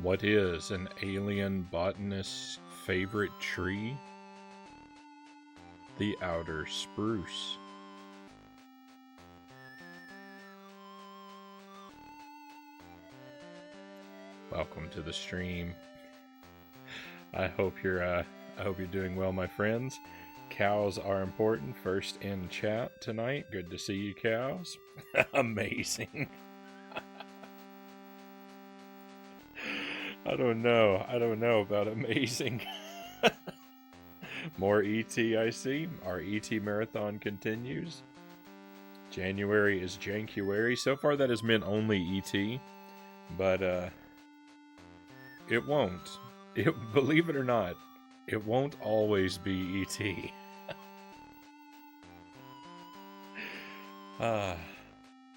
What is an alien botanist's favorite tree? The outer spruce. Welcome to the stream. I hope you're doing well, my friends. Cows are important. First in chat tonight. Good to see you, cows. Amazing. I don't know about amazing. More ET, I see. Our ET marathon continues. January is Jankuary. So far that has meant only ET. But, it won't. Believe it or not, it won't always be ET.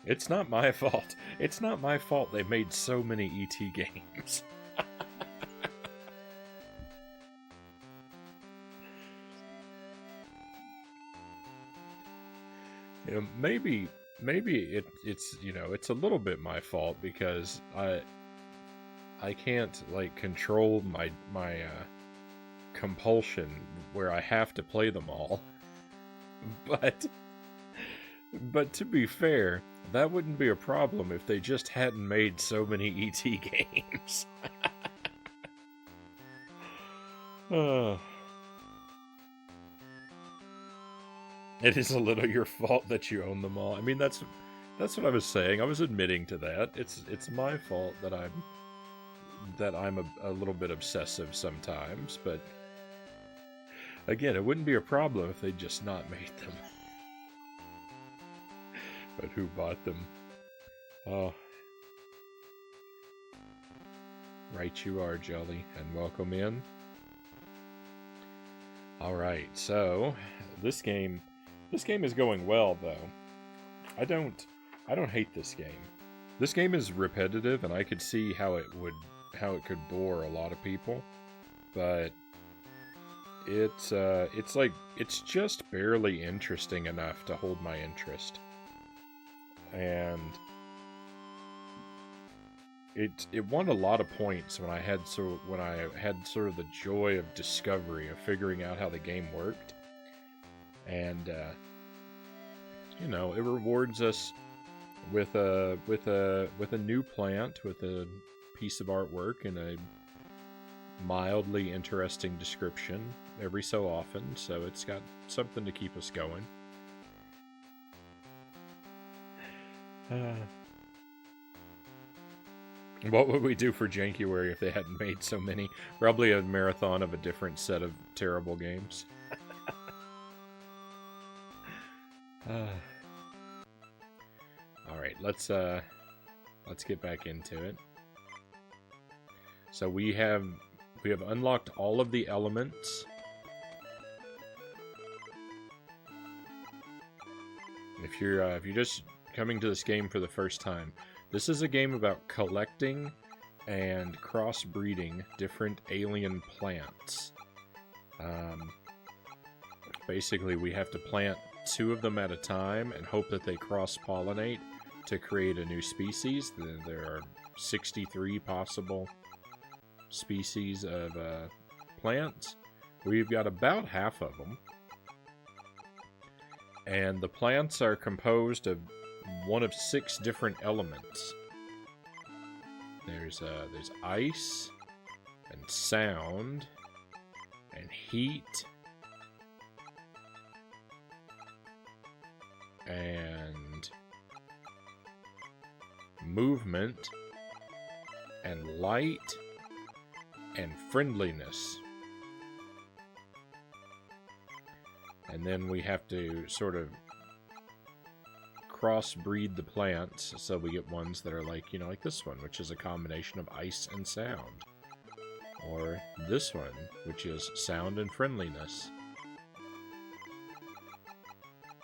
It's not my fault. It's not my fault they made so many ET games. You know, maybe it's it's a little bit my fault because I can't like control my compulsion where I have to play them all. But to be fair, that wouldn't be a problem if they just hadn't made so many ET games. It is a little your fault that you own them all. I mean, that's what I was saying. I was admitting to that. It's my fault that I'm a little bit obsessive sometimes, but again, it wouldn't be a problem if they'd just not made them. But who bought them? Oh. Right you are, Jelly, and welcome in. Alright, so this game is going well though. I don't hate this game. This game is repetitive and I could see how it could bore a lot of people, but it's just barely interesting enough to hold my interest. And it won a lot of points when I had sort of the joy of discovery of figuring out how the game worked. And it rewards us with a new plant, with a piece of artwork and a mildly interesting description every so often, so it's got something to keep us going. What would we do for Jankuary if they hadn't made so many? Probably a marathon of a different set of terrible games. Alright, let's get back into it. So we have unlocked all of the elements. If you're just coming to this game for the first time, this is a game about collecting and crossbreeding different alien plants. Basically, we have to plant 2 of them at a time and hope that they cross-pollinate to create a new species. There are 63 possible species of plants. We've got about half of them. And the plants are composed of one of 6 different elements. There's ice, and sound, and heat, and movement, and light, and friendliness. And then we have to sort of crossbreed the plants so we get ones that are like this one, which is a combination of ice and sound. Or this one, which is sound and friendliness.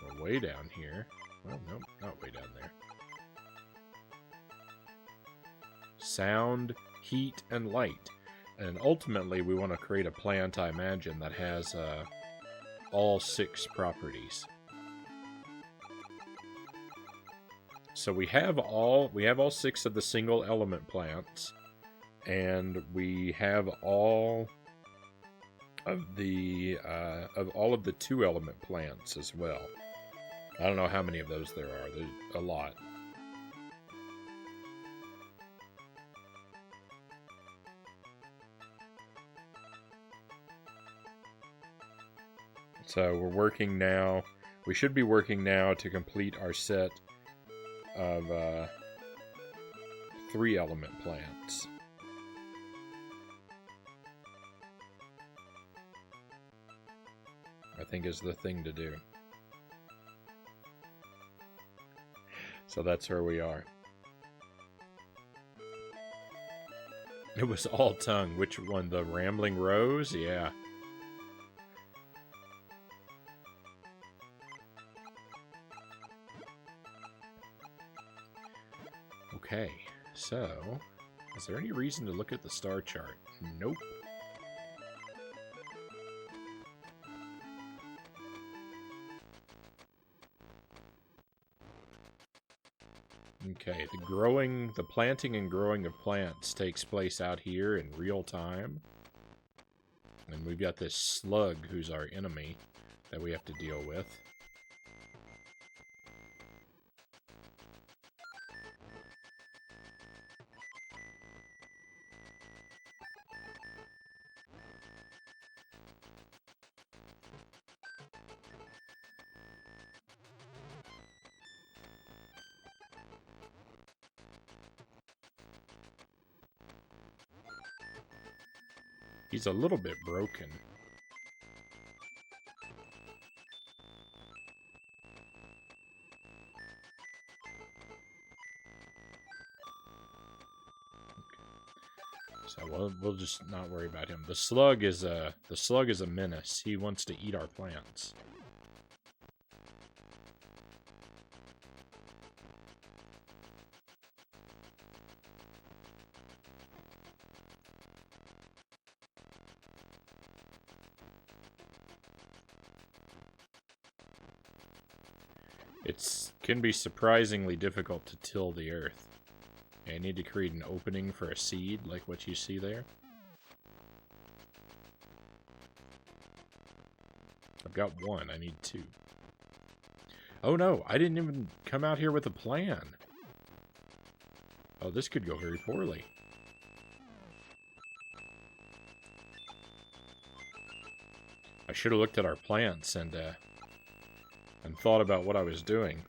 Or way down here. Well, nope, not way down there. Sound, heat, and light. And ultimately, we want to create a plant, I imagine, that has all 6 properties. So we have all 6 of the single element plants, and we have all of the 2-element plants as well. I don't know how many of those there are. There's a lot. So we're working now. We should be working now to complete our set of 3-element plants. I think is the thing to do. So that's where we are. It was all tongue. Which one? The Rambling Rose? Yeah. Okay, so is there any reason to look at the star chart? Nope. Okay, the planting and growing of plants takes place out here in real time. And we've got this slug who's our enemy that we have to deal with. He's a little bit broken. So we'll just not worry about him. The slug is a menace. He wants to eat our plants. It can be surprisingly difficult to till the earth. I need to create an opening for a seed, like what you see there. I've got one, I need 2. Oh no, I didn't even come out here with a plan. Oh, this could go very poorly. I should have looked at our plants and thought about what I was doing.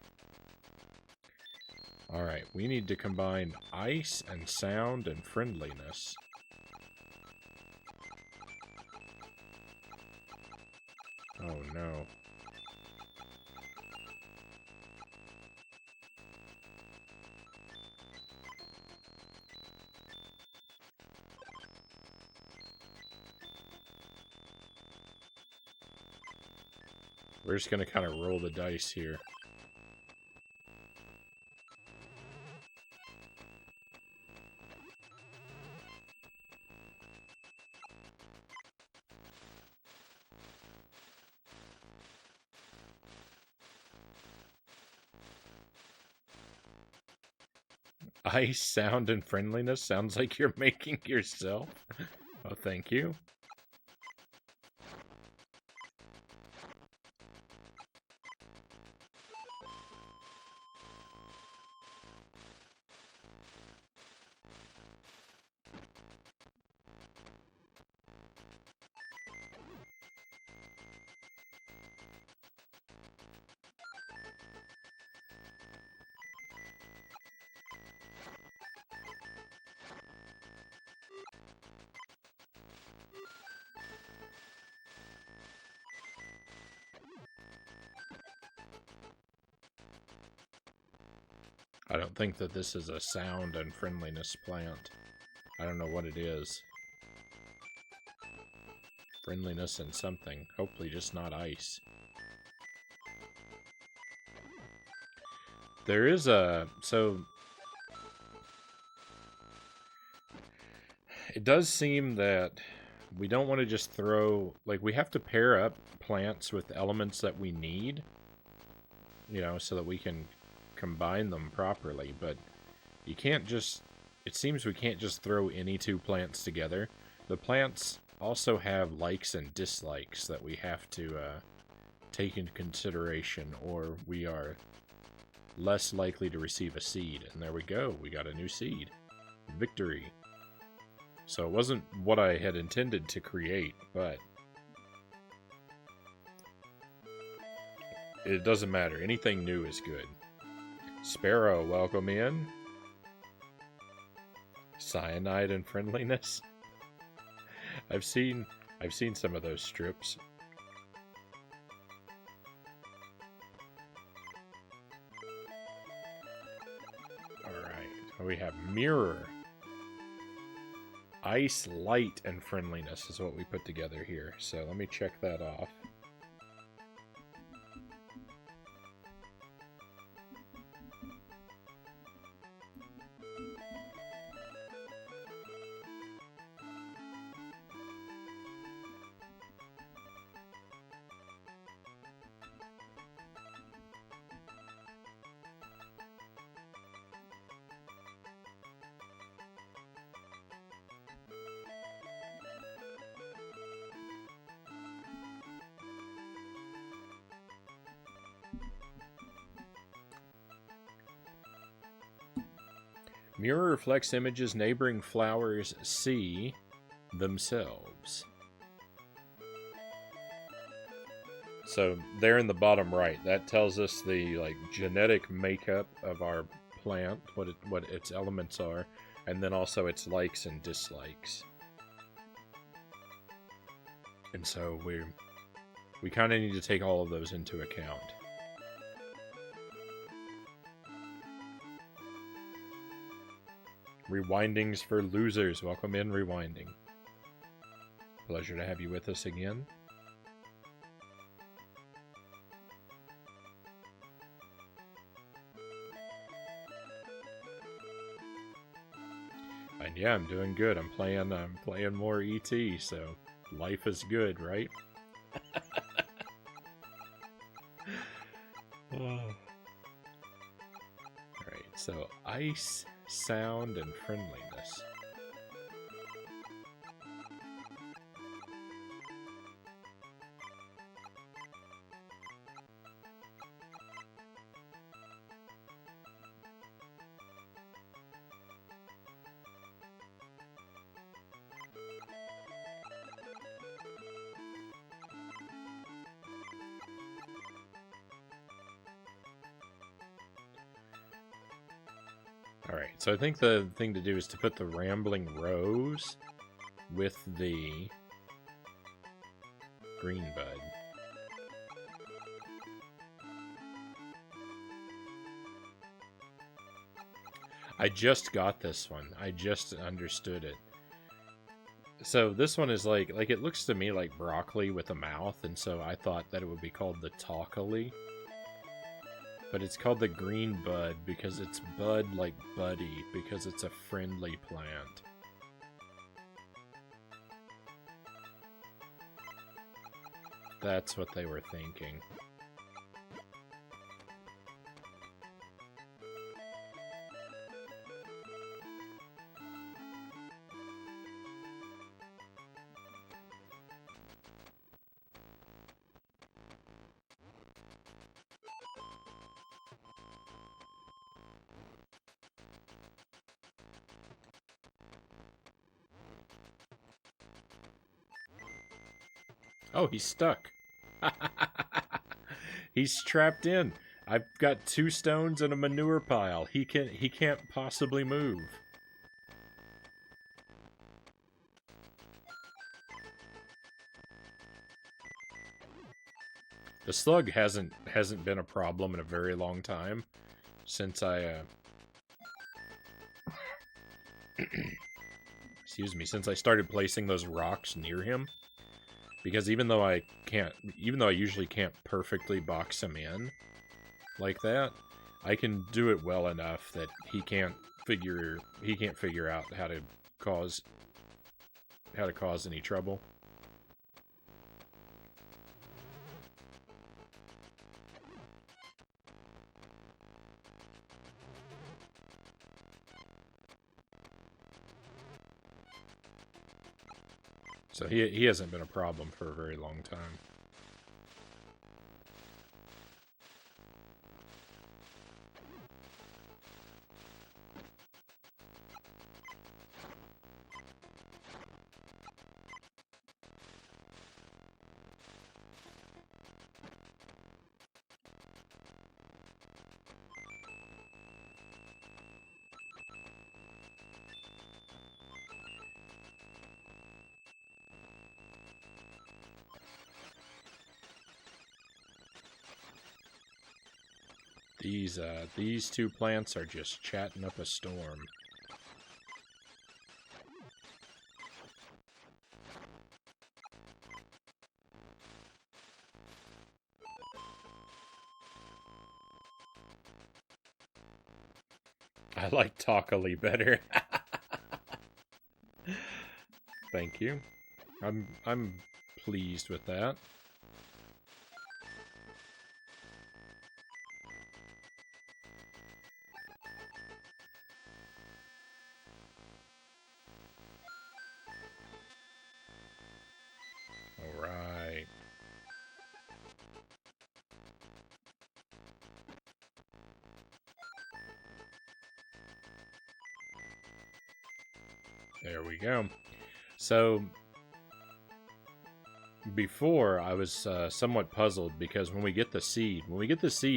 Alright, we need to combine ice and sound and friendliness. Oh no. We're just gonna kind of roll the dice here. Ice, sound, and friendliness sounds like you're making yourself. Oh, thank you. I don't think that this is a sound and friendliness plant. I don't know what it is. Friendliness and something. Hopefully just not ice. There is a... So... It does seem that we don't want to just throw... Like, we have to pair up plants with elements that we need. You know, so that we can combine them properly, but you can't just it seems we can't just throw any two plants together. The plants also have likes and dislikes that we have to take into consideration, or we are less likely to receive a seed. And there we go, we got a new seed. Victory. So it wasn't what I had intended to create, but it doesn't matter. Anything new is good. Sparrow, welcome in. Cyanide and friendliness. I've seen some of those strips. Alright, we have mirror. Ice, light, and friendliness is what we put together here. So let me check that off. Mirror reflects images neighboring flowers see themselves. So there in the bottom right, that tells us the genetic makeup of our plant, what its elements are, and then also its likes and dislikes. And so we kind of need to take all of those into account. Rewindings for losers. Welcome in, Rewinding. Pleasure to have you with us again. And yeah, I'm doing good. I'm playing more ET, so life is good, right? Alright, so ice, sound, and friendliness. Alright, so I think the thing to do is to put the rambling rose with the green bud. I just got this one. I just understood it. So this one is like it looks to me like broccoli with a mouth, and so I thought that it would be called the Talkily. But it's called the green bud because it's bud like buddy, because it's a friendly plant. That's what they were thinking. Oh, he's stuck. He's trapped in. I've got 2 stones and a manure pile. He can't possibly move. The slug hasn't been a problem in a very long time since I excuse me, since I started placing those rocks near him. Because even though I usually can't perfectly box him in like that, I can do it well enough that he can't figure out how to cause any trouble. So he hasn't been a problem for a very long time. These two plants are just chatting up a storm. I like Talkily better. Thank you. I'm pleased with that. All right. There we go. So before I was somewhat puzzled because when we get the seed,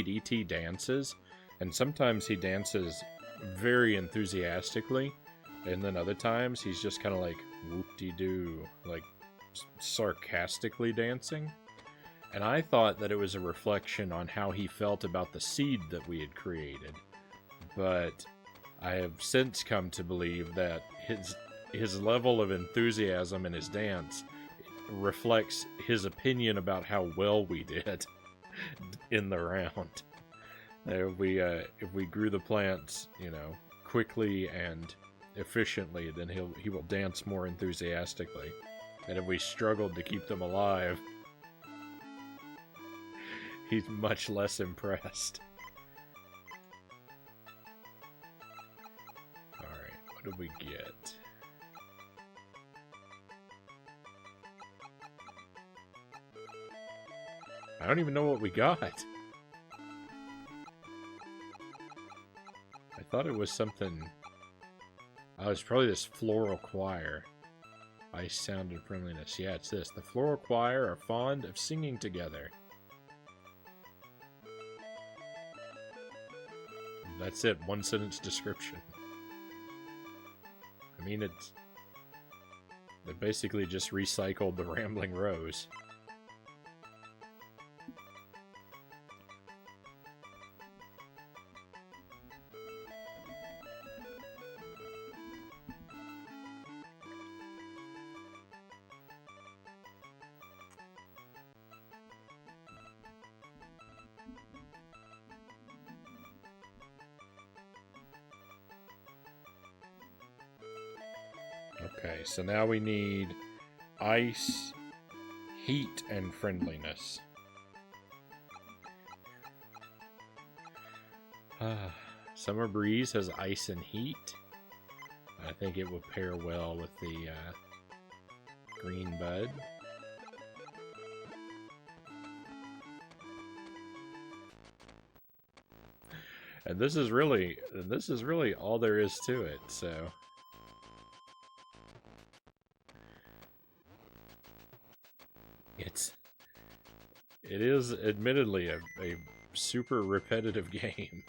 E.T. dances, and sometimes he dances very enthusiastically, and then other times he's just kind of like whoop-de-doo, like sarcastically dancing. And I thought that it was a reflection on how he felt about the seed that we had created. But I have since come to believe that his level of enthusiasm in his dance reflects his opinion about how well we did in the round. If we grew the plants, quickly and efficiently, then he will dance more enthusiastically. And if we struggled to keep them alive, he's much less impressed. Alright, what did we get? I don't even know what we got. I thought it was something... Oh, it's probably this floral choir. Ice, sound, and friendliness. Yeah, it's this. The floral choir are fond of singing together. That's it. One sentence description. I mean, they basically just recycled the Rambling Rose. Okay, so now we need ice, heat, and friendliness. Summer Breeze has ice and heat. I think it will pair well with the green bud. And this is really all there is to it, so... It is admittedly a super repetitive game.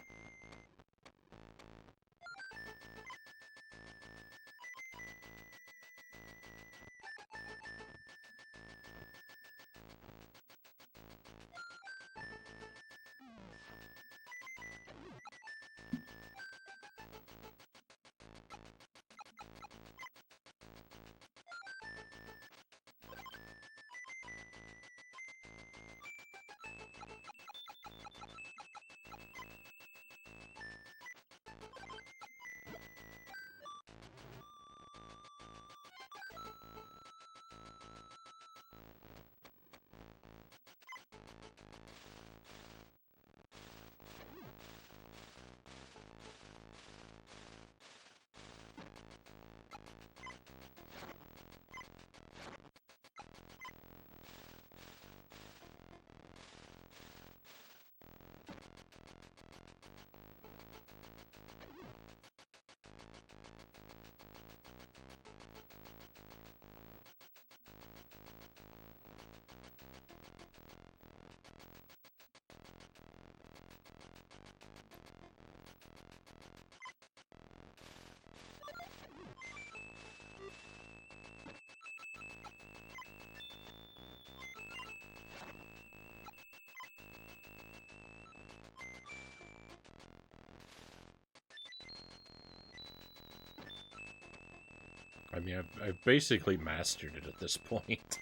I mean, I've basically mastered it at this point.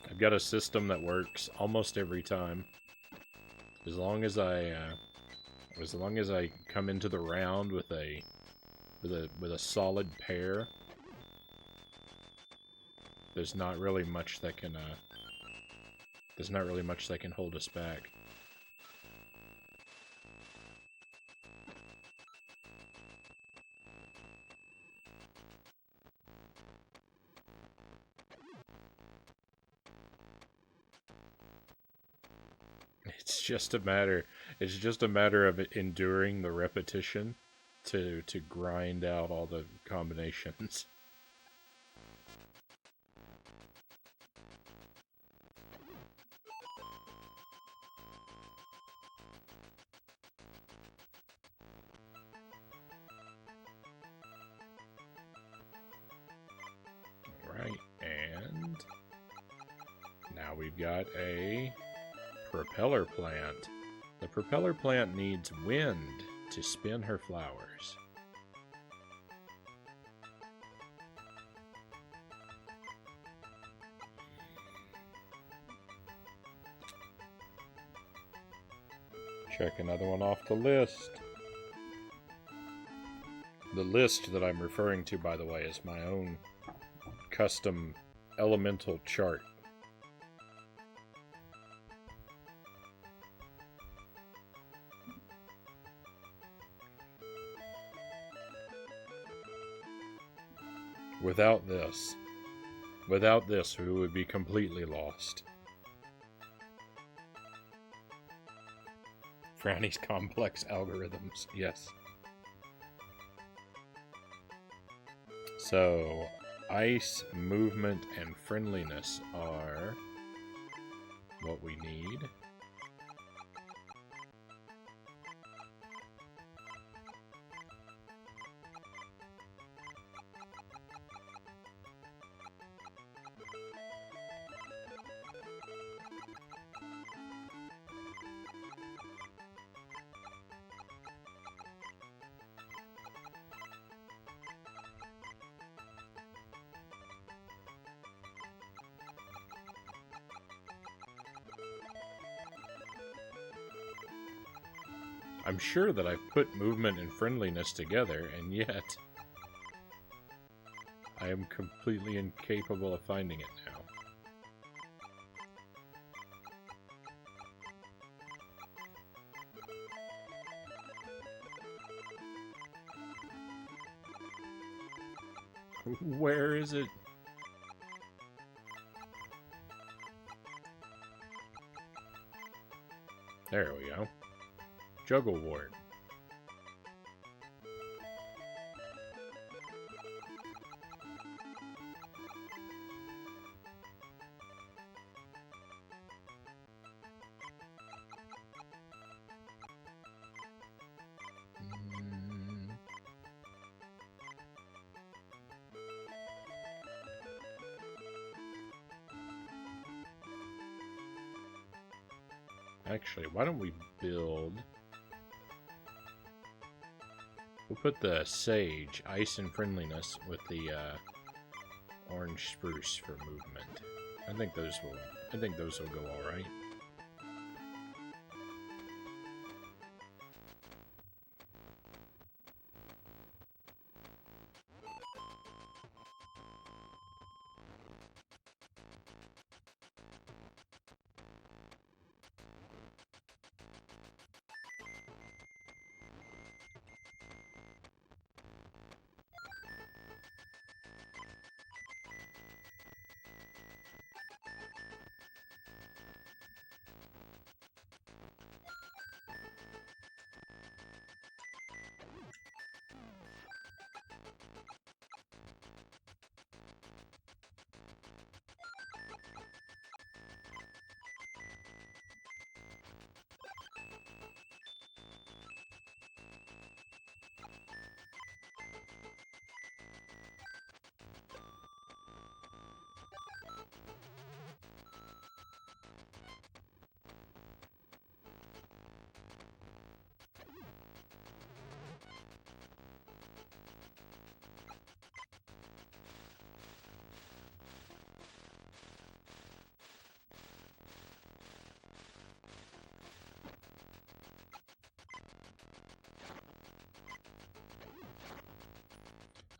I've got a system that works almost every time. As long as I come into the round with a solid pair, there's not really much that can hold us back. It's just a matter of enduring the repetition to grind out all the combinations. Alright, and now we've got a propeller plant. The propeller plant needs wind to spin her flowers. Check another one off the list. The list that I'm referring to, by the way, is my own custom elemental chart. Without this, we would be completely lost. Frownie's complex algorithms, yes. So, ice, movement, and friendliness are what we need. I'm sure that I've put movement and friendliness together, and yet I am completely incapable of finding it now. Where is it? There we go. Juggle Ward. Actually, why don't we build... We'll put the Sage, Ice and Friendliness, with the Orange Spruce for movement. I think those will go alright.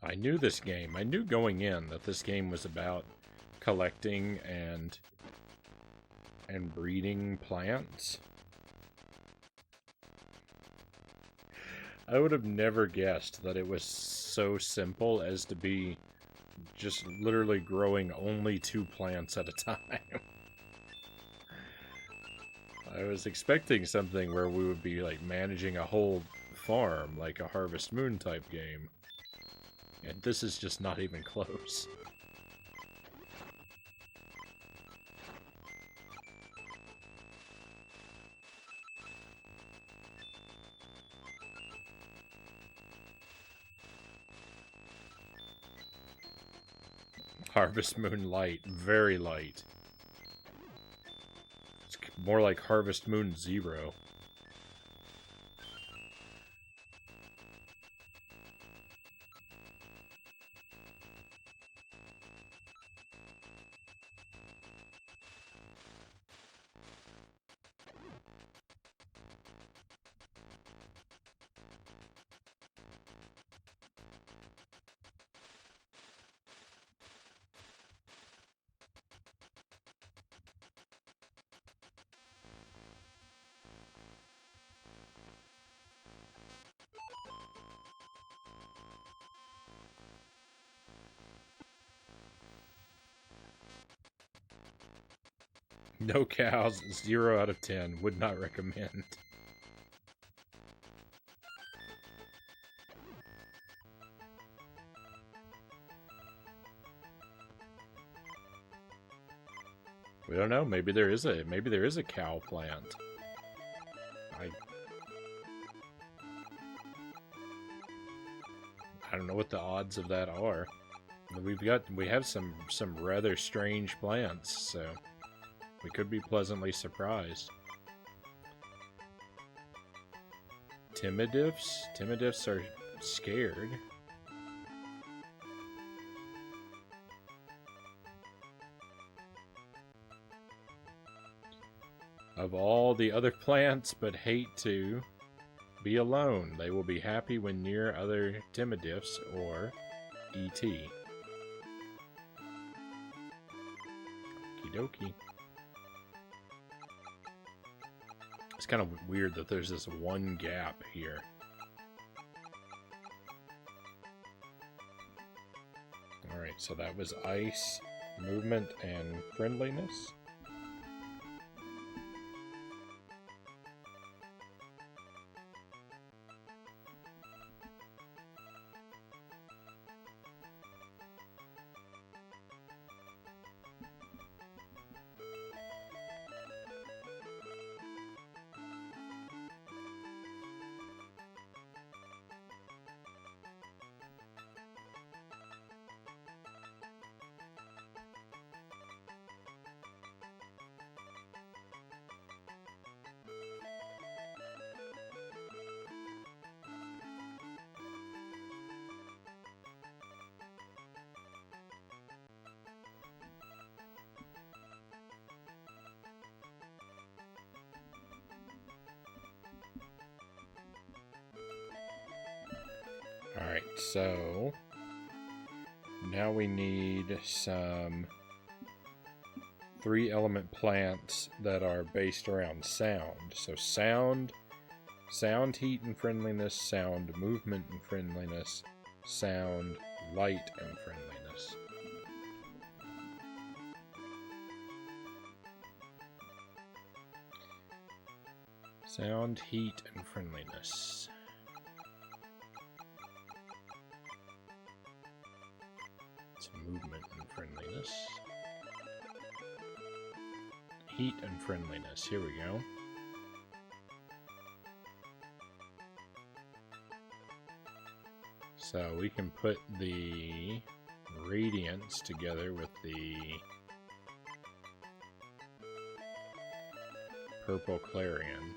I knew this game. I knew going in that this game was about collecting and breeding plants. I would have never guessed that it was so simple as to be just literally growing only 2 plants at a time. I was expecting something where we would be like managing a whole farm, like a Harvest Moon type game. And this is just not even close. Harvest Moon Light, very light. It's more like Harvest Moon Zero. No cows, 0 out of 10. Would not recommend. We don't know. Maybe there is a cow plant. I don't know what the odds of that are. We have some rather strange plants, so we could be pleasantly surprised. Timidifs? Timidifs are scared. Of all the other plants, but hate to be alone. They will be happy when near other Timidifs or E.T. Okie dokie. It's kind of weird that there's this one gap here. Alright, so that was ice, movement, and friendliness. Alright, so now we need some 3-element plants that are based around sound. So sound, heat and friendliness, sound, movement and friendliness, sound, light and friendliness. Sound, heat, and friendliness. Movement and friendliness. Heat and friendliness. Here we go. So we can put the radiance together with the purple clarion.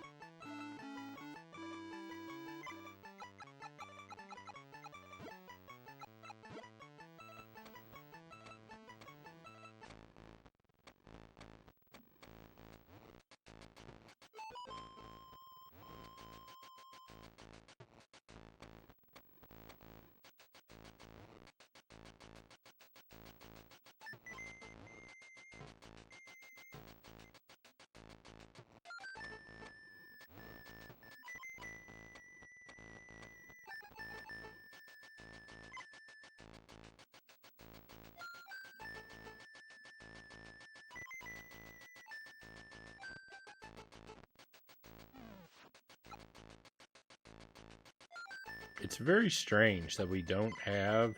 It's very strange that we don't have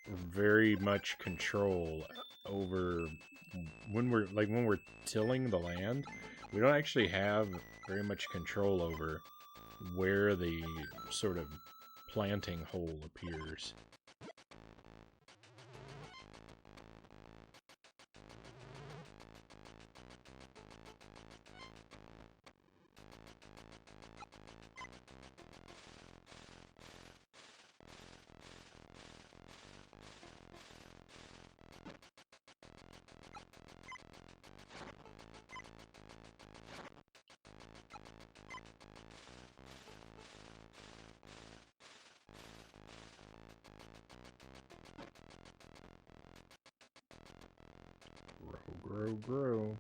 very much control over when we're tilling the land. We don't actually have very much control over where the sort of planting hole appears. Grow, grow.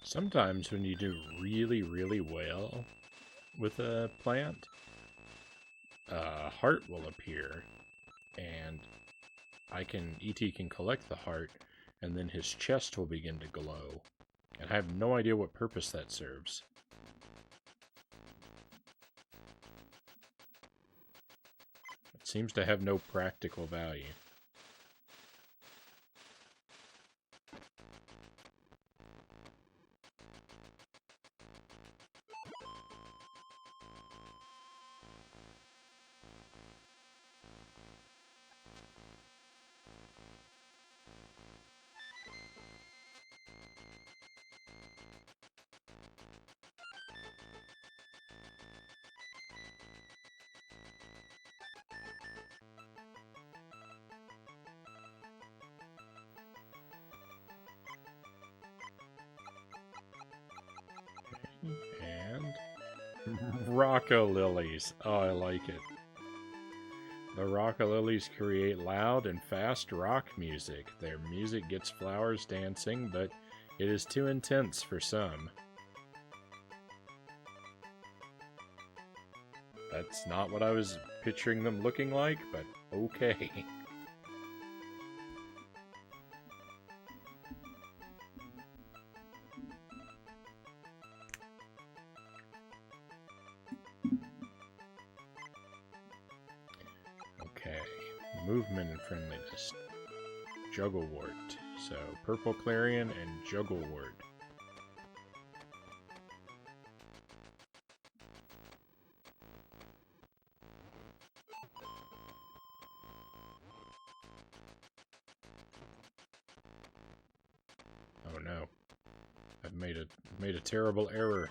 Sometimes when you do really, really well with a plant, a heart will appear, and ET can collect the heart, and then his chest will begin to glow. And I have no idea what purpose that serves. It seems to have no practical value. And Rocka Lilies. Oh, I like it. The Rocka Lilies create loud and fast rock music. Their music gets flowers dancing, but it is too intense for some. That's not what I was picturing them looking like, but okay. Movement and friendliness. Jugglewort. So, Purple Clarion and Jugglewort. Oh no. I've made a terrible error.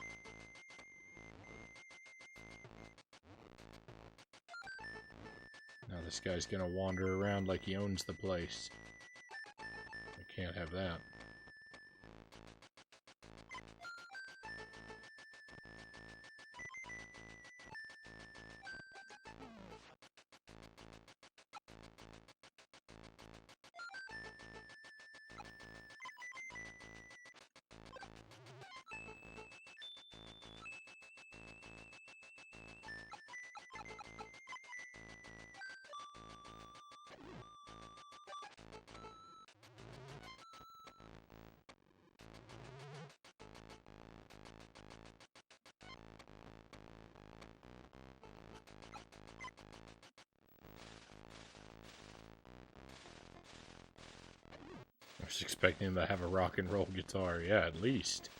Now this guy's gonna wander around like he owns the place. I can't have that. I was expecting him to have a rock and roll guitar, yeah, at least.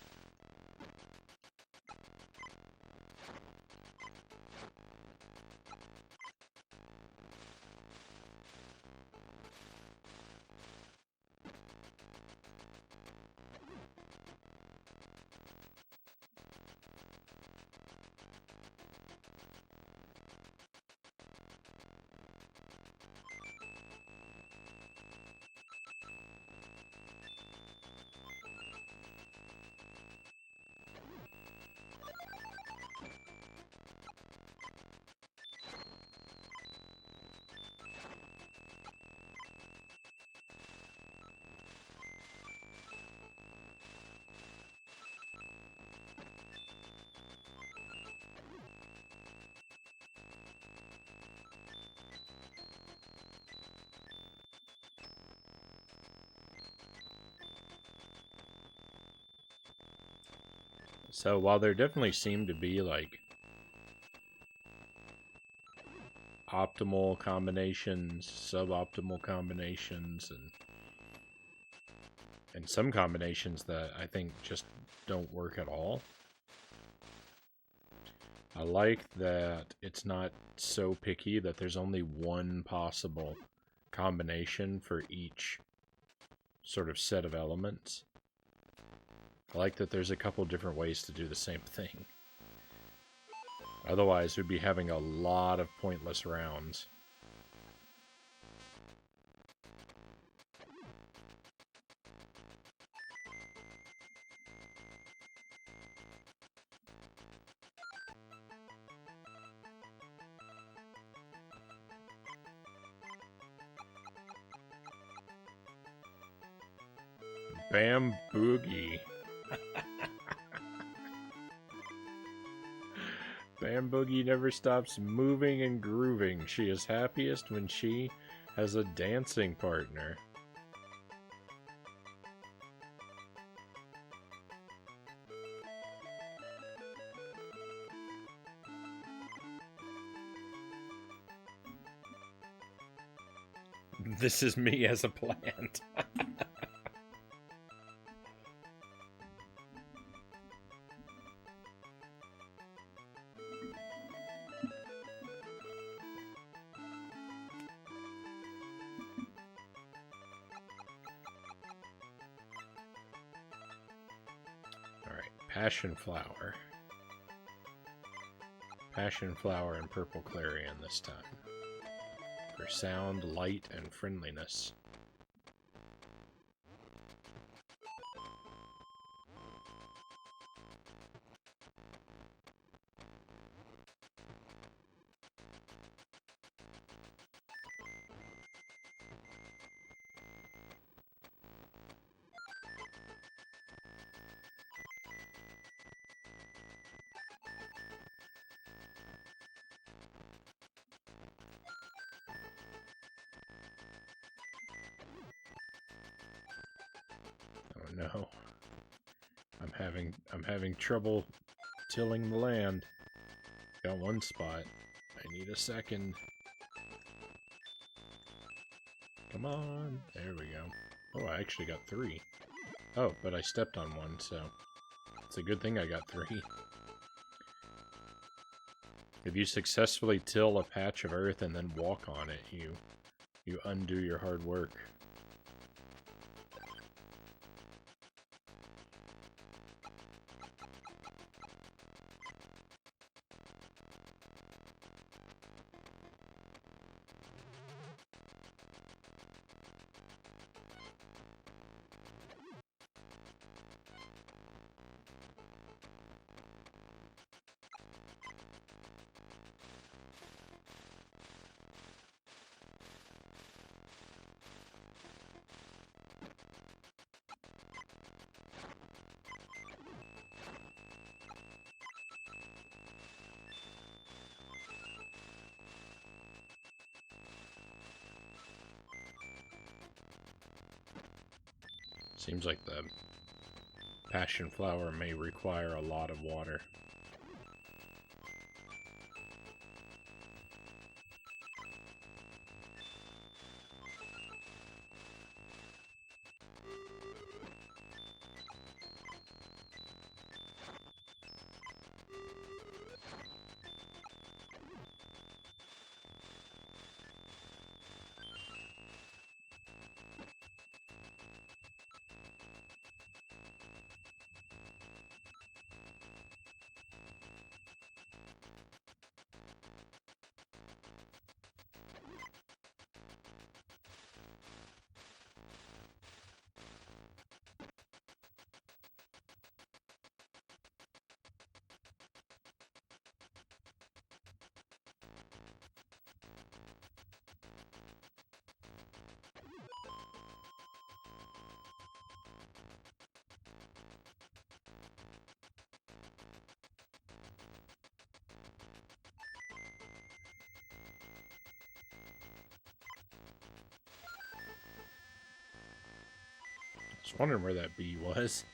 So while there definitely seem to be like optimal combinations, suboptimal combinations, and some combinations that I think just don't work at all, I like that it's not so picky that there's only one possible combination for each sort of set of elements. I like that there's a couple different ways to do the same thing. Otherwise, we'd be having a lot of pointless rounds. Bam Boogie. Bam Boogie never stops moving and grooving. She is happiest when she has a dancing partner. This is me as a plant. Passion Flower. Passion Flower and Purple Clarion this time. For sound, light, and friendliness. No. I'm having trouble tilling the land. Got one spot. I need a second. Come on. There we go. Oh, I actually got 3. Oh, but I stepped on one, so it's a good thing I got 3. If you successfully till a patch of earth and then walk on it, you undo your hard work. Seems like the passion flower may require a lot of water. I was wondering where that bee was.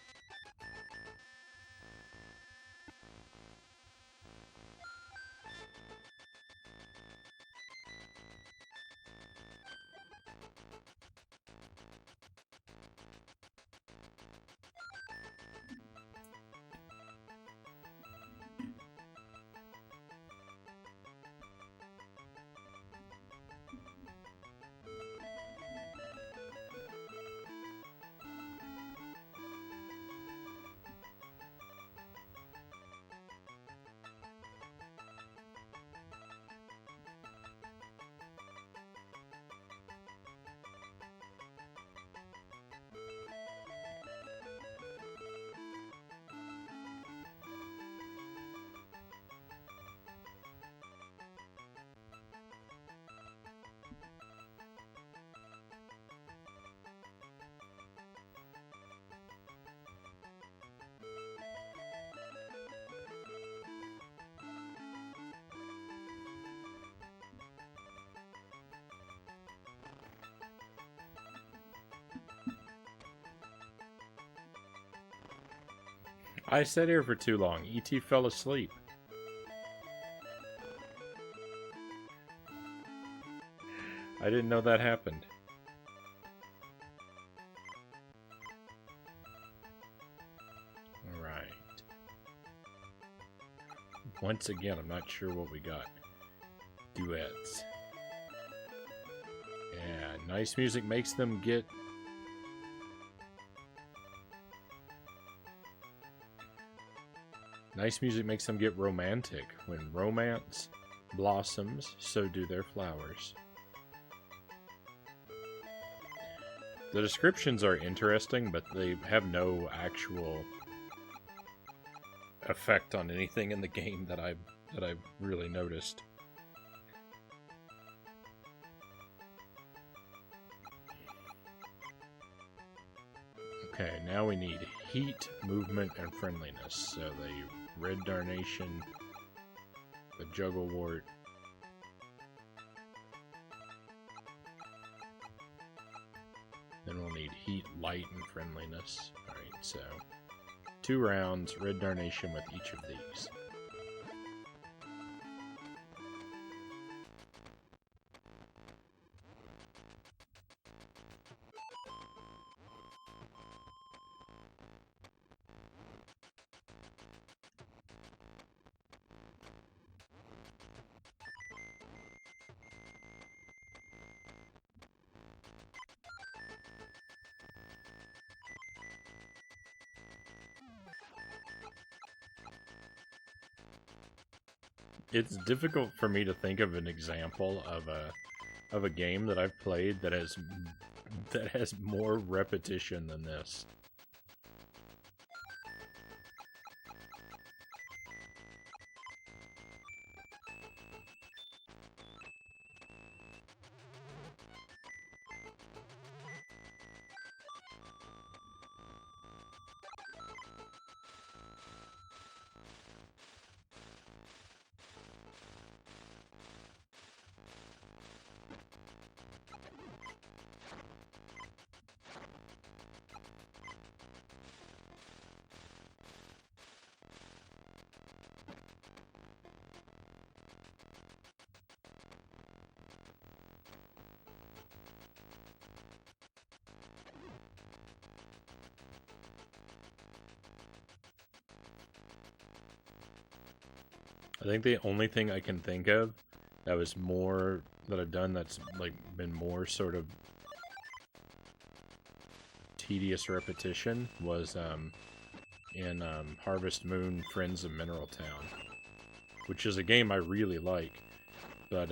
I sat here for too long. E.T. fell asleep. I didn't know that happened. Alright. Once again, I'm not sure what we got. Duets. Yeah, nice music makes them get... Nice music makes them get romantic. When romance blossoms, so do their flowers. The descriptions are interesting, but they have no actual effect on anything in the game that I've really noticed. Okay, now we need heat, movement, and friendliness. So the red darnation, the jugglewort, then we'll need heat, light, and friendliness. Alright, so 2 rounds, red darnation with each of these. It's difficult for me to think of an example of a game that I've played that has more repetition than this. I think the only thing I can think of that was more that I've done that's like been more sort of tedious repetition was in Harvest Moon Friends of Mineral Town, which is a game I really like, but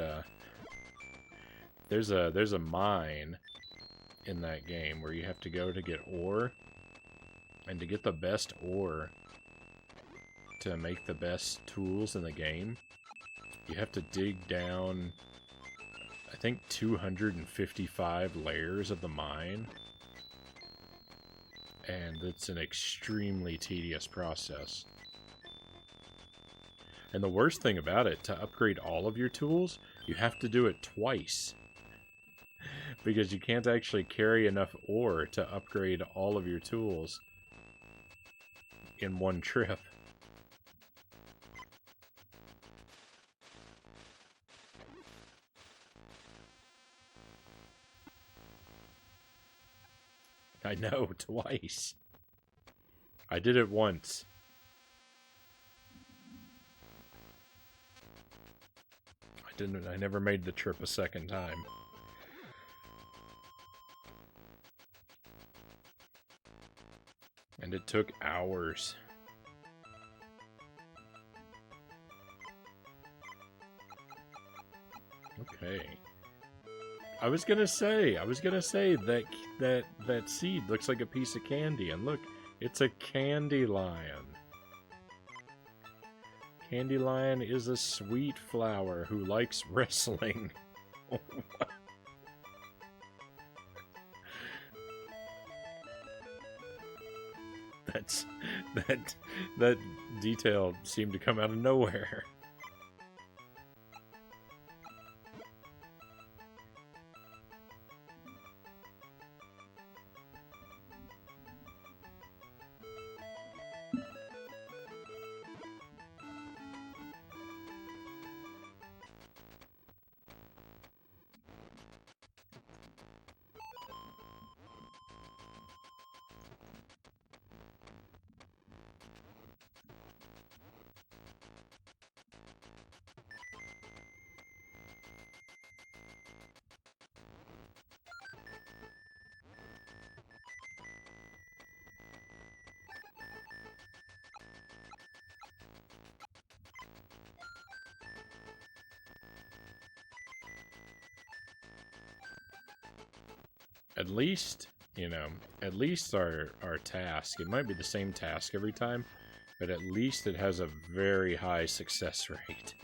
there's a mine in that game where you have to go to get ore, and to get the best ore to make the best tools in the game, you have to dig down, I think, 255 layers of the mine. And it's an extremely tedious process. And the worst thing about it, to upgrade all of your tools, you have to do it twice. Because you can't actually carry enough ore to upgrade all of your tools in one trip. I know, twice. I did it once. I never made the trip a second time. And it took hours. Okay. I was gonna say that seed looks like a piece of candy, and look, it's a candy lion. Candy lion is a sweet flower who likes wrestling. That detail seemed to come out of nowhere. At least, you know, at least our task, it might be the same task every time, but at least it has a very high success rate.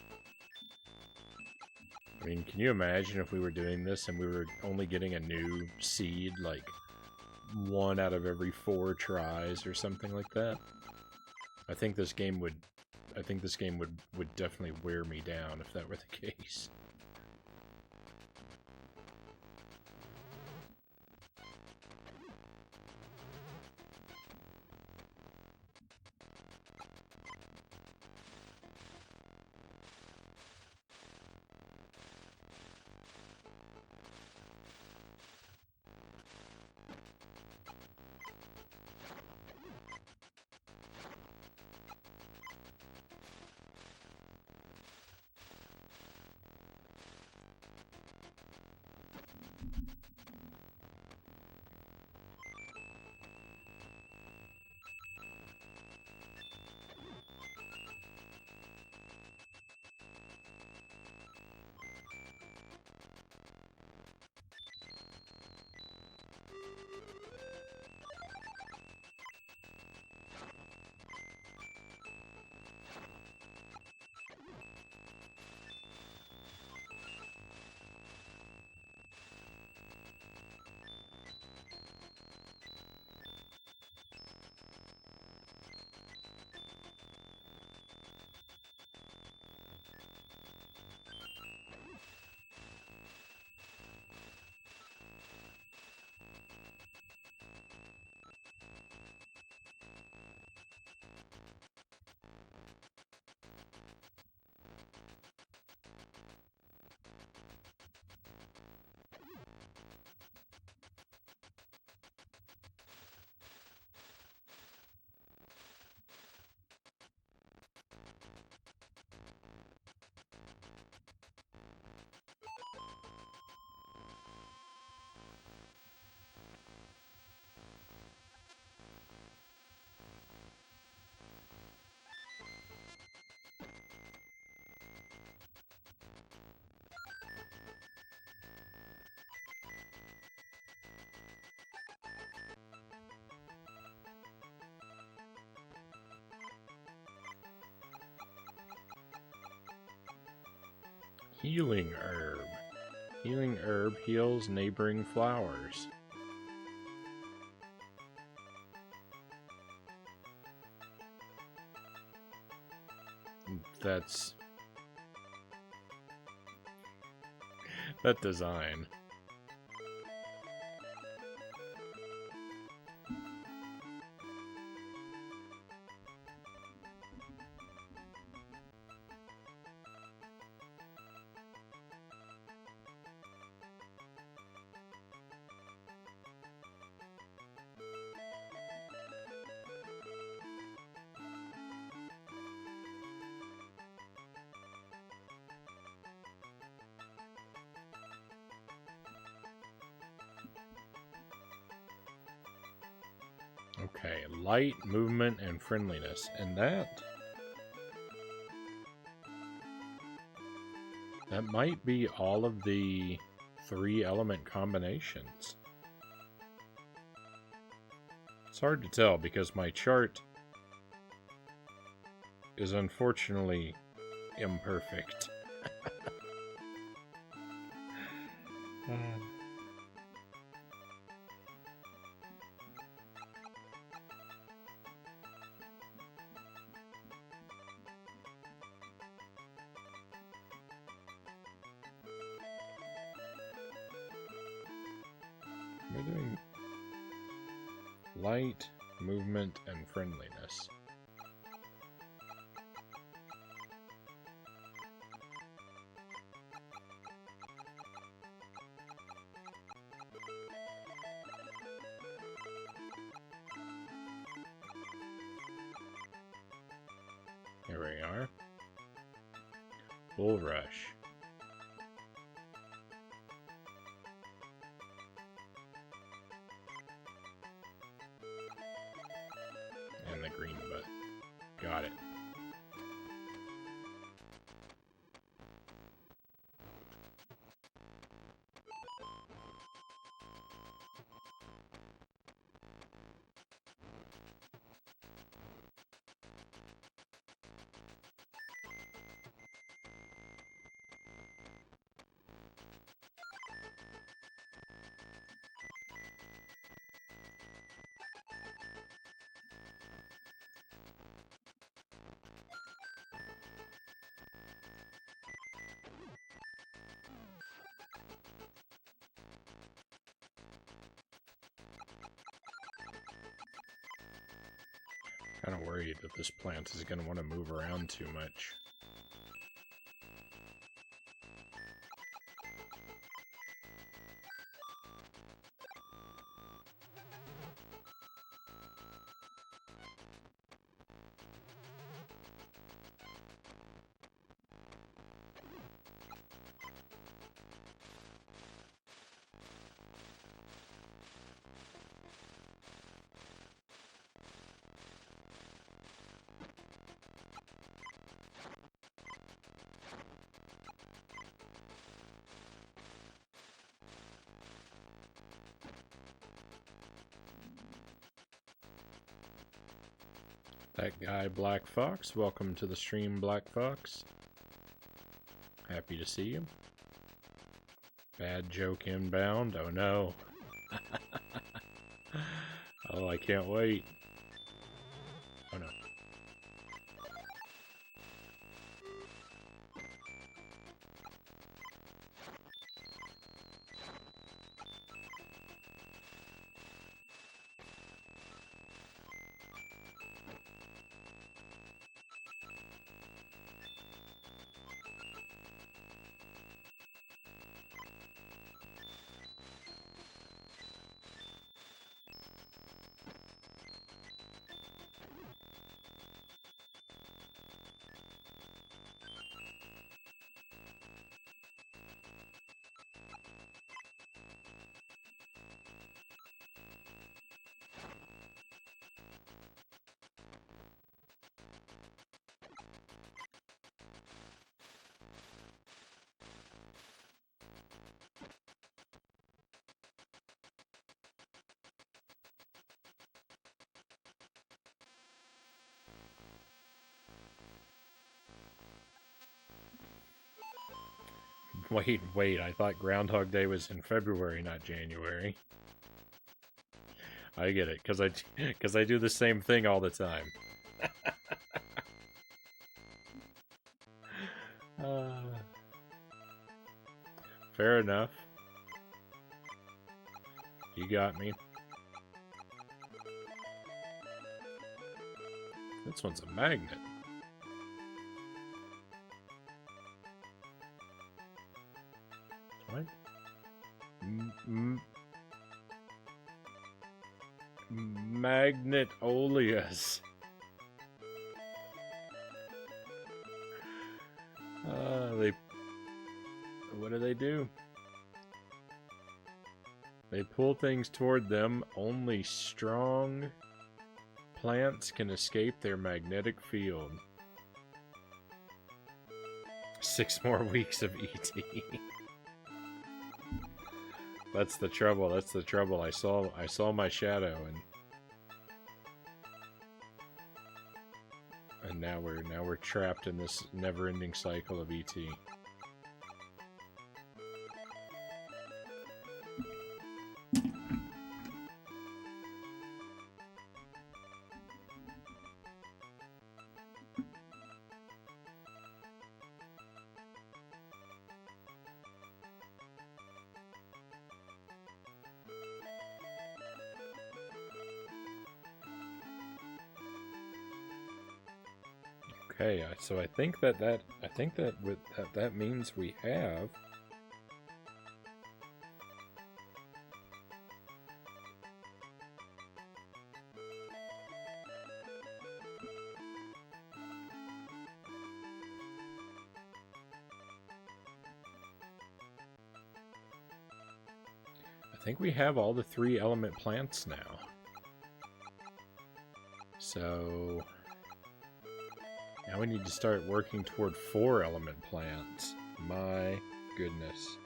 I mean, can you imagine if we were doing this and we were only getting a new seed, like, 1 out of every 4 tries or something like that? I think this game would definitely wear me down if that were the case. Healing herb. Healing herb heals neighboring flowers. That's... that design. Okay, light, movement, and friendliness. And that might be all of the 3-element combinations. It's hard to tell because my chart is unfortunately imperfect. We're doing light, movement, and friendliness. Here we are. Bull Rush. And the green button. Got it. Kind of worried that this plant is going to want to move around too much. That guy, Black Fox. Welcome to the stream, Black Fox. Happy to see you. Bad joke inbound. Oh no. Oh, I can't wait. Oh no. Wait, I thought Groundhog Day was in February, not January. I get it, because I do the same thing all the time. Fair enough. You got me. This one's a magnet. What? Magnet-oleus. What do? They pull things toward them. Only strong plants can escape their magnetic field. 6 more weeks of ET. That's the trouble. That's the trouble. I saw my shadow, and now we're trapped in this never-ending cycle of ET. Okay, so I think that means we have all the 3 element plants now. So now we need to start working toward 4 element plants. My goodness.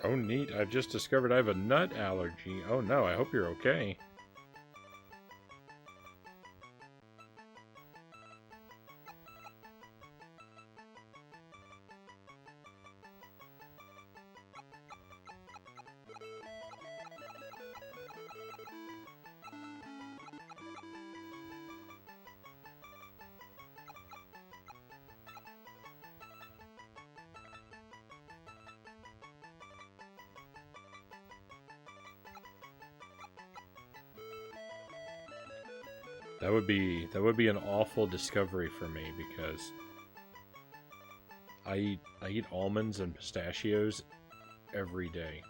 Oh, neat. I've just discovered I have a nut allergy. Oh no, I hope you're okay. That would be an awful discovery for me because I eat almonds and pistachios every day.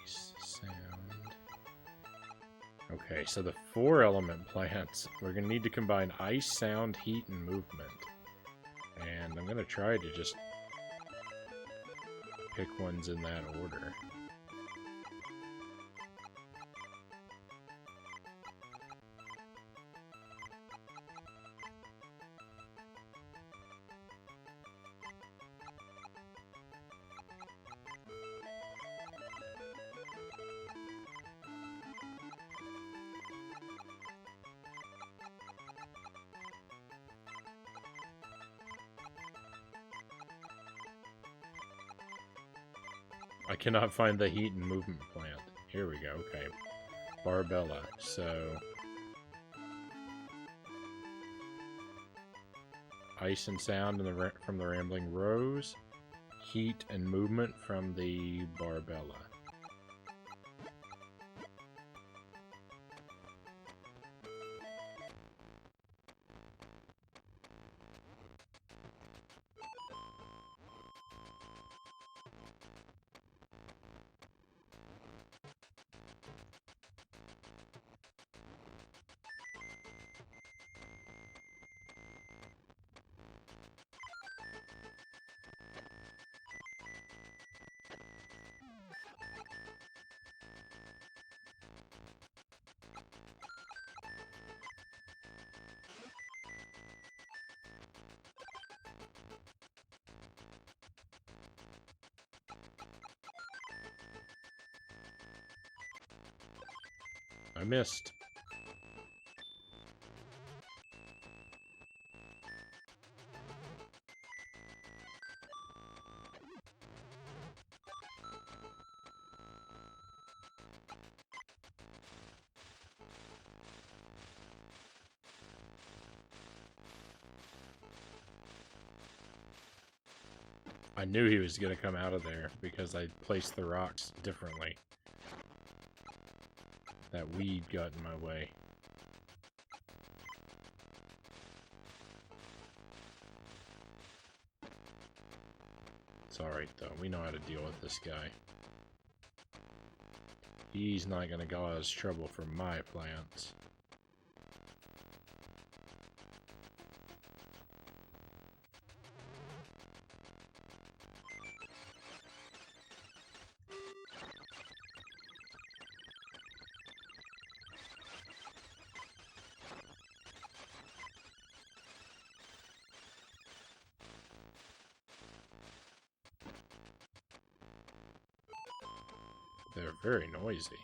Ice sound. Okay, so the 4-element plants, we're going to need to combine ice, sound, heat, and movement. And I'm going to try to just pick ones in that order. I cannot find the heat and movement plant. Here we go, okay. Barbella, so... Ice and sound from the Rambling Rose. Heat and movement from the Barbella. I missed. I knew he was going to come out of there because I placed the rocks differently. That weed got in my way. It's alright though, we know how to deal with this guy. He's not going to cause trouble for my plants. They're very noisy.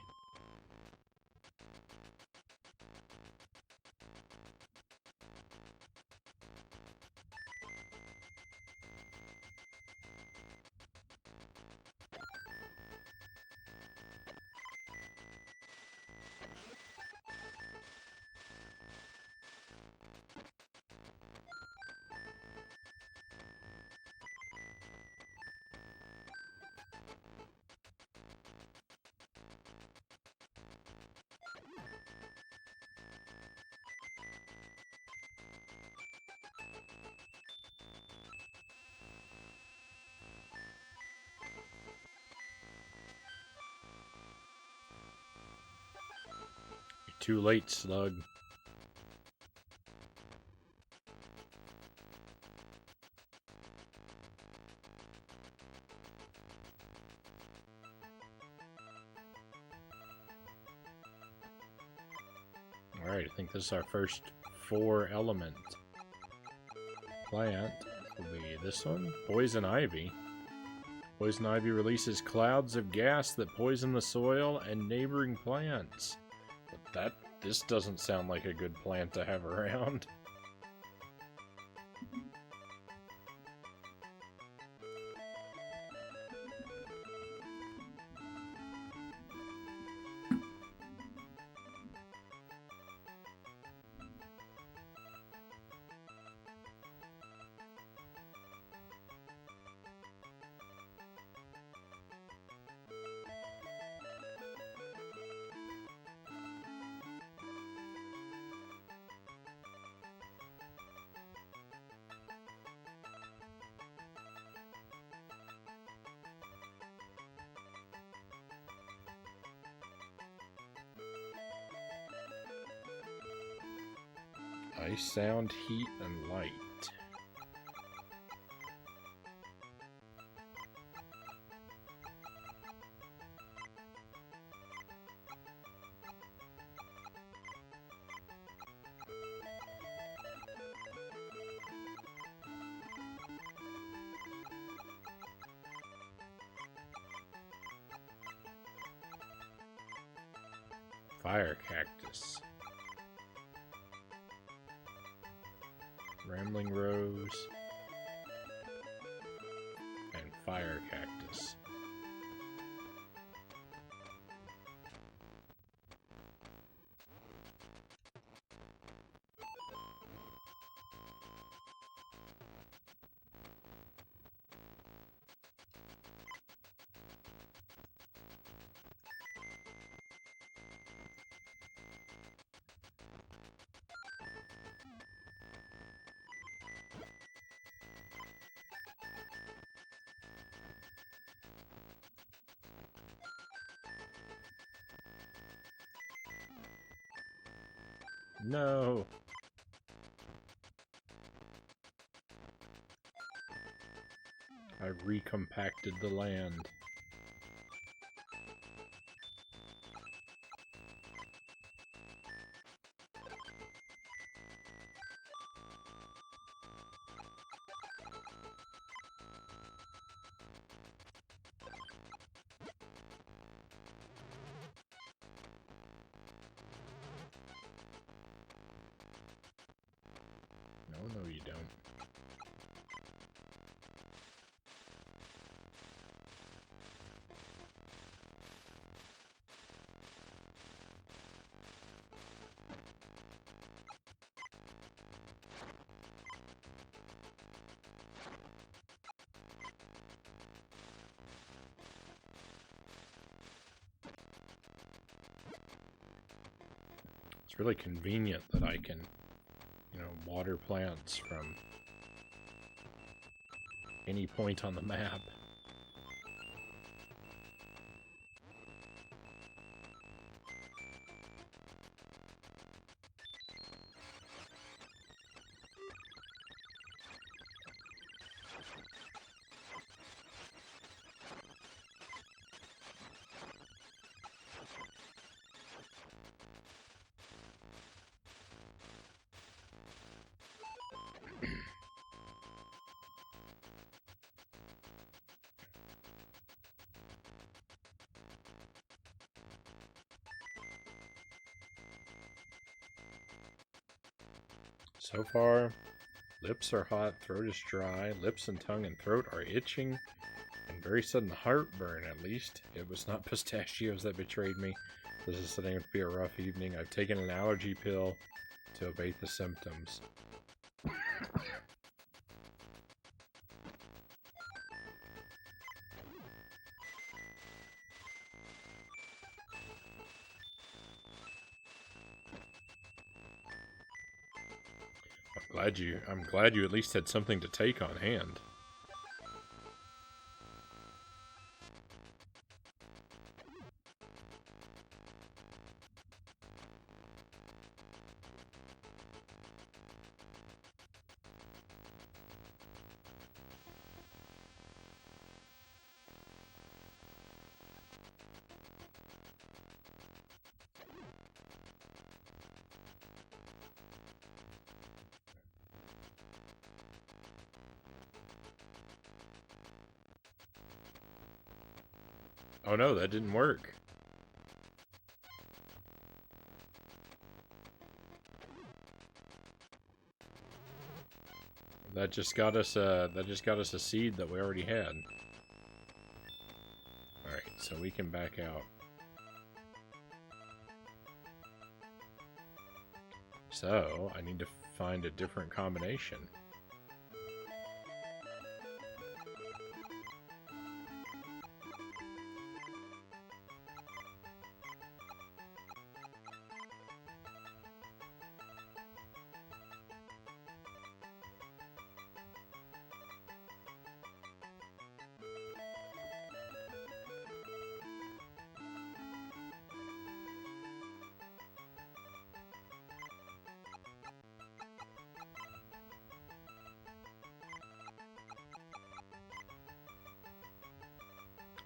Too late, slug. Alright, I think this is our first 4-element plant. Will be this one. Poison ivy. Poison ivy releases clouds of gas that poison the soil and neighboring plants. But this doesn't sound like a good plant to have around. Ice, sound, heat, and light. Fire cactus. Rambling rose. And fire cactus. No. I recompacted the land. No, you don't. It's really convenient that I can, water plants from any point on the map. So far, lips are hot, throat is dry, lips and tongue and throat are itching, and very sudden heartburn, at least. It was not pistachios that betrayed me. This is setting up to be a rough evening. I've taken an allergy pill to abate the symptoms. I'm glad you at least had something to take on hand. Oh no, that didn't work. That just got us a seed that we already had. Alright, so we can back out. So, I need to find a different combination.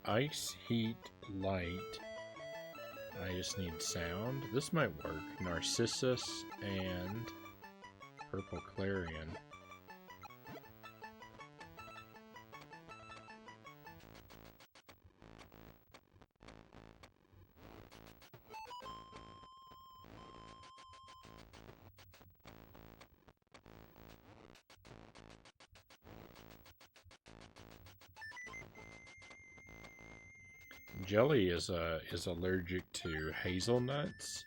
Ice, heat, light. I just need sound. This might work. Narcissus and purple clarion. Jelly is allergic to hazelnuts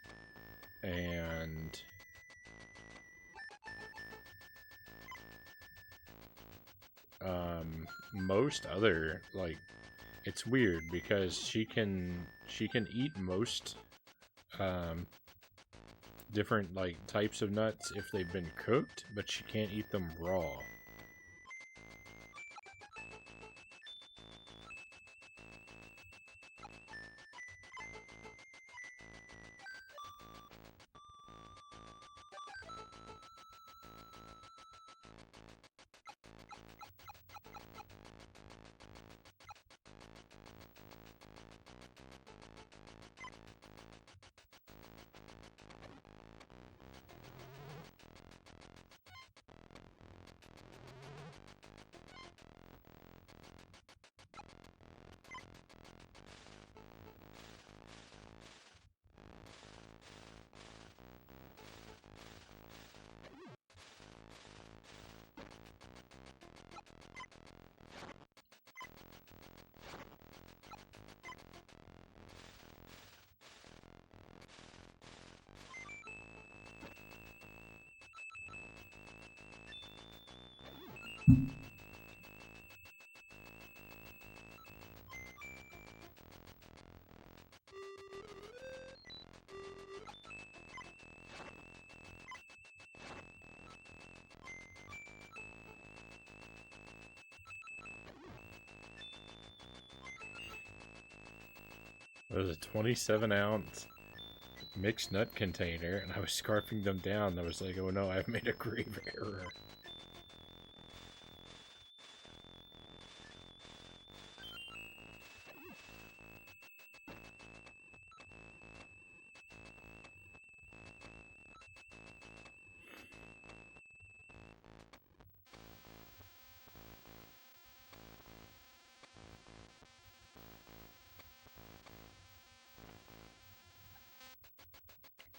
and most other, like, it's weird because she can eat most different like types of nuts if they've been cooked, but she can't eat them raw. There's a 27-ounce mixed nut container, and I was scarfing them down. I was like, oh no, I've made a grave error.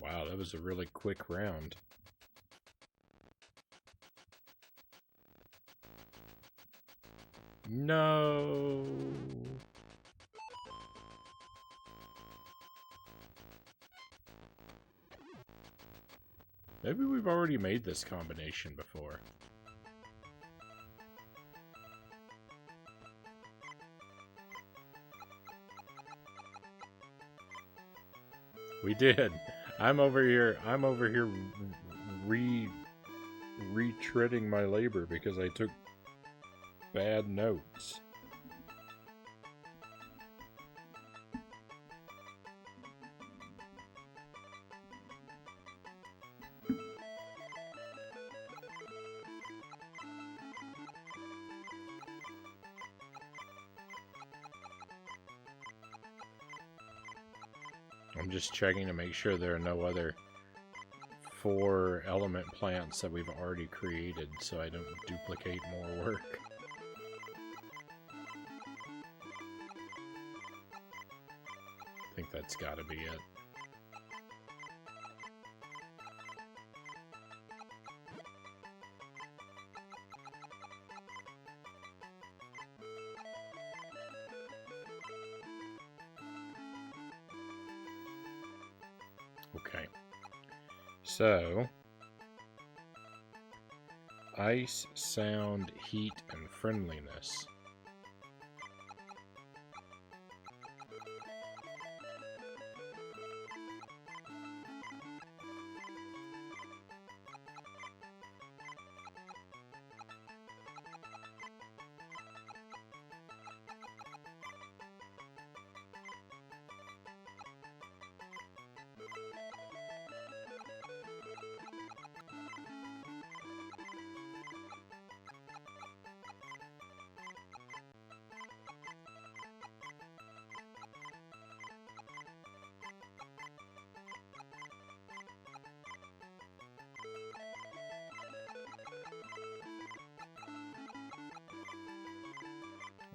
Wow, that was a really quick round. No. Maybe we've already made this combination before. We did. I'm over here retreading my labor because I took bad notes. I'm just checking to make sure there are no other 4 element plants that we've already created so I don't duplicate more work. think that's gotta be it. Okay. So, ice, sound, heat, and friendliness.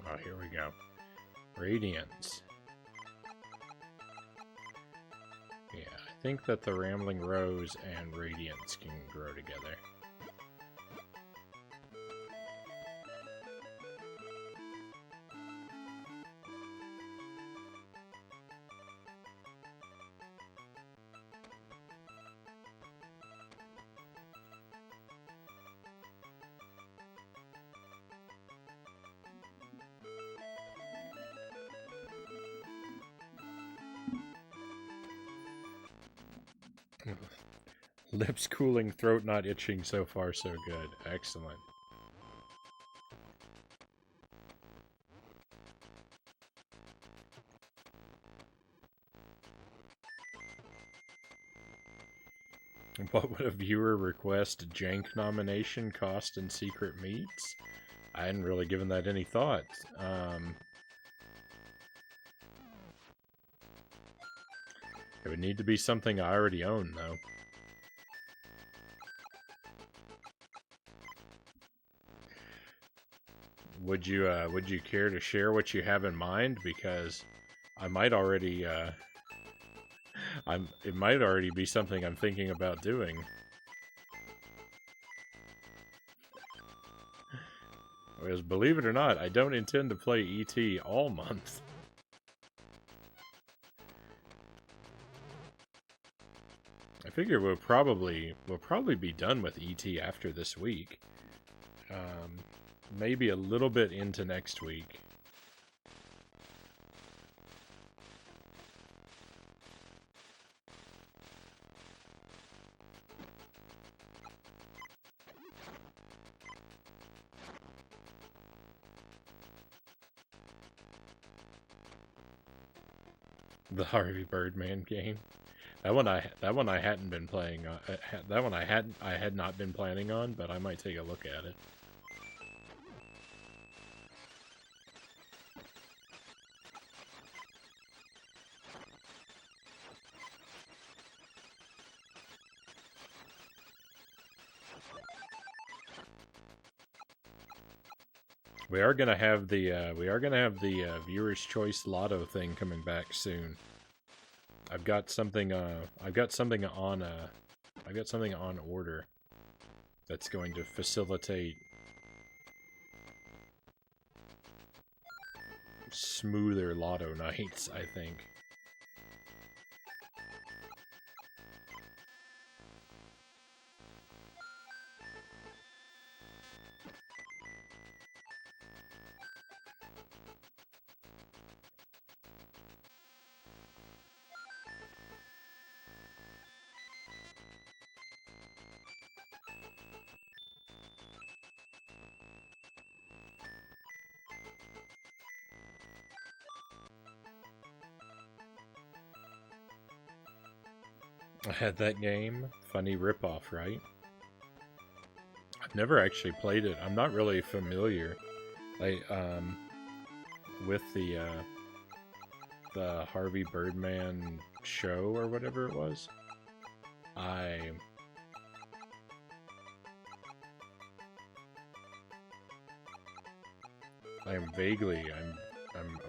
Oh, here we go. Radiance. Yeah, I think that the Rambling Rose and Radiance can grow together. Lips cooling, throat not itching, so far so good. Excellent. What would a viewer request? Jank nomination, cost, and secret meats? I hadn't really given that any thought. It would need to be something I already own, though. Would you care to share what you have in mind? Because I might already, it might already be something I'm thinking about doing. Because believe it or not, I don't intend to play ET all month. I figure we'll probably be done with ET after this week. Maybe a little bit into next week. The Harvey Birdman game. That one I hadn't been playing. That one I had not been planning on, but I might take a look at it. We are gonna have the Viewer's Choice Lotto thing coming back soon. I've got something on order that's going to facilitate smoother Lotto nights, I think. I had that game. Funny ripoff, right? I've never actually played it. I'm not really familiar, with the Harvey Birdman show or whatever it was. I am vaguely, I'm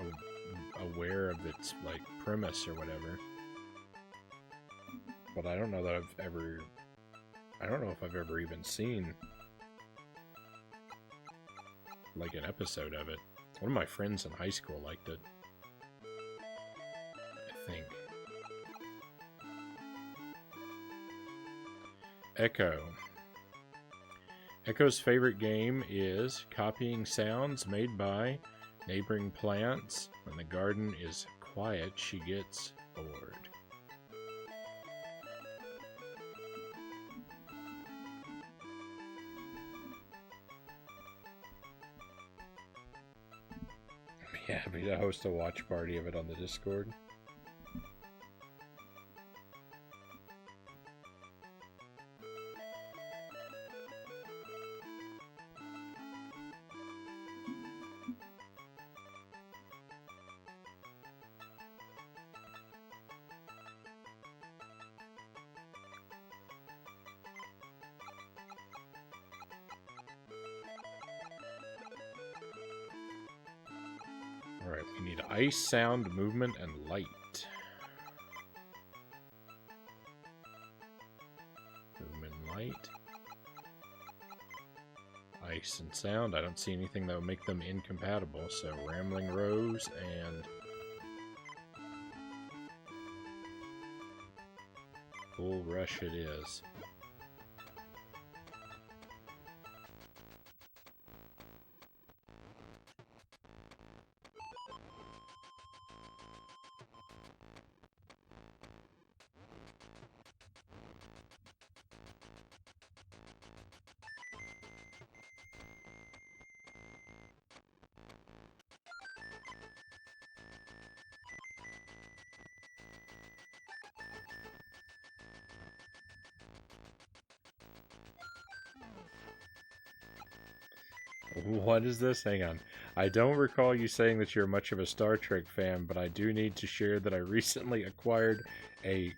aware of its like premise or whatever. But I don't know that I've ever. I don't know if I've ever even seen like an episode of it. One of my friends in high school liked it, I think. Echo. Echo's favorite game is copying sounds made by neighboring plants. When the garden is quiet, she gets bored. Yeah, happy to host a watch party of it on the Discord. Alright, we need ice, sound, movement, and light. Movement and light. Ice and sound. I don't see anything that would make them incompatible, so Rambling Rose and Bull Rush it is. What is this? Hang on. I don't recall you saying that you're much of a Star Trek fan, but I do need to share that I recently acquired a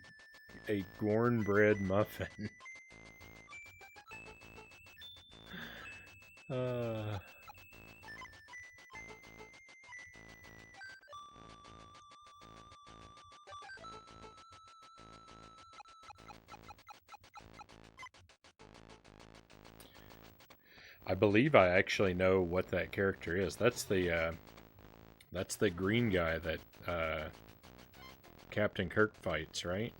cornbread muffin. I believe I actually know what that character is. That's the green guy that Captain Kirk fights, right?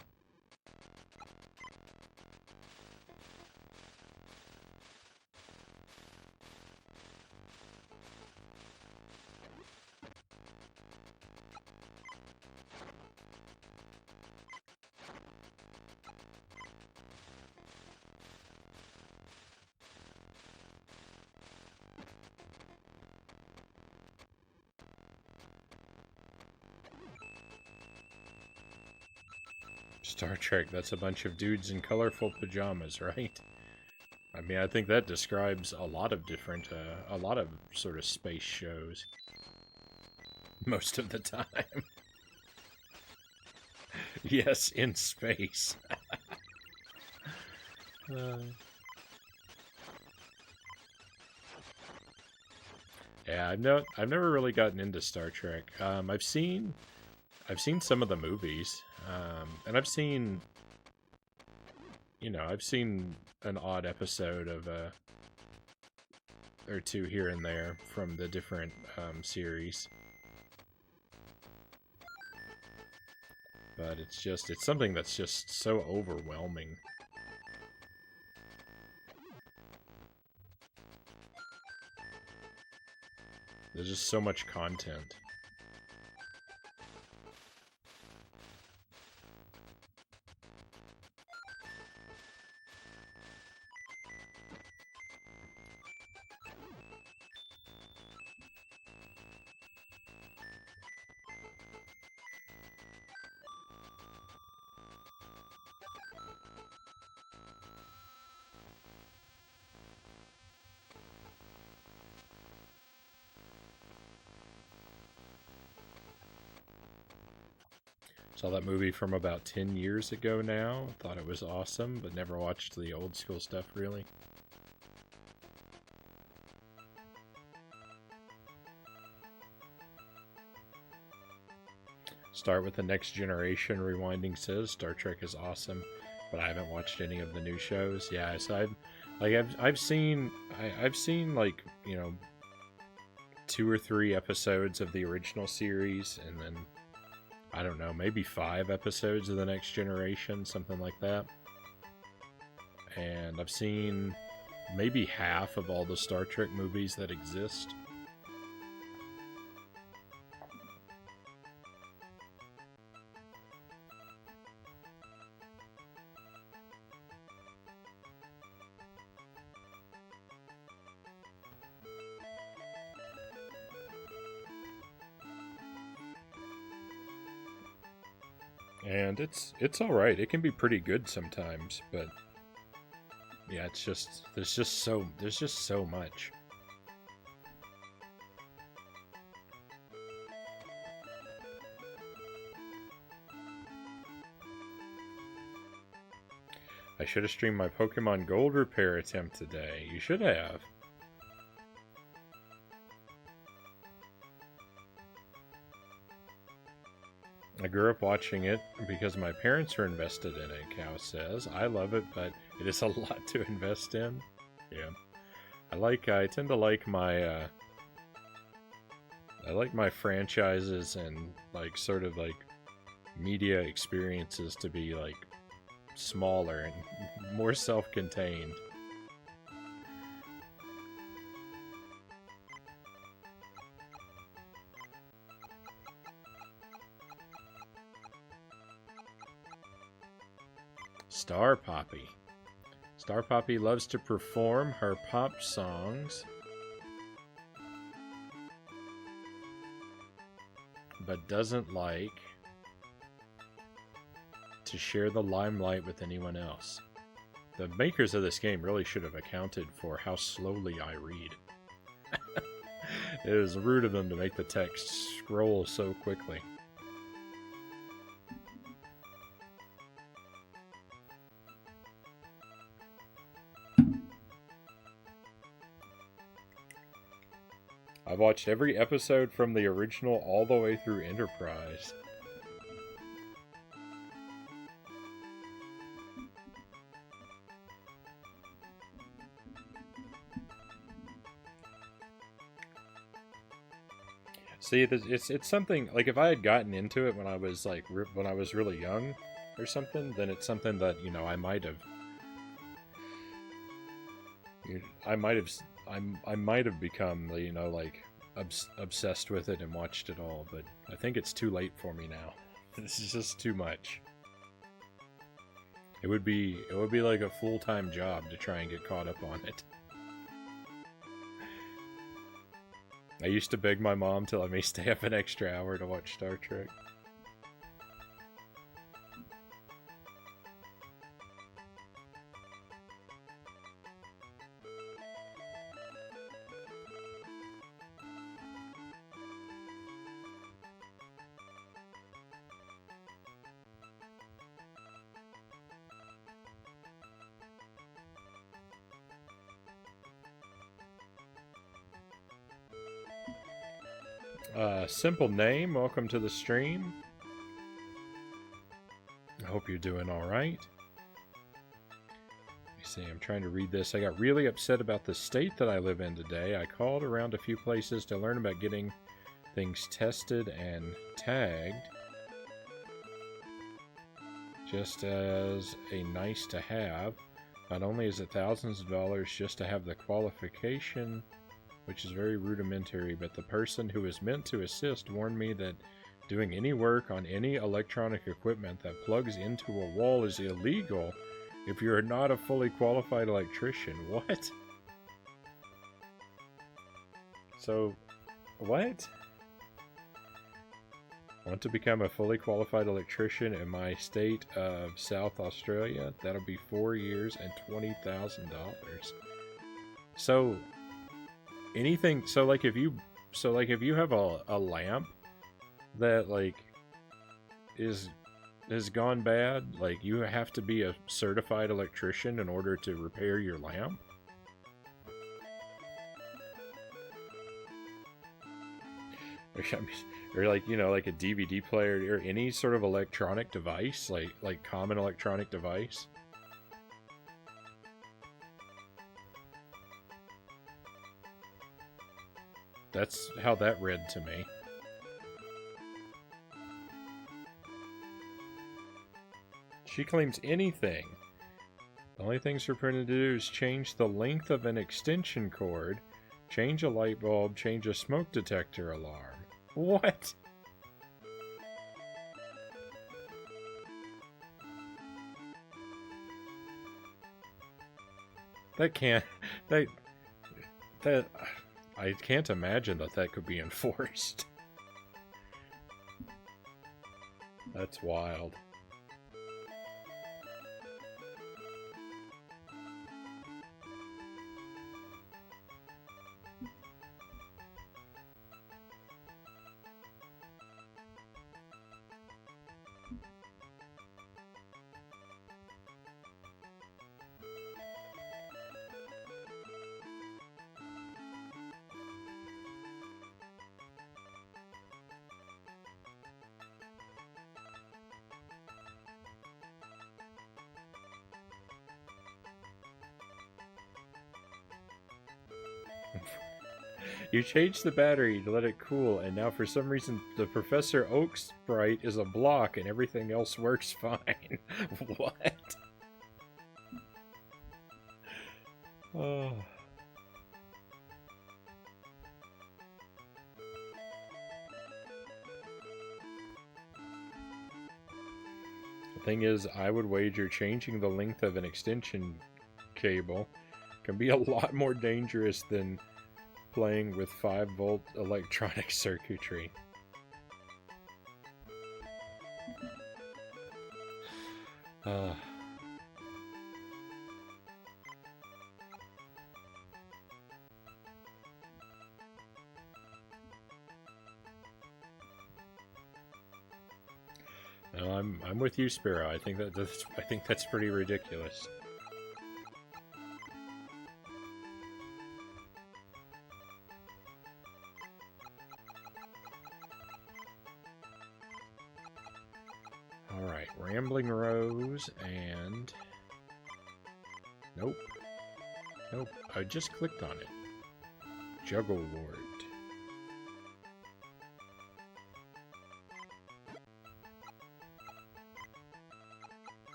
Star Trek, that's a bunch of dudes in colorful pajamas, right? I mean, I think that describes a lot of different, a lot of sort of space shows. Most of the time. Yes, in space. Yeah, I've never really gotten into Star Trek. I've seen some of the movies, and I've seen, I've seen an odd episode of or two here and there from the different series. But it's something that's just so overwhelming. There's just so much content. Saw that movie from about 10 years ago now. Thought it was awesome, but never watched the old school stuff, really. Start with the Next Generation. Rewinding says Star Trek is awesome, but I haven't watched any of the new shows. Yeah, so I've seen like, you know, 2 or 3 episodes of the original series, and then I don't know, maybe 5 episodes of the Next Generation, something like that. And I've seen maybe half of all the Star Trek movies that exist. And it's all right. It can be pretty good sometimes, but yeah, it's just there's just so much. I should have streamed my Pokemon Gold repair attempt today. You should have. I grew up watching it because my parents were invested in it, Cow says. I love it, but it is a lot to invest in. Yeah. I tend to like my franchises and like sort of like media experiences to be like smaller and more self-contained. Star Poppy. Star Poppy loves to perform her pop songs, but doesn't like to share the limelight with anyone else. The makers of this game really should have accounted for how slowly I read. It is rude of them to make the text scroll so quickly. I've watched every episode from the original all the way through Enterprise. See, it's something like if I had gotten into it when I was like when I was really young or something, then it's something that, you know, I might have become, you know, like obsessed with it and watched it all, but I think it's too late for me now. This is just too much. It would be like a full-time job to try and get caught up on it. I used to beg my mom to let me stay up an extra hour to watch Star Trek. Simple name, welcome to the stream. I hope you're doing alright. Let me see, I'm trying to read this. I got really upset about the state that I live in today. I called around a few places to learn about getting things tested and tagged. Just as a nice to have. Not only is it thousands of dollars just to have the qualification, which is very rudimentary, but the person who is meant to assist warned me that doing any work on any electronic equipment that plugs into a wall is illegal if you're not a fully qualified electrician. What? So, what? Want to become a fully qualified electrician in my state of South Australia? That'll be 4 years and $20,000. So, anything, so like if you have a lamp that like has gone bad, like you have to be a certified electrician in order to repair your lamp? Or like, you know, like a DVD player or any sort of electronic device, like common electronic device. That's how that read to me. She claims anything. The only things for printed to do is change the length of an extension cord, change a light bulb, change a smoke detector alarm. What? That can't... That... That... I can't imagine that that could be enforced. That's wild. You changed the battery to let it cool, and now for some reason the Professor Oak sprite is a block and everything else works fine. What? Oh. The thing is, I would wager changing the length of an extension cable can be a lot more dangerous than playing with 5-volt electronic circuitry. No, I'm with you, Spiro. I think that's pretty ridiculous. Alright, Rambling Rose and... Nope. Nope, I just clicked on it. Jugglewort.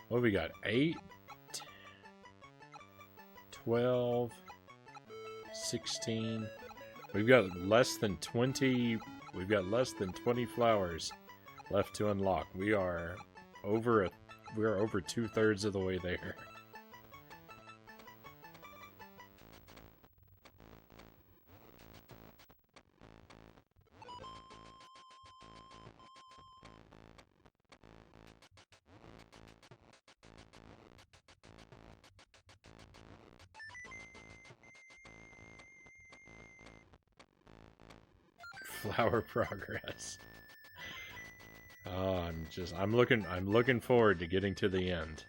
What have we got? 8, 12, 16. We've got less than 20. We've got less than 20 flowers left to unlock. We are over 2/3 of the way there. Flower progress. Oh, I'm looking forward to getting to the end.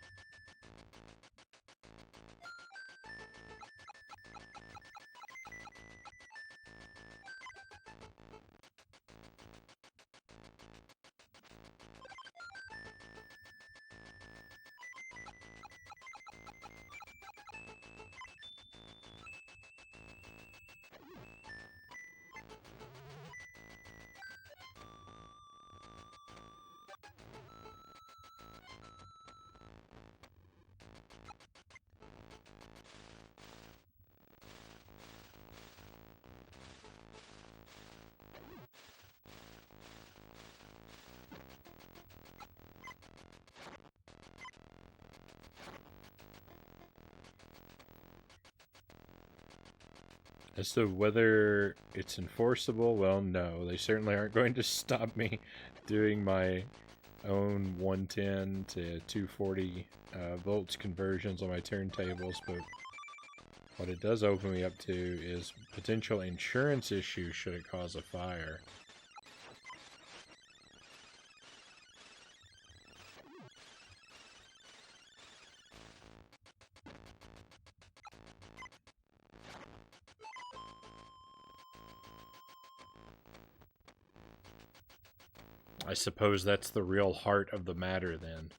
As to whether it's enforceable, well, no. They certainly aren't going to stop me doing my own 110 to 240 volts conversions on my turntables, but what it does open me up to is potential insurance issues should it cause a fire. I suppose that's the real heart of the matter, then.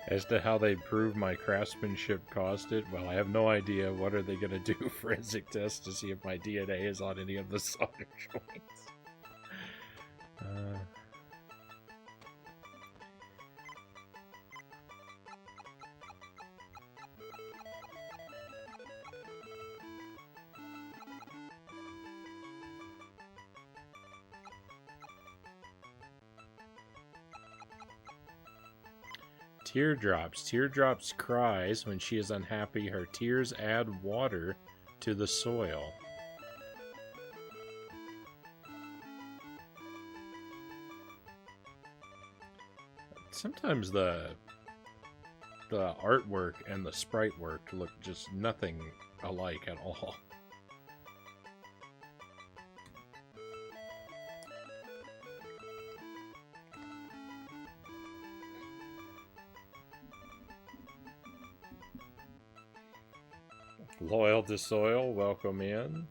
As to how they prove my craftsmanship caused it, well, I have no idea. What are they going to do? Forensic tests to see if my DNA is on any of the solder joints. Teardrops. Teardrops cries when she is unhappy. Her tears add water to the soil. Sometimes the artwork and the sprite work look just nothing alike at all. Loyal to Soil, welcome in.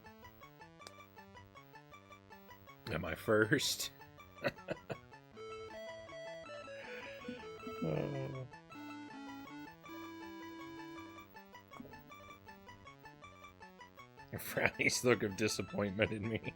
Am I first? Frownie's look of disappointment in me.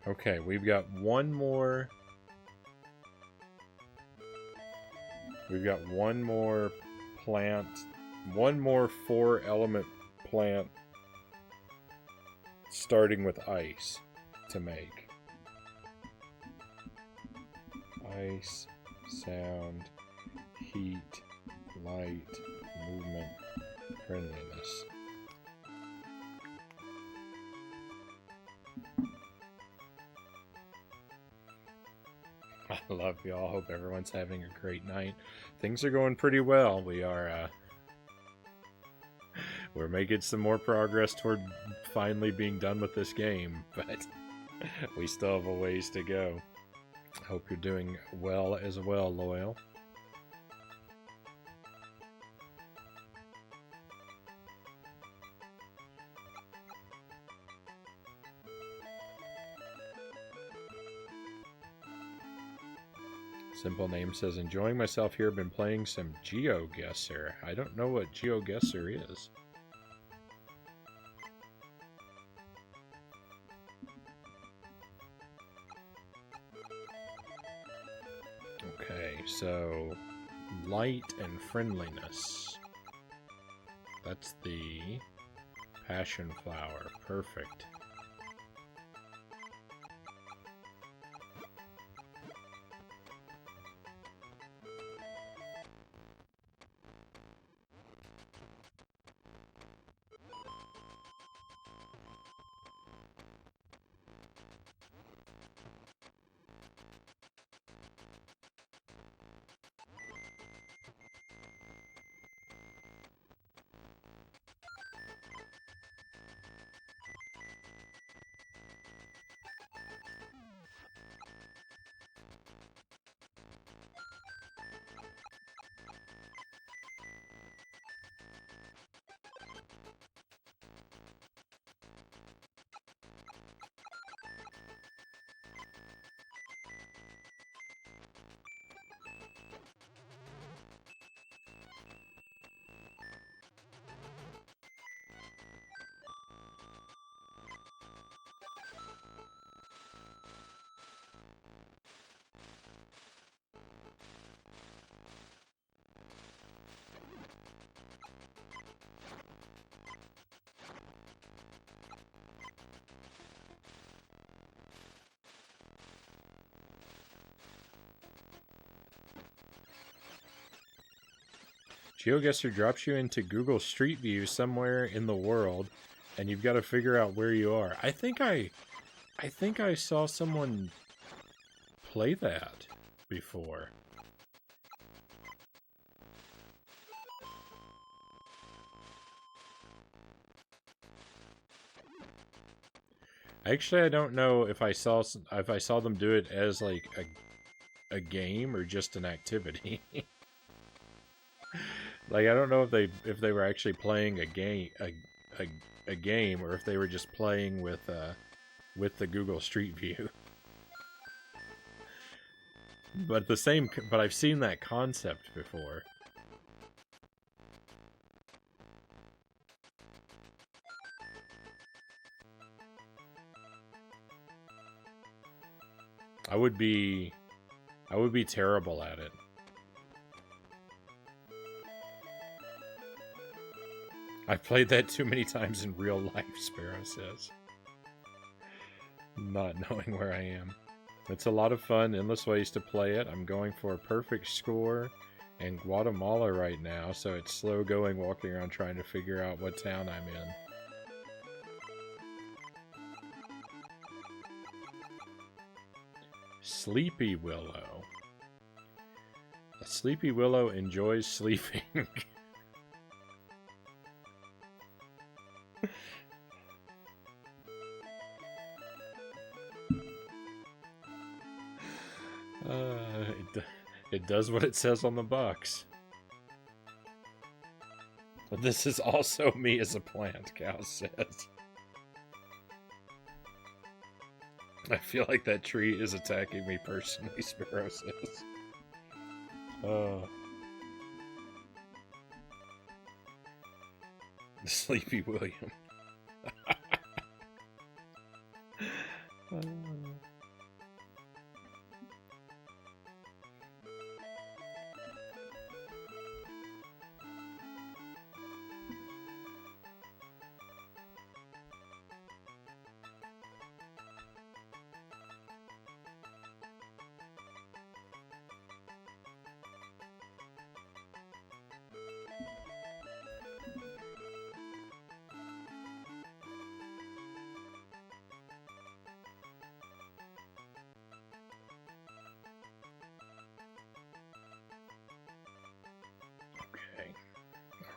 Okay, we've got one more. We've got one more plant, one more 4-element plant starting with ice to make. Ice, sound, heat, light, movement, friendliness. I love y'all. Hope everyone's having a great night. Things are going pretty well. We're making some more progress toward finally being done with this game, but we still have a ways to go. Hope you're doing well as well, Loyal. Simple Name says, enjoying myself here. Been playing some GeoGuessr. I don't know what GeoGuessr is. Okay, so light and friendliness. That's the passion flower. Perfect. GeoGuessr drops you into Google Street View somewhere in the world, and you've got to figure out where you are. I think I saw someone play that before. Actually, I don't know if I saw them do it as like a game or just an activity. Like, I don't know if they were actually playing a game or if they were just playing with the Google Street View. But I've seen that concept before. I would be terrible at it. I've played that too many times in real life, Sparrow says. Not knowing where I am. It's a lot of fun, endless ways to play it. I'm going for a perfect score in Guatemala right now, so it's slow going, walking around trying to figure out what town I'm in. Sleepy Willow. A Sleepy Willow enjoys sleeping. It does what it says on the box. But this is also me as a plant, Cal says. I feel like that tree is attacking me personally, Sparrow says. Sleepy William.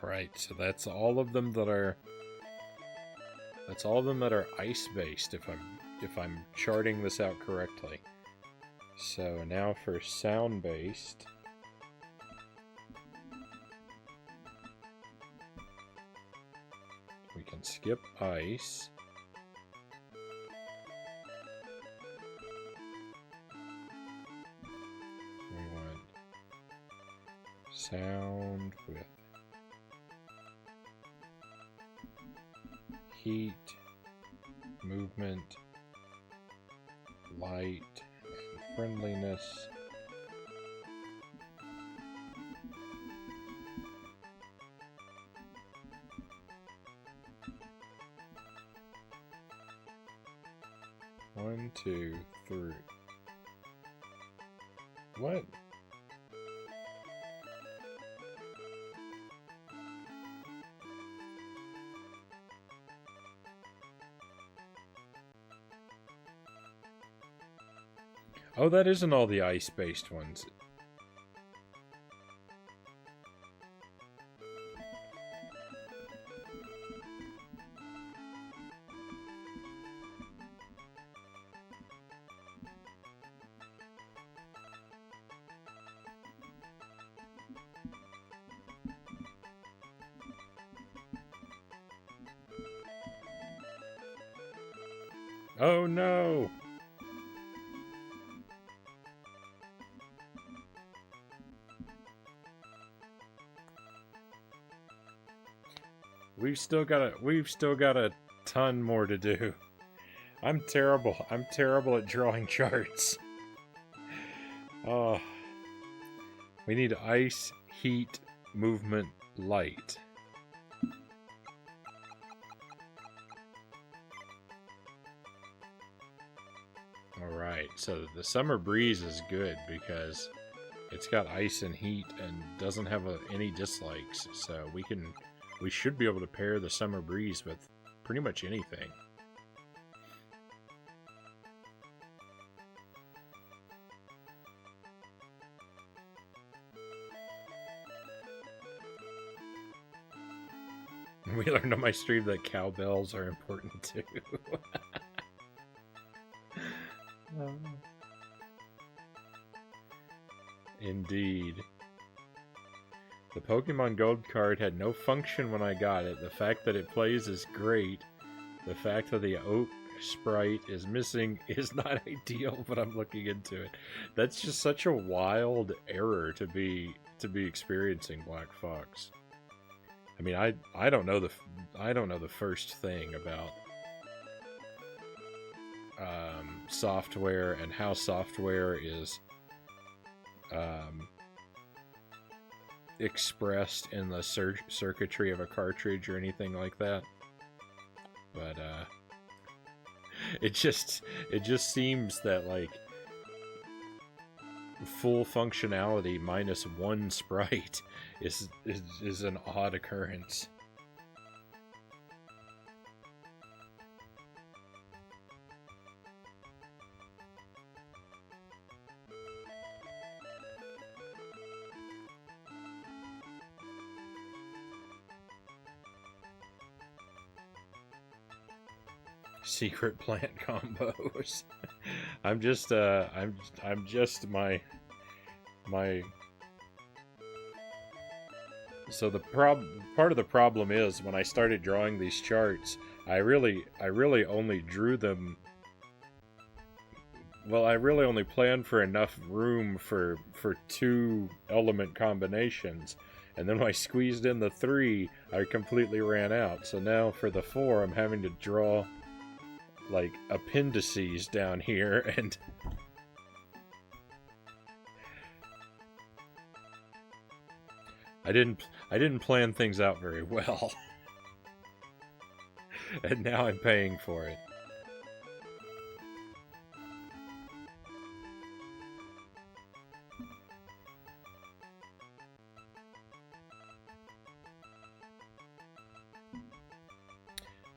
Right, so that's all of them that are ice-based if I'm charting this out correctly. So now for sound-based. We can skip ice. We want sound with heat, movement, light, and friendliness. One, two, three. What? Oh, that isn't all the ice-based ones. Oh no! We've still got a ton more to do. I'm terrible at drawing charts. Oh. We need ice, heat, movement, light. Alright, so the summer breeze is good because It's got ice and heat and doesn't have any dislikes, so we should be able to pair the Summer Breeze with pretty much anything. We learned on my stream that cowbells are important too. Indeed. The Pokemon Gold card had no function when I got it. The fact that it plays is great. The fact that the Oak sprite is missing is not ideal, but I'm looking into it. That's just such a wild error to be experiencing, Black Fox. I mean, I don't know the first thing about software and how software is expressed in the circuitry of a cartridge or anything like that, but it just seems that like full functionality minus one sprite is an odd occurrence. Secret plant combos. I'm just my so the part of the problem is when I started drawing these charts, I really only drew them. Well, I really only planned for enough room for 2 element combinations, and then when I squeezed in the 3, I completely ran out. So now for the 4, I'm having to draw like appendices down here, and I didn't plan things out very well. And now I'm paying for it.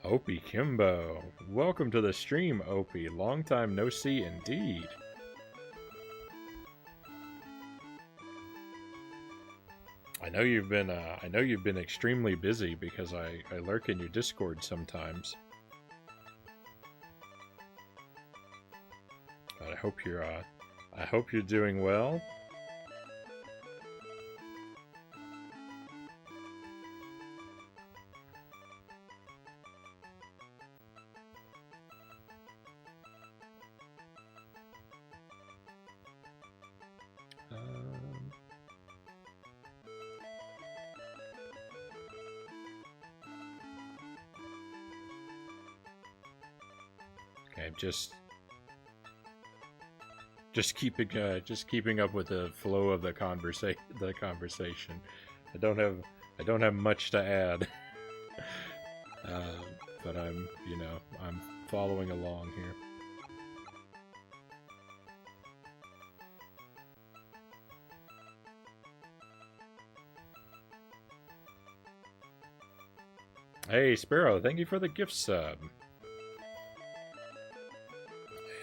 Opie Kimbo. Welcome to the stream, Opie. Long time no see indeed. I know you've been extremely busy because I lurk in your Discord sometimes. But I hope you're doing well. Okay, just keeping up with the flow of the conversation. I don't have much to add, but I'm following along here. Hey Sparrow, thank you for the gift sub.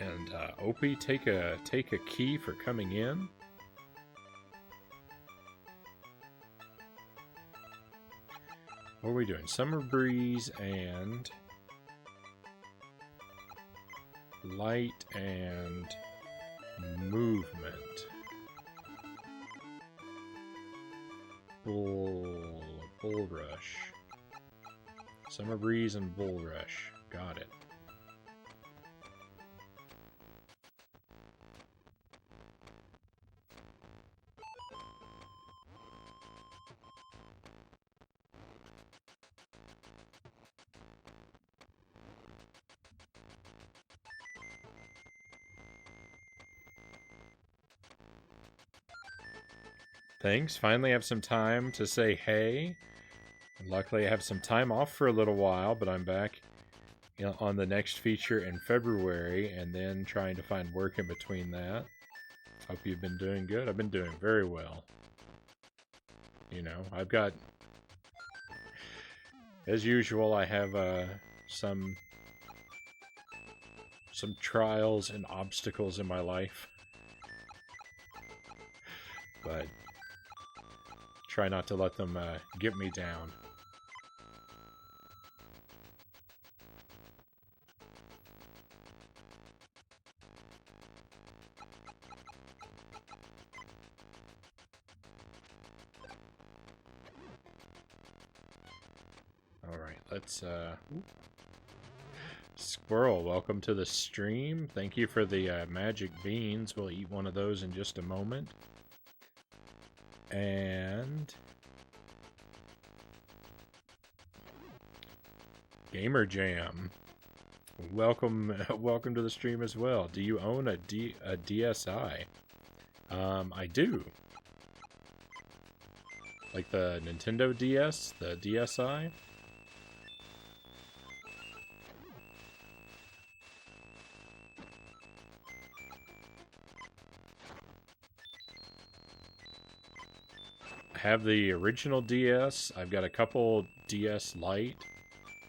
And Opie, take a key for coming in. What are we doing? Summer Breeze and light and movement. Bull Rush. Summer Breeze and Bull Rush. Got it. Thanks. Finally have some time to say hey. And luckily I have some time off for a little while, but I'm back on the next feature in February, and then trying to find work in between that. Hope you've been doing good. I've been doing very well. You know, I've got... As usual, I have some trials and obstacles in my life. But try not to let them get me down. Alright, let's Squirrel, welcome to the stream. Thank you for the magic beans. We'll eat one of those in just a moment. And Gamer Jam, welcome welcome to the stream as well. Do you own a DSi? I do. Like the Nintendo DS, the DSi. I have the original DS. I've got a couple DS Lite.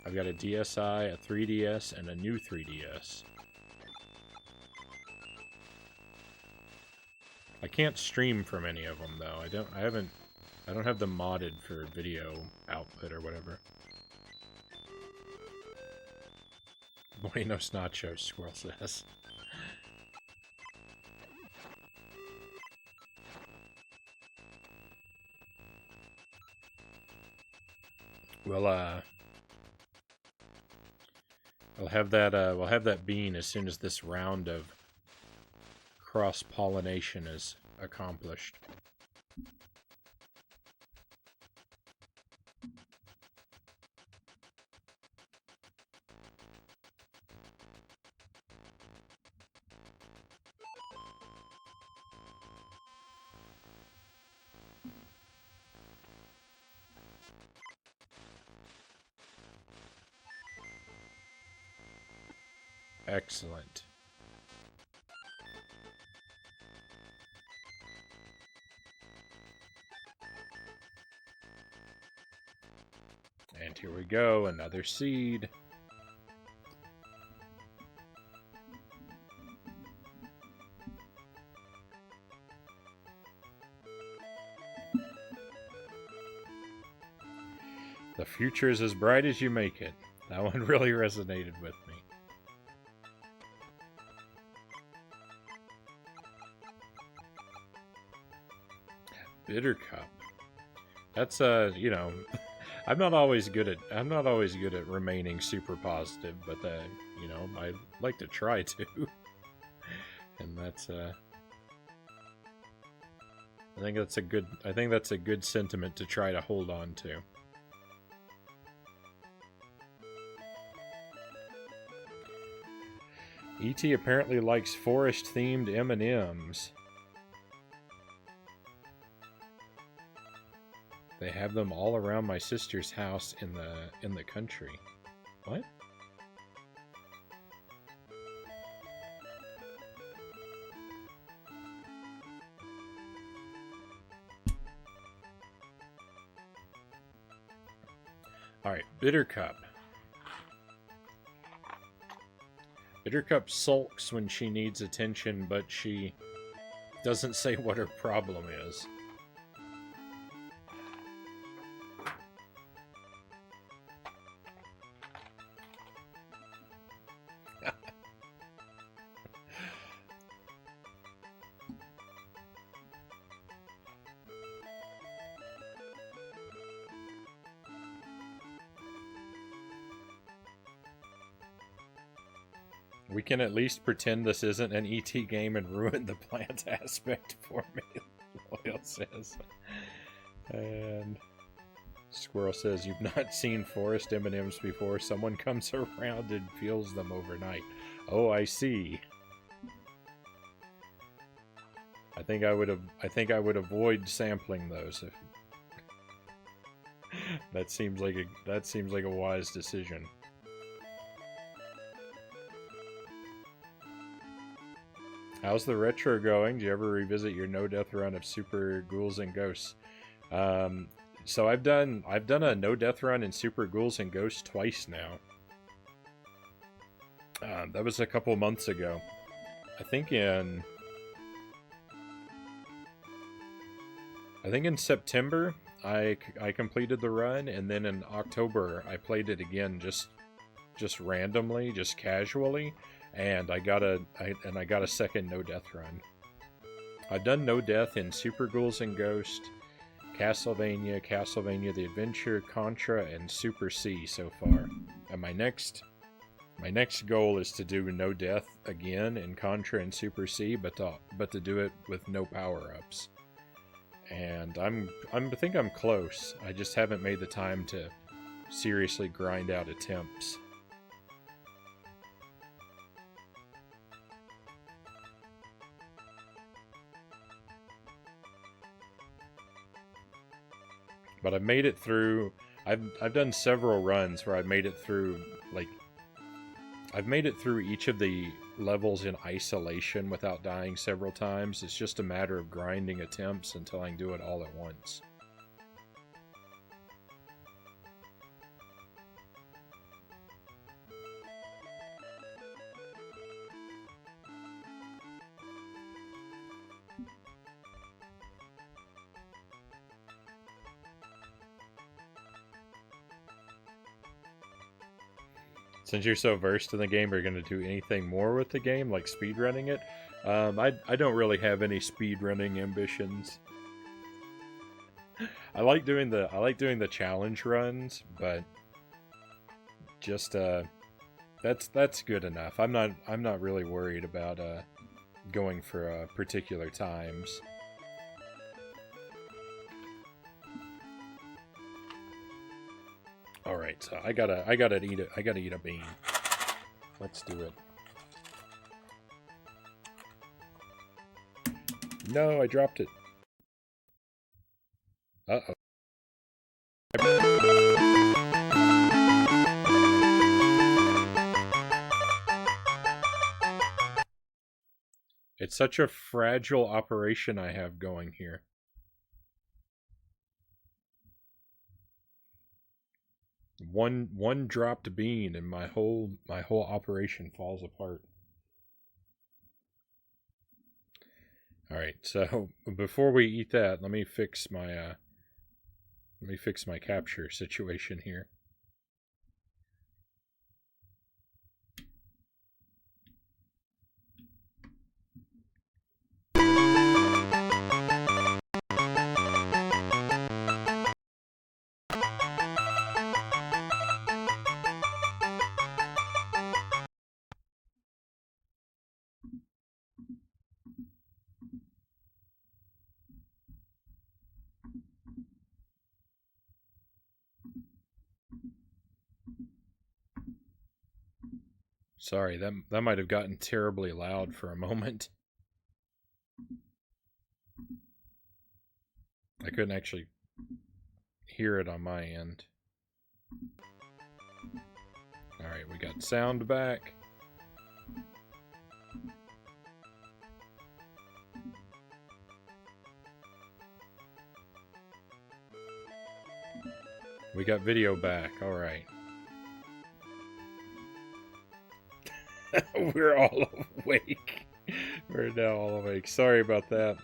I've got a DSi, a 3DS, and a new 3DS. I can't stream from any of them though. I don't have them modded for video output or whatever. Buenos nachos, Squirrel says. Well, we'll have that bean as soon as this round of cross-pollination is accomplished. Excellent. And here we go, another seed. The future is as bright as you make it. That one really resonated with me. Bitter cup. That's you know, I'm not always good at remaining super positive, but you know, I like to try to. And that's I think that's a good sentiment to try to hold on to. E.T. apparently likes forest-themed M&Ms. They have them all around my sister's house in the country. What? Alright, Bittercup. Bittercup sulks when she needs attention, but she doesn't say what her problem is. We can at least pretend this isn't an ET game and ruin the plant aspect for me, Loyal says. And Squirrel says, you've not seen forest M&Ms before. Someone comes around and peels them overnight. Oh, I see. I think I would avoid sampling those. If... that seems like a wise decision. How's the retro going? Do you ever revisit your no death run of Super Ghouls and Ghosts? Um, so I've done a no death run in Super Ghouls and Ghosts twice now. That was a couple months ago. I think in September I completed the run, and then in October I played it again just randomly, just casually, and I got a second no death run. I've done no death in Super Ghouls and Ghost, Castlevania, Castlevania the Adventure, Contra, and Super C so far. And my next goal is to do no death again in Contra and Super C, but to do it with no power ups. And I think I'm close. I just haven't made the time to seriously grind out attempts. But I've made it through. I've done several runs where I've made it through, like, I've made it through each of the levels in isolation without dying several times. It's just a matter of grinding attempts until I can do it all at once. Since you're so versed in the game, are you going to do anything more with the game, like speedrunning it? I don't really have any speedrunning ambitions. I like doing the challenge runs, but just that's good enough. I'm not really worried about going for particular times. All right, so I gotta eat a bean. Let's do it. No, I dropped it. Uh-oh. It's such a fragile operation I have going here. One dropped bean and my whole operation falls apart. All right, so before we eat that, let me fix my capture situation here. Sorry, that might have gotten terribly loud for a moment. I couldn't actually hear it on my end. Alright, we got sound back. We got video back, alright. We're all awake. We're now all awake. Sorry about that.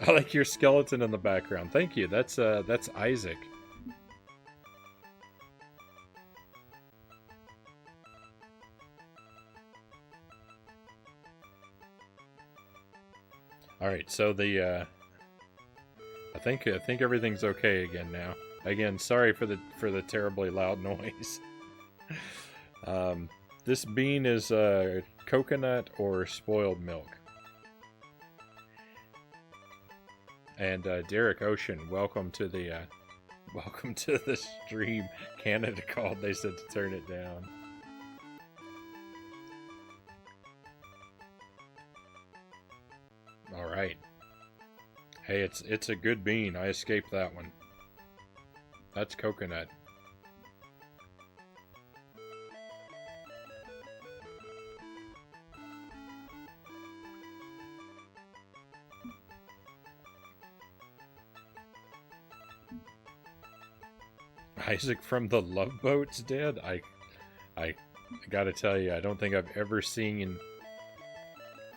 I like your skeleton in the background. Thank you. That's Isaac. All right, so the I think everything's okay again now. Again, sorry for the terribly loud noise. This bean is coconut or spoiled milk. And Derek Ocean, welcome to the stream. Canada called. They said to turn it down. All right. Hey, it's a good bean. I escaped that one. That's coconut. Isaac from the Love Boat's dead? I gotta tell you, I don't think I've ever seen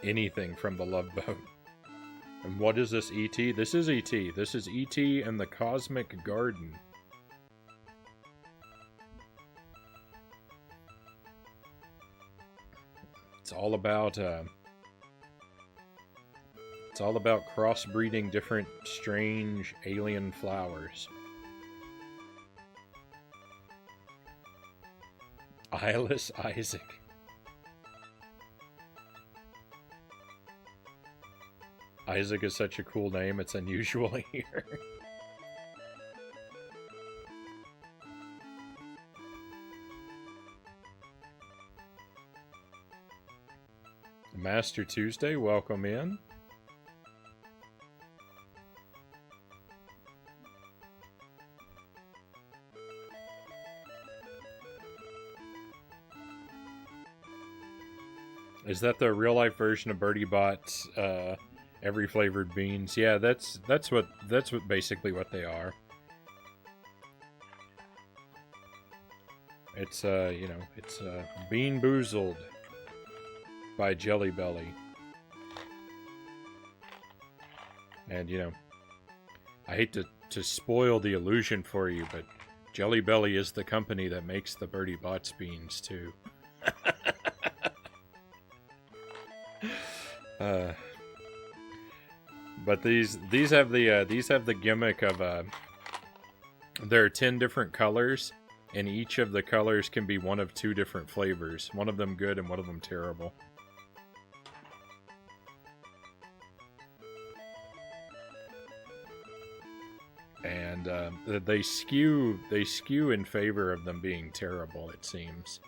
anything from the Love Boat. And what is this, E.T.? This is E.T. This is E.T. and the Cosmic Garden. It's all about crossbreeding different strange alien flowers. Eyeless Isaac. Isaac is such a cool name, it's unusual here. Master Tuesday, welcome in. Is that the real-life version of Birdie Bot's every flavored beans? Yeah, that's basically what they are. It's you know, it's Bean Boozled by Jelly Belly. And you know, I hate to spoil the illusion for you, but Jelly Belly is the company that makes the Birdie Bot's beans too. But these have the gimmick of there are 10 different colors, and each of the colors can be one of 2 different flavors. One of them good and one of them terrible. And they skew in favor of them being terrible, it seems.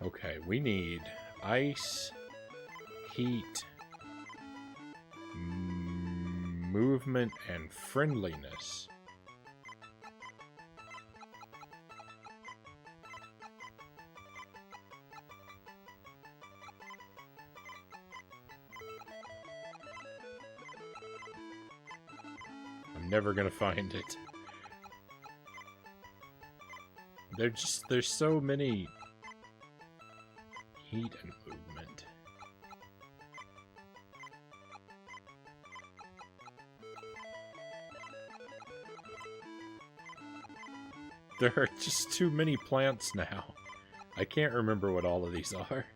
Okay, we need ice, heat, movement, and friendliness. I'm never gonna find it. There's so many. Heat and movement. There are just too many plants now. I can't remember what all of these are.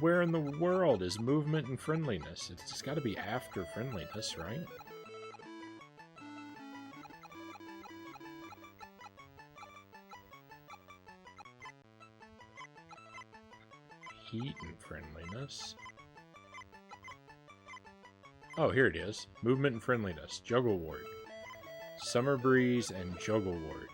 Where in the world is movement and friendliness? It's got to be after friendliness, right? Heat and friendliness. Oh, here it is. Movement and friendliness. Jugglewort. Summer Breeze and Jugglewort.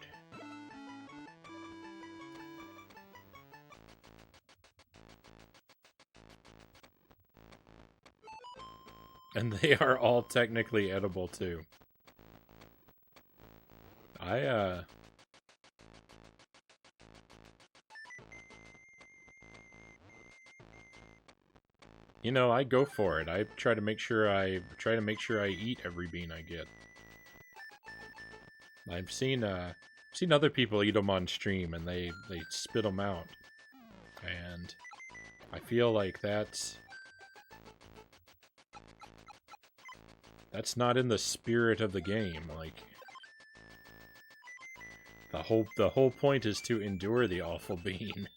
And they are all technically edible too. You know, I go for it. I try to make sure I eat every bean I get. I've seen other people eat them on stream, and they spit them out, and I feel like that's not in the spirit of the game. Like the whole point is to endure the awful bean.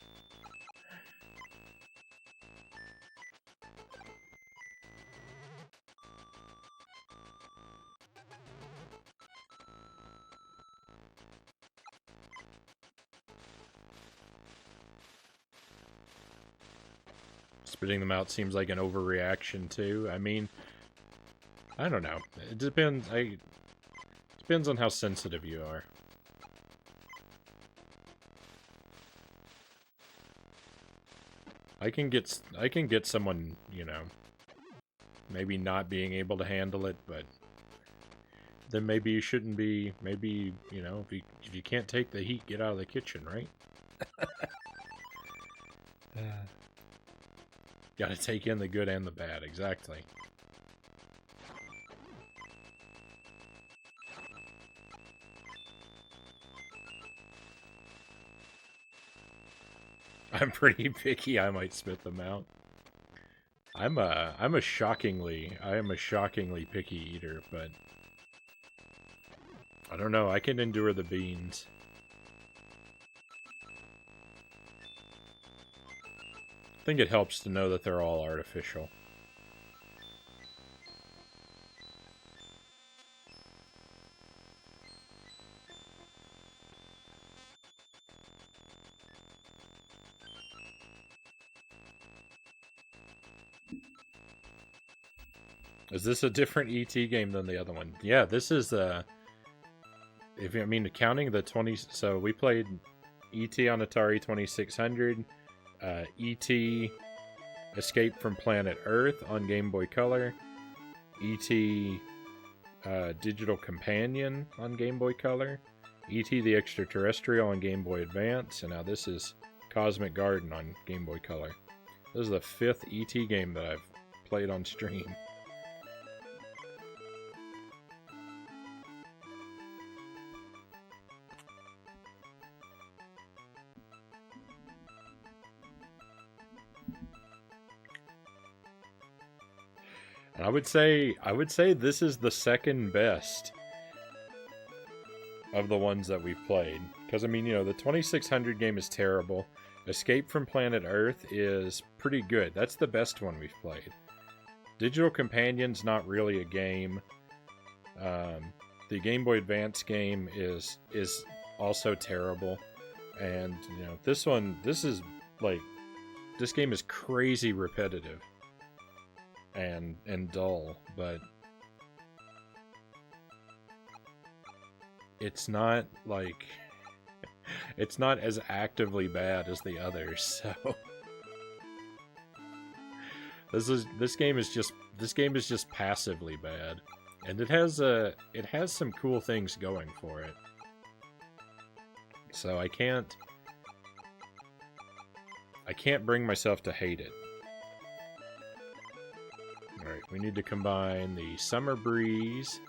Spitting them out seems like an overreaction too. I mean, I don't know. It depends. Depends on how sensitive you are. I can get someone, you know, maybe not being able to handle it, but then maybe you shouldn't be. Maybe, you know, if you can't take the heat, get out of the kitchen, right? Gotta take in the good and the bad, exactly. I'm pretty picky, I might spit them out. I am a shockingly picky eater, but I don't know, I can endure the beans. I think it helps to know that they're all artificial. Is this a different ET game than the other one? Yeah, this is if I mean counting the 20, so we played ET on Atari 2600, ET Escape from Planet Earth on Game Boy Color, ET Digital Companion on Game Boy Color, ET the Extra-Terrestrial on Game Boy Advance, and now this is Cosmic Garden on Game Boy Color. This is the 5th ET game that I've played on stream. I would say this is the second best of the ones that we've played. Because, I mean, you know, the 2600 game is terrible. Escape from Planet Earth is pretty good. That's the best one we've played. Digital Companion's not really a game. The Game Boy Advance game is also terrible. And, you know, this game is crazy repetitive. And dull, but it's not like it's not as actively bad as the others. So this game is just passively bad, and it has some cool things going for it. So I can't bring myself to hate it. Alright, we need to combine the Summer Breeze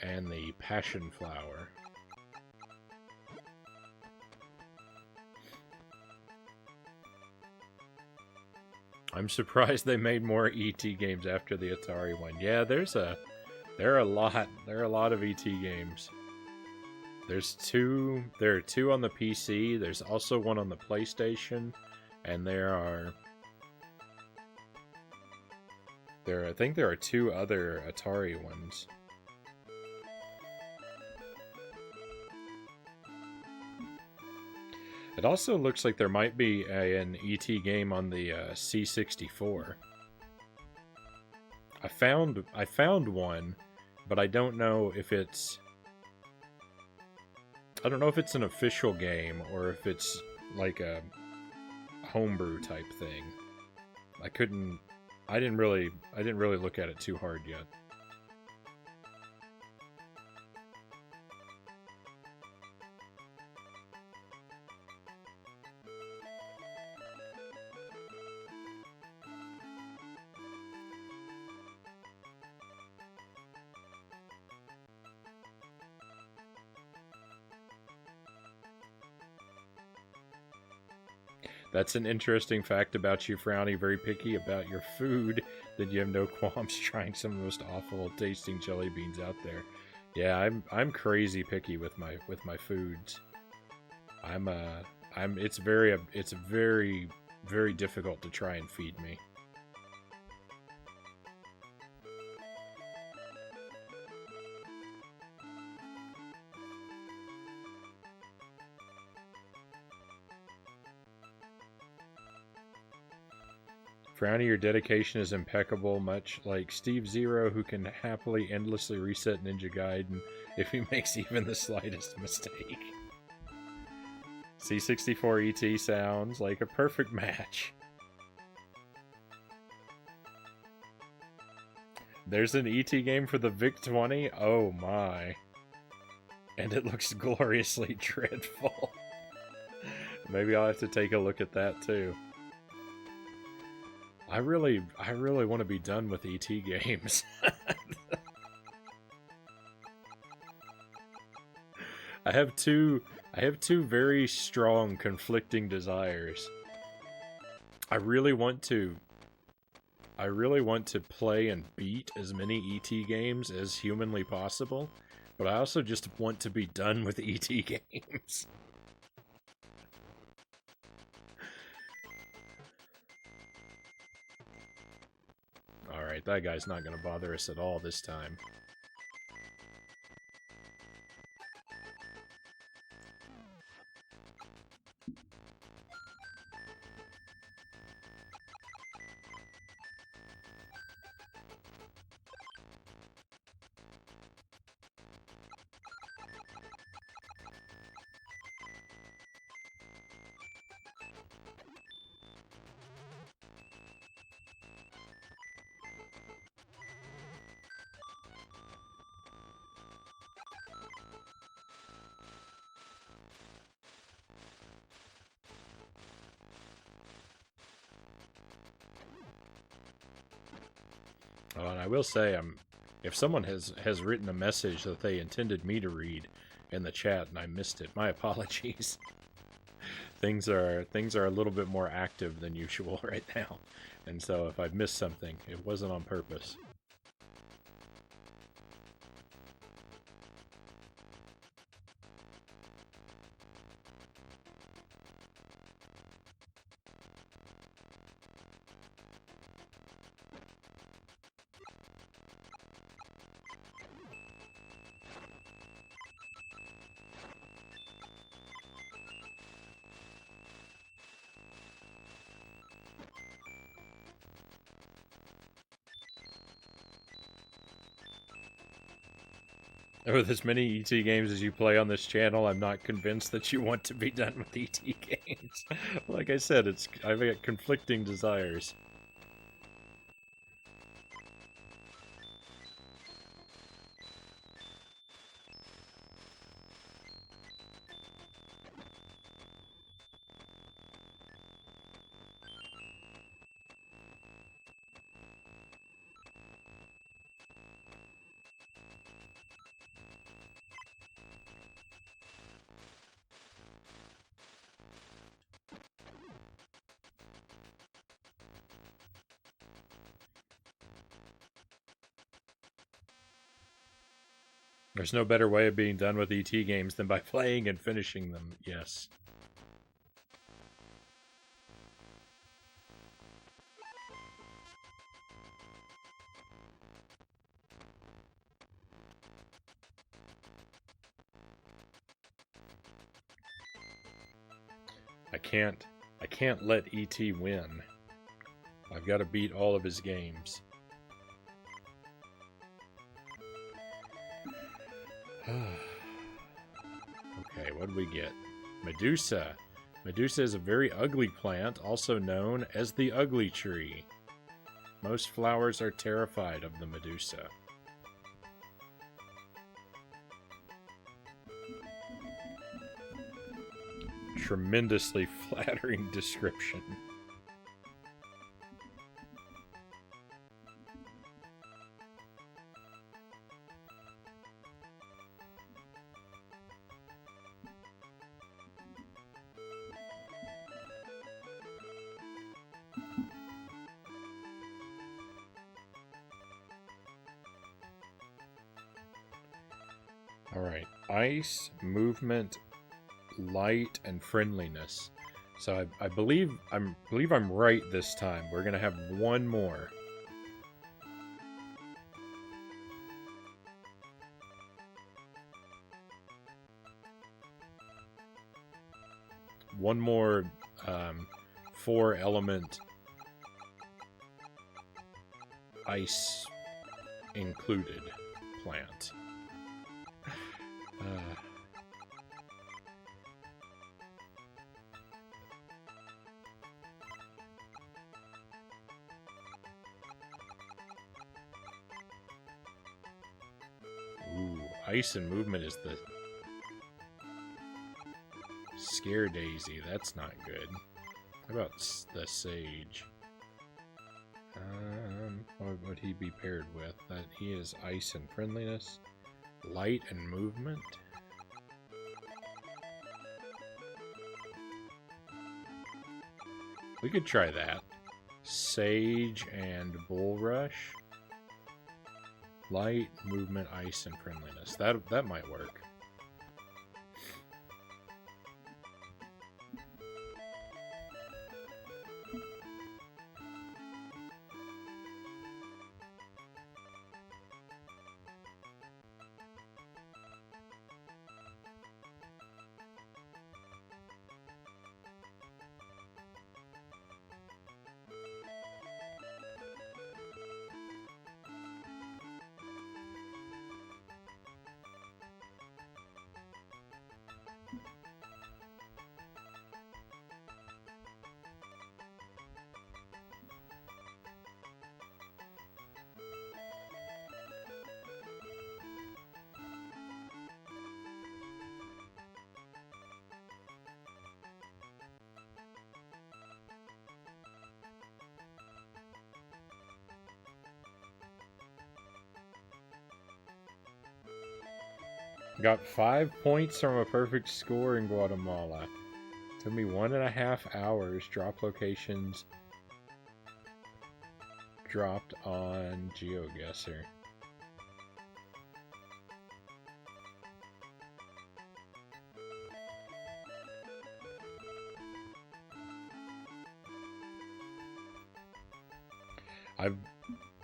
and the Passion Flower. I'm surprised they made more ET games after the Atari one. Yeah, there are a lot of ET games. There are two on the PC, there's also one on the PlayStation, and I think there are 2 other Atari ones. It also looks like there might be an ET game on the C64. I found one, but I don't know if it's an official game or if it's like a homebrew type thing. I didn't really look at it too hard yet. That's an interesting fact about you, Frownie. Very picky about your food, that you have no qualms trying some of the most awful tasting jelly beans out there. Yeah, I'm crazy picky with my foods. It's very very difficult to try and feed me. Frownie, your dedication is impeccable, much like Steve Zero, who can happily endlessly reset Ninja Gaiden if he makes even the slightest mistake. C64 ET sounds like a perfect match. There's an ET game for the VIC-20? Oh my. And it looks gloriously dreadful. Maybe I'll have to take a look at that too. I really want to be done with ET games. I have two very strong conflicting desires. I really want to play and beat as many ET games as humanly possible, but I also just want to be done with ET games. Alright, that guy's not going to bother us at all this time. Oh, and I will say, if someone has written a message that they intended me to read in the chat and I missed it, my apologies. things are a little bit more active than usual right now, and so if I've missed something, it wasn't on purpose. With as many ET games as you play on this channel, I'm not convinced that you want to be done with ET games. Like I said, I've got conflicting desires. There's no better way of being done with ET games than by playing and finishing them, yes. I can't let ET win. I've got to beat all of his games. Okay, what do we get? Medusa. Medusa is a very ugly plant, also known as the ugly tree. Most flowers are terrified of the Medusa. Tremendously flattering description. Alright, ice, movement, light, and friendliness. So I believe I'm right this time. We're gonna have one more. One more 4-element ice included plant. ice and movement is the scare daisy. That's not good. How about the sage? What would he be paired with? That he is ice and friendliness, light and movement. We could try that. Sage and bulrush. Light, movement, ice, and friendliness. That might work. Got 5 points from a perfect score in Guatemala. Took me 1.5 hours. Drop locations dropped on GeoGuessr.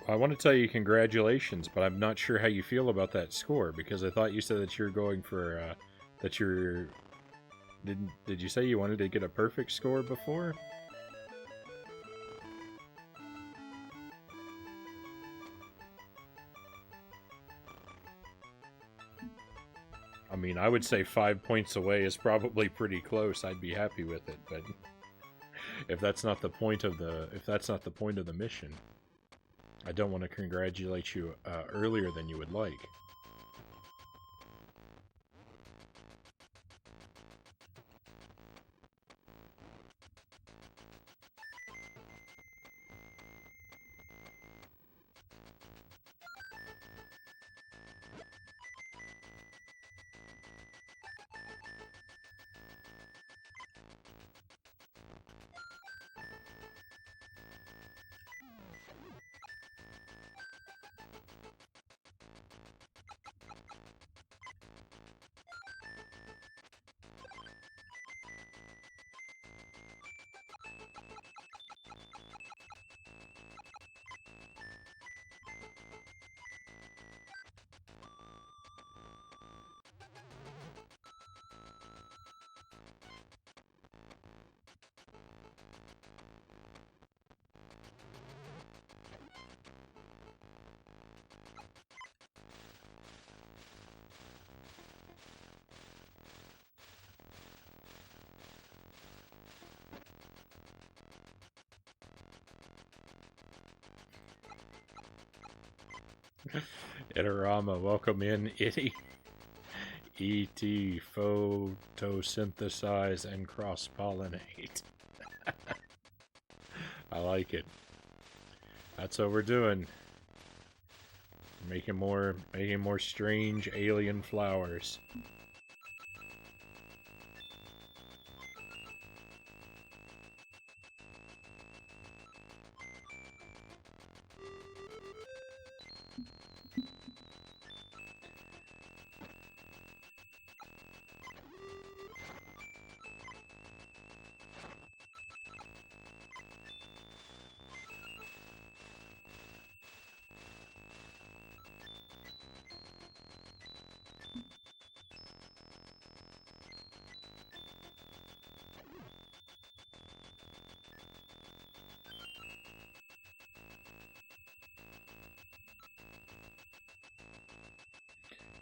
I want to tell you congratulations, but I'm not sure how you feel about that score, because I thought you said that you're going for that you're did you say you wanted to get a perfect score before? I mean, I would say 5 points away is probably pretty close. I'd be happy with it, but if that's not the point of the mission, I don't want to congratulate you earlier than you would like. Itarama, welcome in, Itty. E.T. photosynthesize and cross-pollinate. I like it. That's what we're doing. Making more strange alien flowers.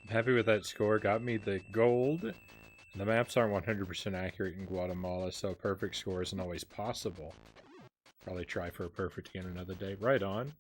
Happy with that score. Got me the gold. The maps aren't 100% accurate in Guatemala, so a perfect score isn't always possible. Probably try for a perfect again another day. Right on.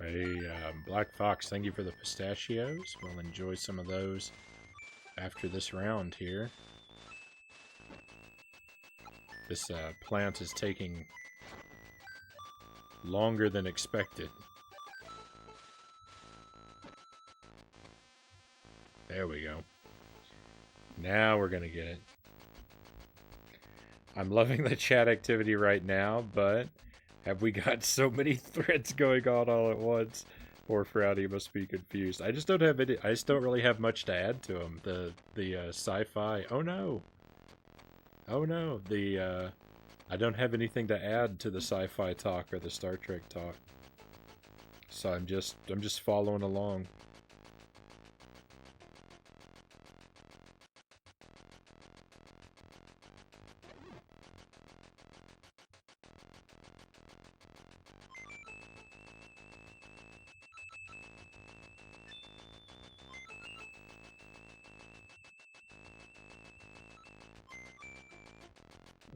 Hey, Black Fox, thank you for the pistachios. We'll enjoy some of those after this round here. This plant is taking longer than expected. There we go. Now we're gonna get it. I'm loving the chat activity right now, but have we got so many threads going on all at once? Poor Frownie must be confused. I just don't have any. I just don't really have much to add to them. The sci-fi. Oh no. Oh no. I don't have anything to add to the sci-fi talk or the Star Trek talk. So I'm just following along.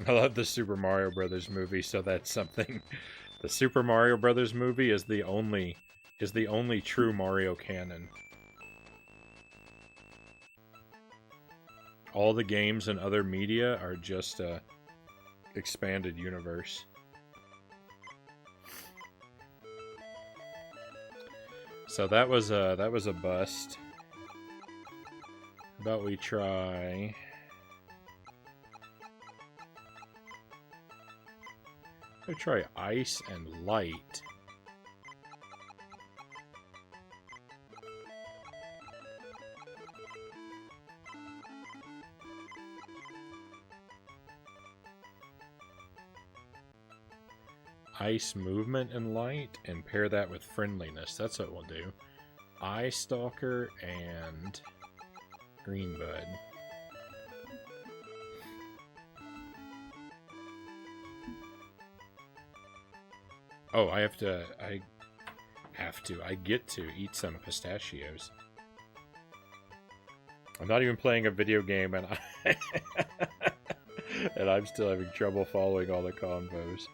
I love the Super Mario Brothers movie, so that's something. The Super Mario Brothers movie is the only true Mario canon. All the games and other media are just a expanded universe. So that was a bust. How about we try? I'll try ice and light. Ice movement and light, and pair that with friendliness. That's what we'll do. Eye Stalker and Green Bud. Oh, I get to eat some pistachios. I'm not even playing a video game, and and I'm still having trouble following all the combos.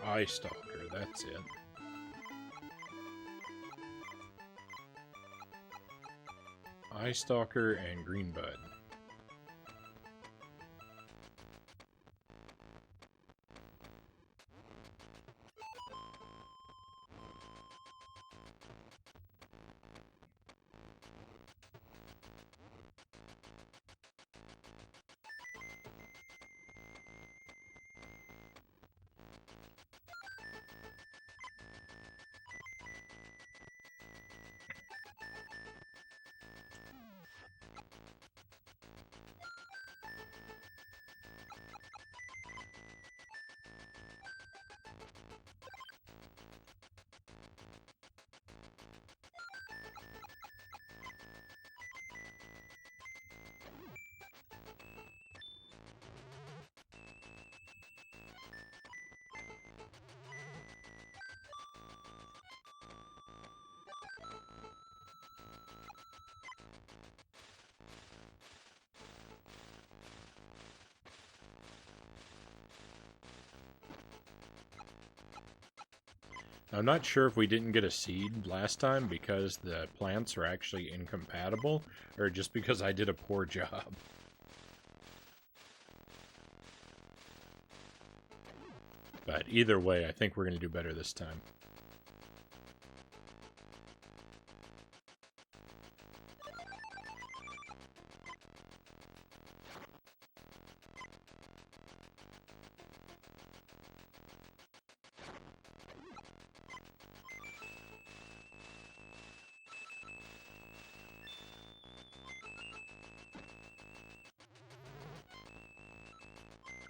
Eye Stalker, that's it. Eye Stalker and Green Bud. I'm not sure if we didn't get a seed last time because the plants are actually incompatible, or just because I did a poor job. But either way, I think we're going to do better this time.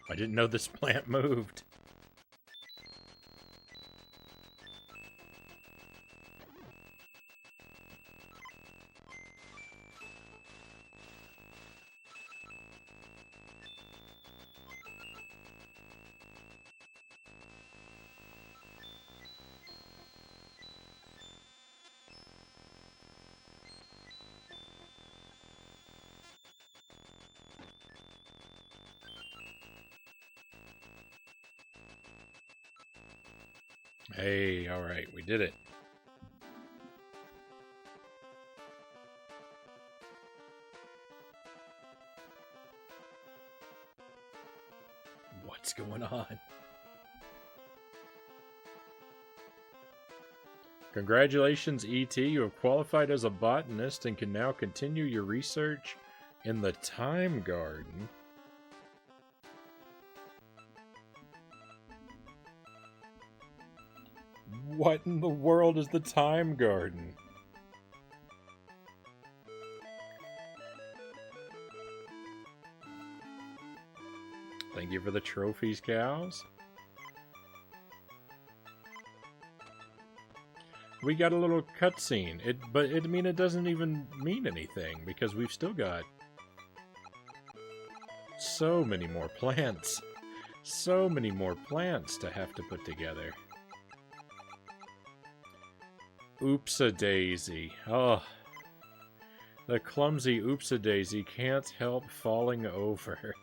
I didn't know this plant moved. Hey, alright, we did it. What's going on? Congratulations, E.T. You have qualified as a botanist and can now continue your research in the Time Garden. What in the world is the Time Garden? Thank you for the trophies, cows. We got a little cutscene. It doesn't even mean anything because we've still got so many more plants. So many more plants to have to put together. Oops-a-daisy. Oh. The clumsy oops-a-daisy can't help falling over.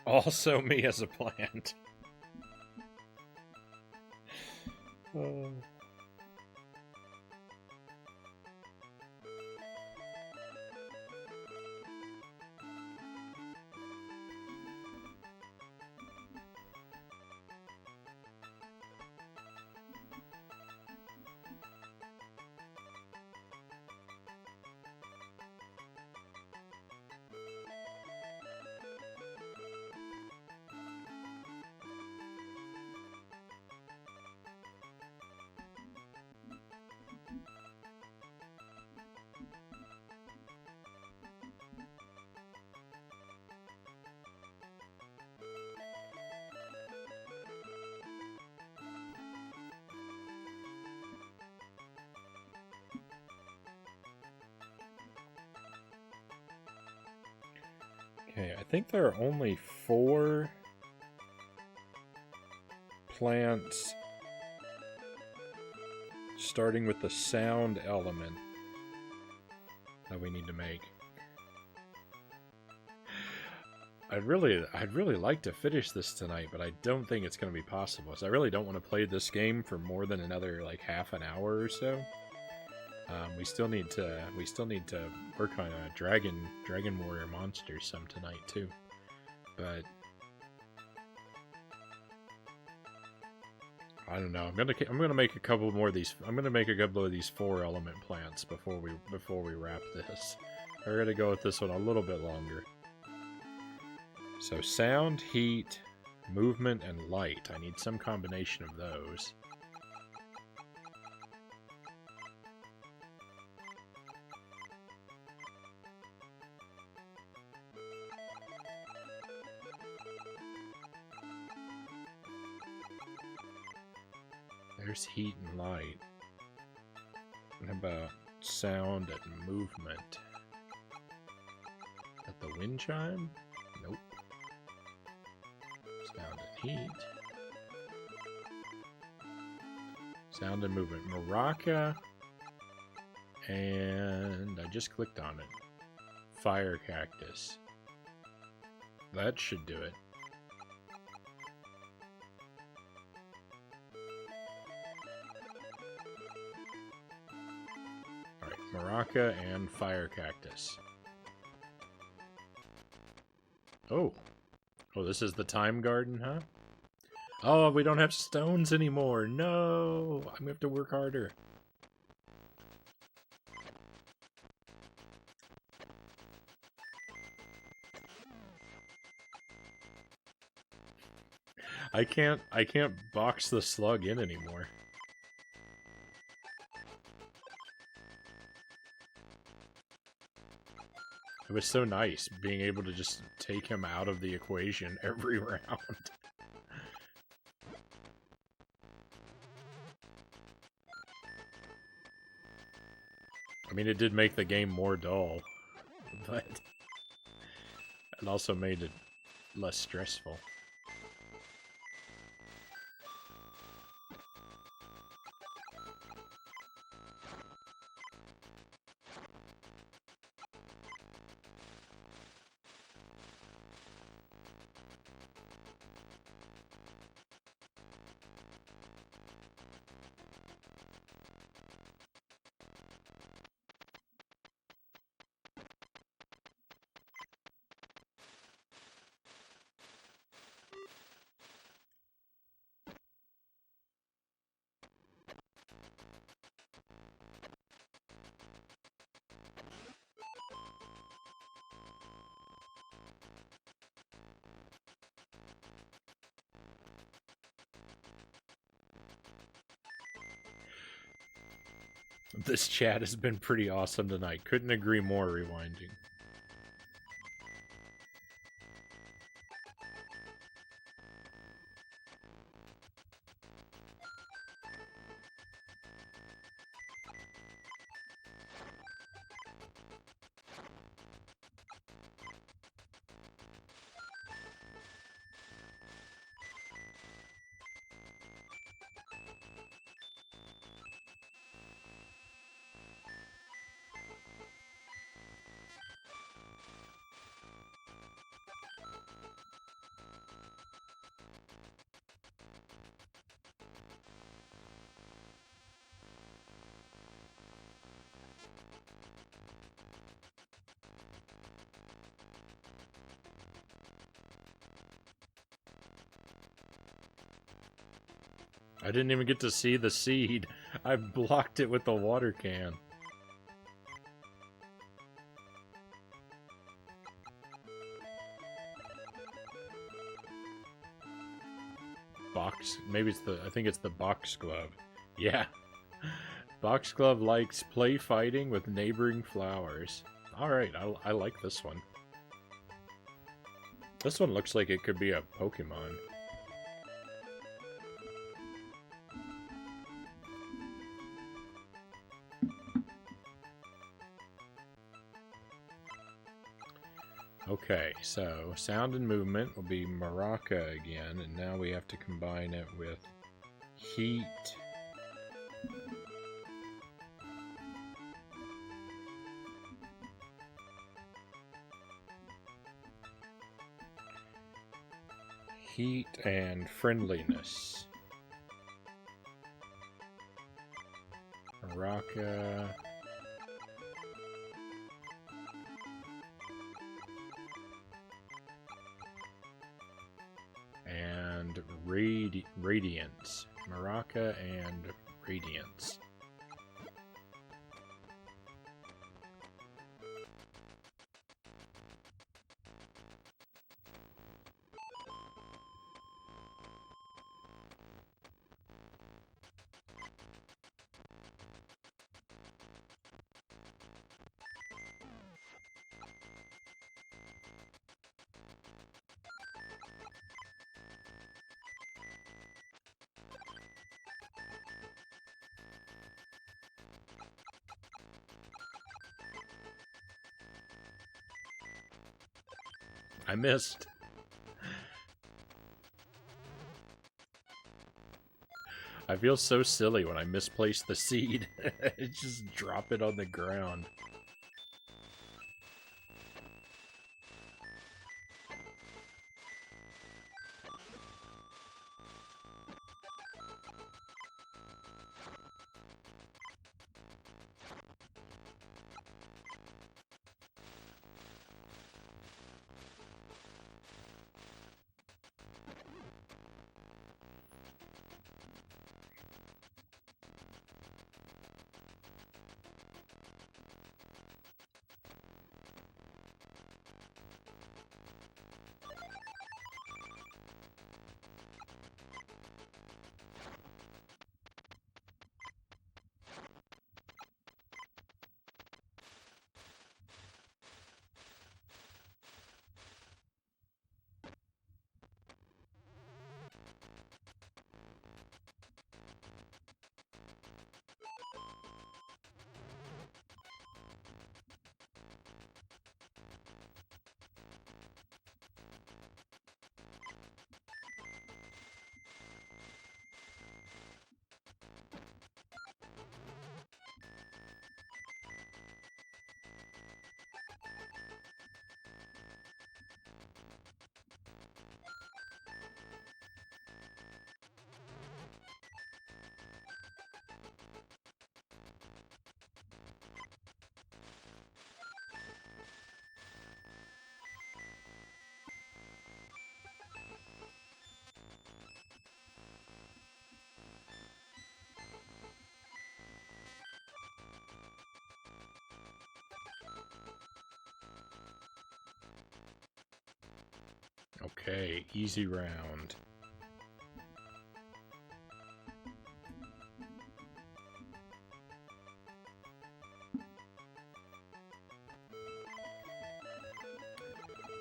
Also me as a plant. Okay, I think there are only 4 plants starting with the sound element that we need to make. I'd really like to finish this tonight, but I don't think it's going to be possible. So I really don't want to play this game for more than another like half an hour or so. We still need to work on a dragon warrior monsters some tonight too. But I don't know. I'm gonna make a couple more of these. I'm gonna make a couple of these 4 element plants before we wrap this. We're gonna go with this one a little bit longer. So sound, heat, movement, and light. I need some combination of those. There's heat and light. What about sound and movement? At the wind chime? Nope. Sound and heat. Sound and movement. Maraca. And I just clicked on it. Fire cactus. That should do it. Alright, Maraca and fire cactus. Oh. Oh, this is the time garden, huh? Oh, we don't have stones anymore. No! I'm gonna have to work harder. I can't box the slug in anymore. It was so nice being able to just take him out of the equation every round. I mean, it did make the game more dull, but it also made it less stressful. This chat has been pretty awesome tonight. Couldn't agree more, rewinding. I didn't even get to see the seed. I blocked it with the water can. Box, maybe it's the, I think it's the box glove. Yeah. Box glove likes play fighting with neighboring flowers. Alright, I like this one. This one looks like it could be a Pokemon. Okay, so sound and movement will be Maraca again, and now we have to combine it with heat. Heat and friendliness. Maraca. And radiance. Maraca and radiance. I missed. I feel so silly when I misplace the seed. Just drop it on the ground. Okay, easy round.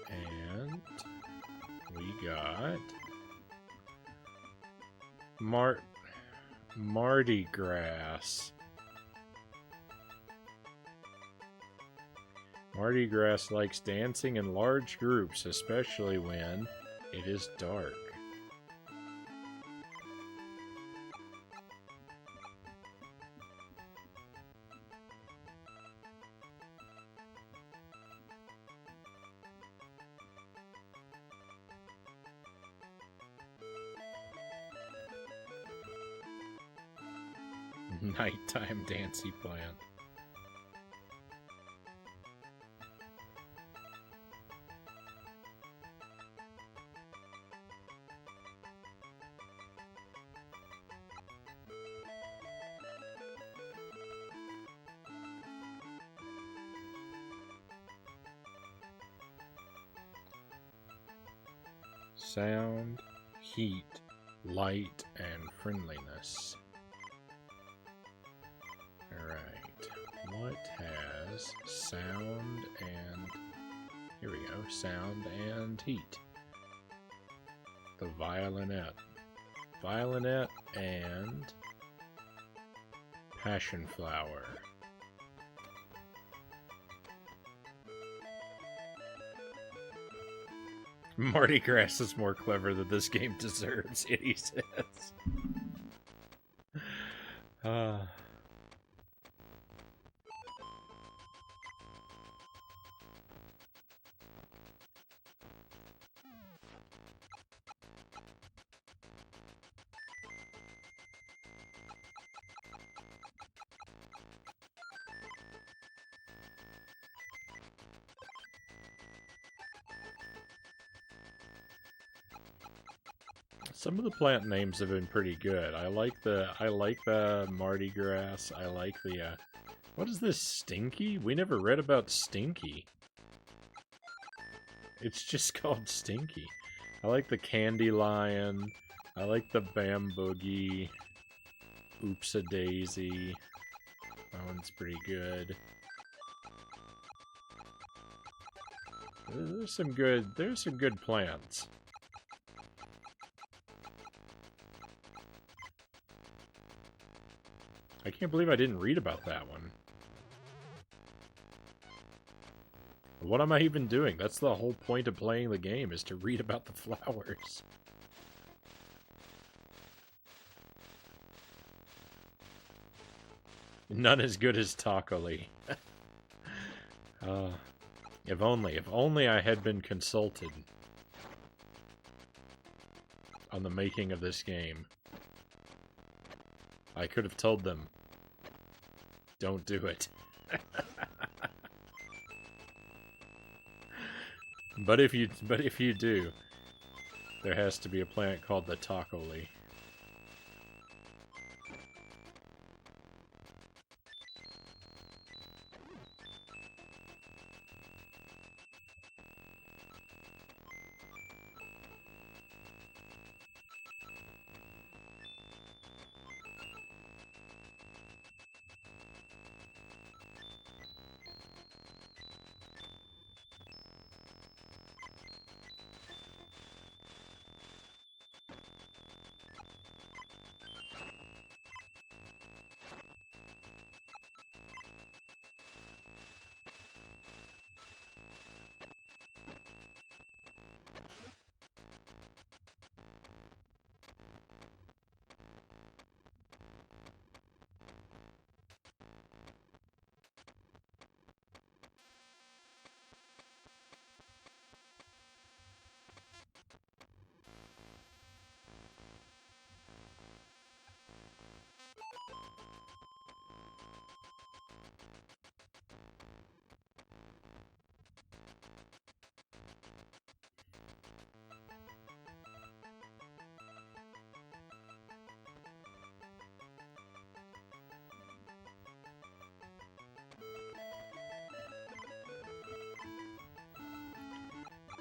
And we got Mardi Gras. Mardi Gras likes dancing in large groups, especially when it is dark. Nighttime dancy plant. Sound, heat, light, and friendliness. Alright, what has sound and... Here we go, sound and heat. The violinette. Violinette and... passion flower. Mardi Gras is more clever than this game deserves, he says. Some of the plant names have been pretty good. I like the Mardi Gras. I like the what is this, Stinky? We never read about Stinky. It's just called Stinky. I like the Candy Lion. I like the Bamboogie. Oops-a-daisy. That one's pretty good. There's some good plants. I can't believe I didn't read about that one. What am I even doing? That's the whole point of playing the game, is to read about the flowers. None as good as Takoli. If only I had been consulted on the making of this game. I could have told them, don't do it. But if you do, there has to be a plant called the Takoli.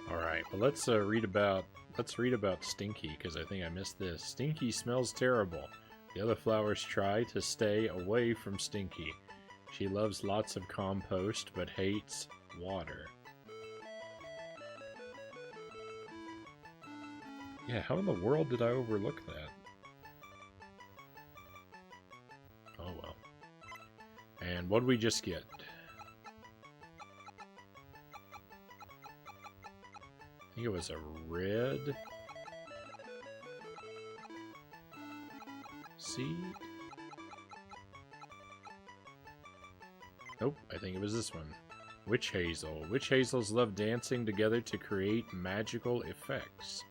Alright, well let's read about Stinky, because I think I missed this. Stinky smells terrible. The other flowers try to stay away from Stinky. She loves lots of compost, but hates water. Yeah, how in the world did I overlook that? Oh well. And what did we just get? I think it was a red seed? Nope, I think it was this one. Witch Hazel. Witch Hazels love dancing together to create magical effects.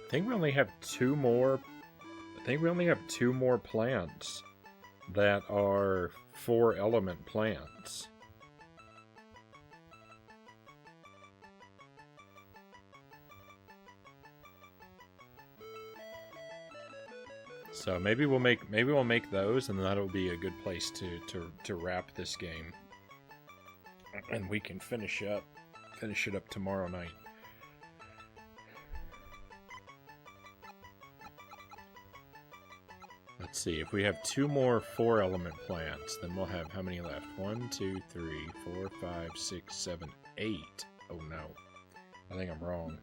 I think we only have two more plants that are 4-element plants. So maybe we'll make those, and that'll be a good place to wrap this game. And we can finish it up tomorrow night. Let's see, if we have two more 4-element plants, then we'll have how many left? 1, 2, 3, 4, 5, 6, 7, 8. Oh no. I think I'm wrong.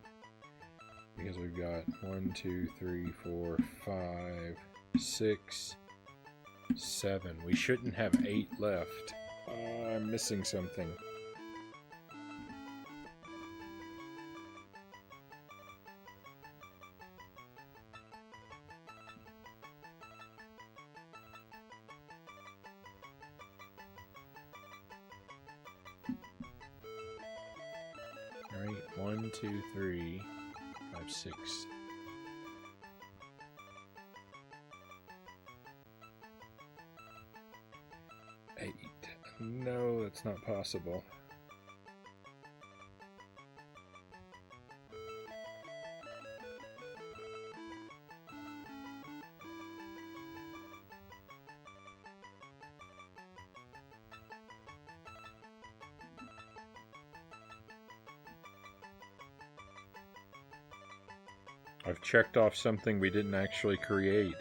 Because we've got 1, 2, 3, 4, 5, 6, 7. We shouldn't have 8 left. I'm missing something. Alright, 1, 2, 3, 5, 6. No, that's not possible. I've checked off something we didn't actually create.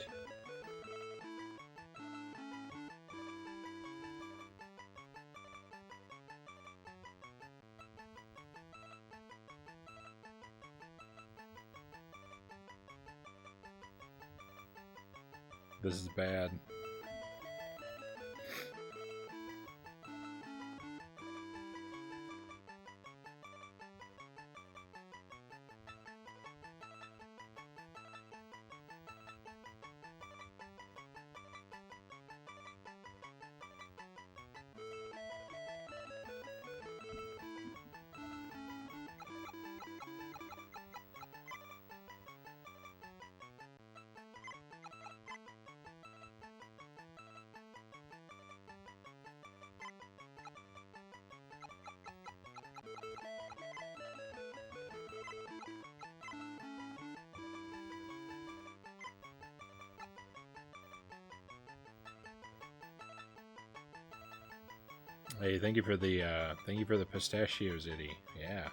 This is bad. Hey, thank you for the pistachios, Itty. Yeah.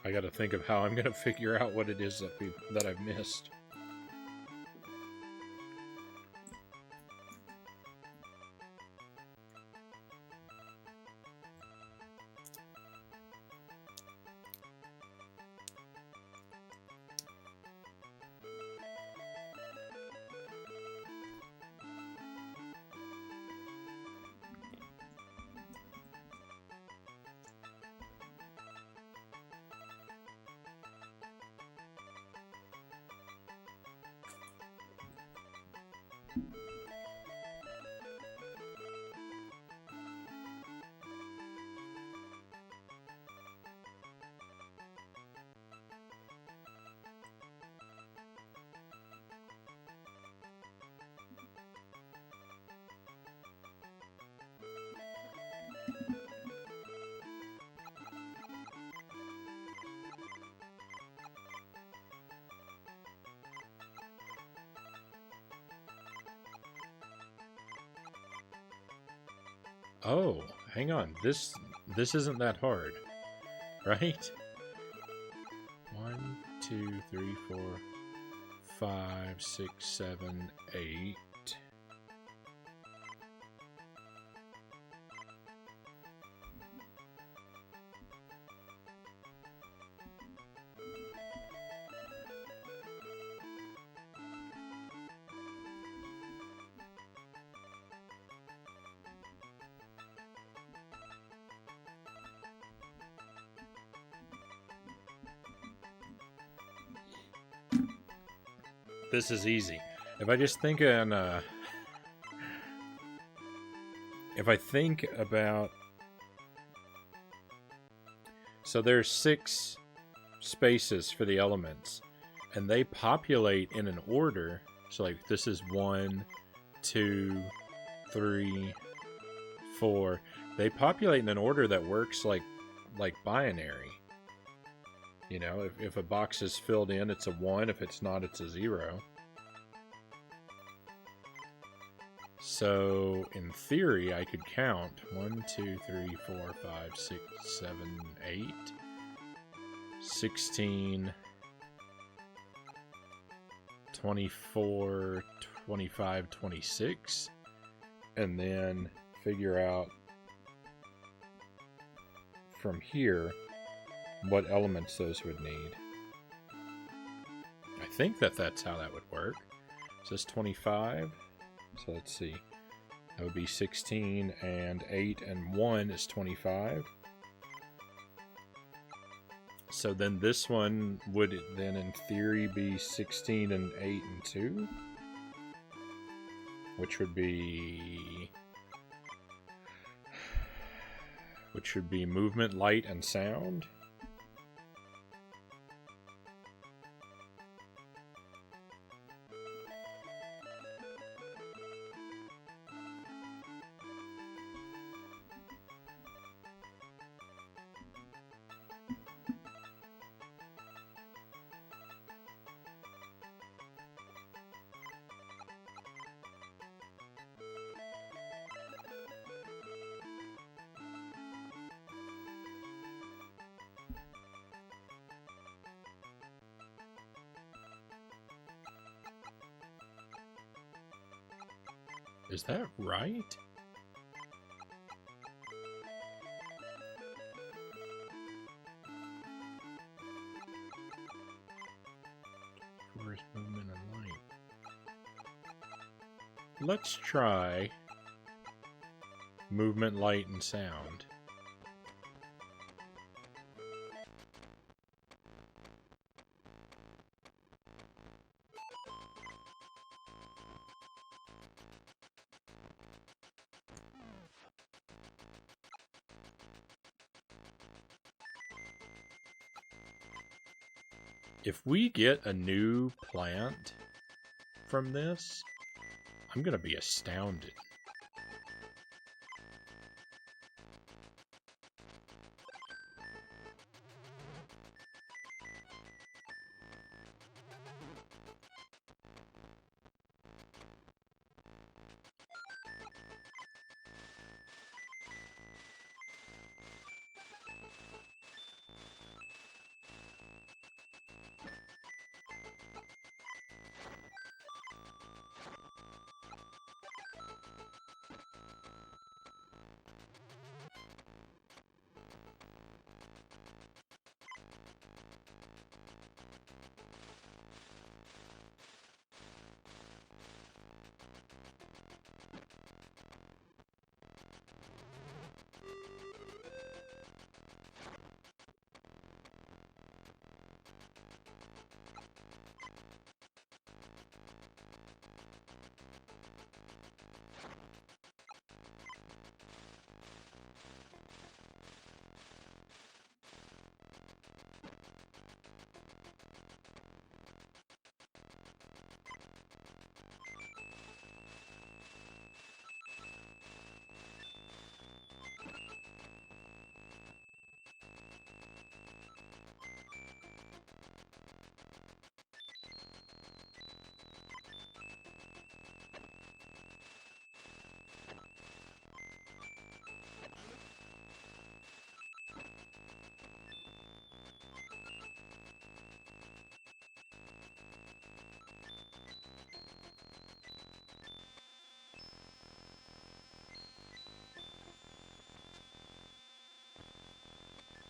I gotta think of how I'm gonna figure out what it is that I've missed. Oh, hang on. This isn't that hard, right? 1, 2, 3, 4, 5, 6, 7, 8. This is easy. If I just think if I think about, so there's 6 spaces for the elements, and they populate in an order. So like this is 1, 2, 3, 4. They populate in an order that works like binary. You know, if a box is filled in, it's a 1. If it's not, it's a 0. So, in theory, I could count 1, 2, 3, 4, 5, 6, 7, 8, 16, 24, 25, 26, and then figure out from here what elements those would need. I think that's how that would work. So it's 25. So let's see. That would be 16 and 8 and 1 is 25. So then this one would then in theory be 16 and 8 and 2. Which would be which should be movement, light, and sound. Is that right? Force movement and light. Let's try movement, light, and sound. If we get a new plant from this, I'm going to be astounded.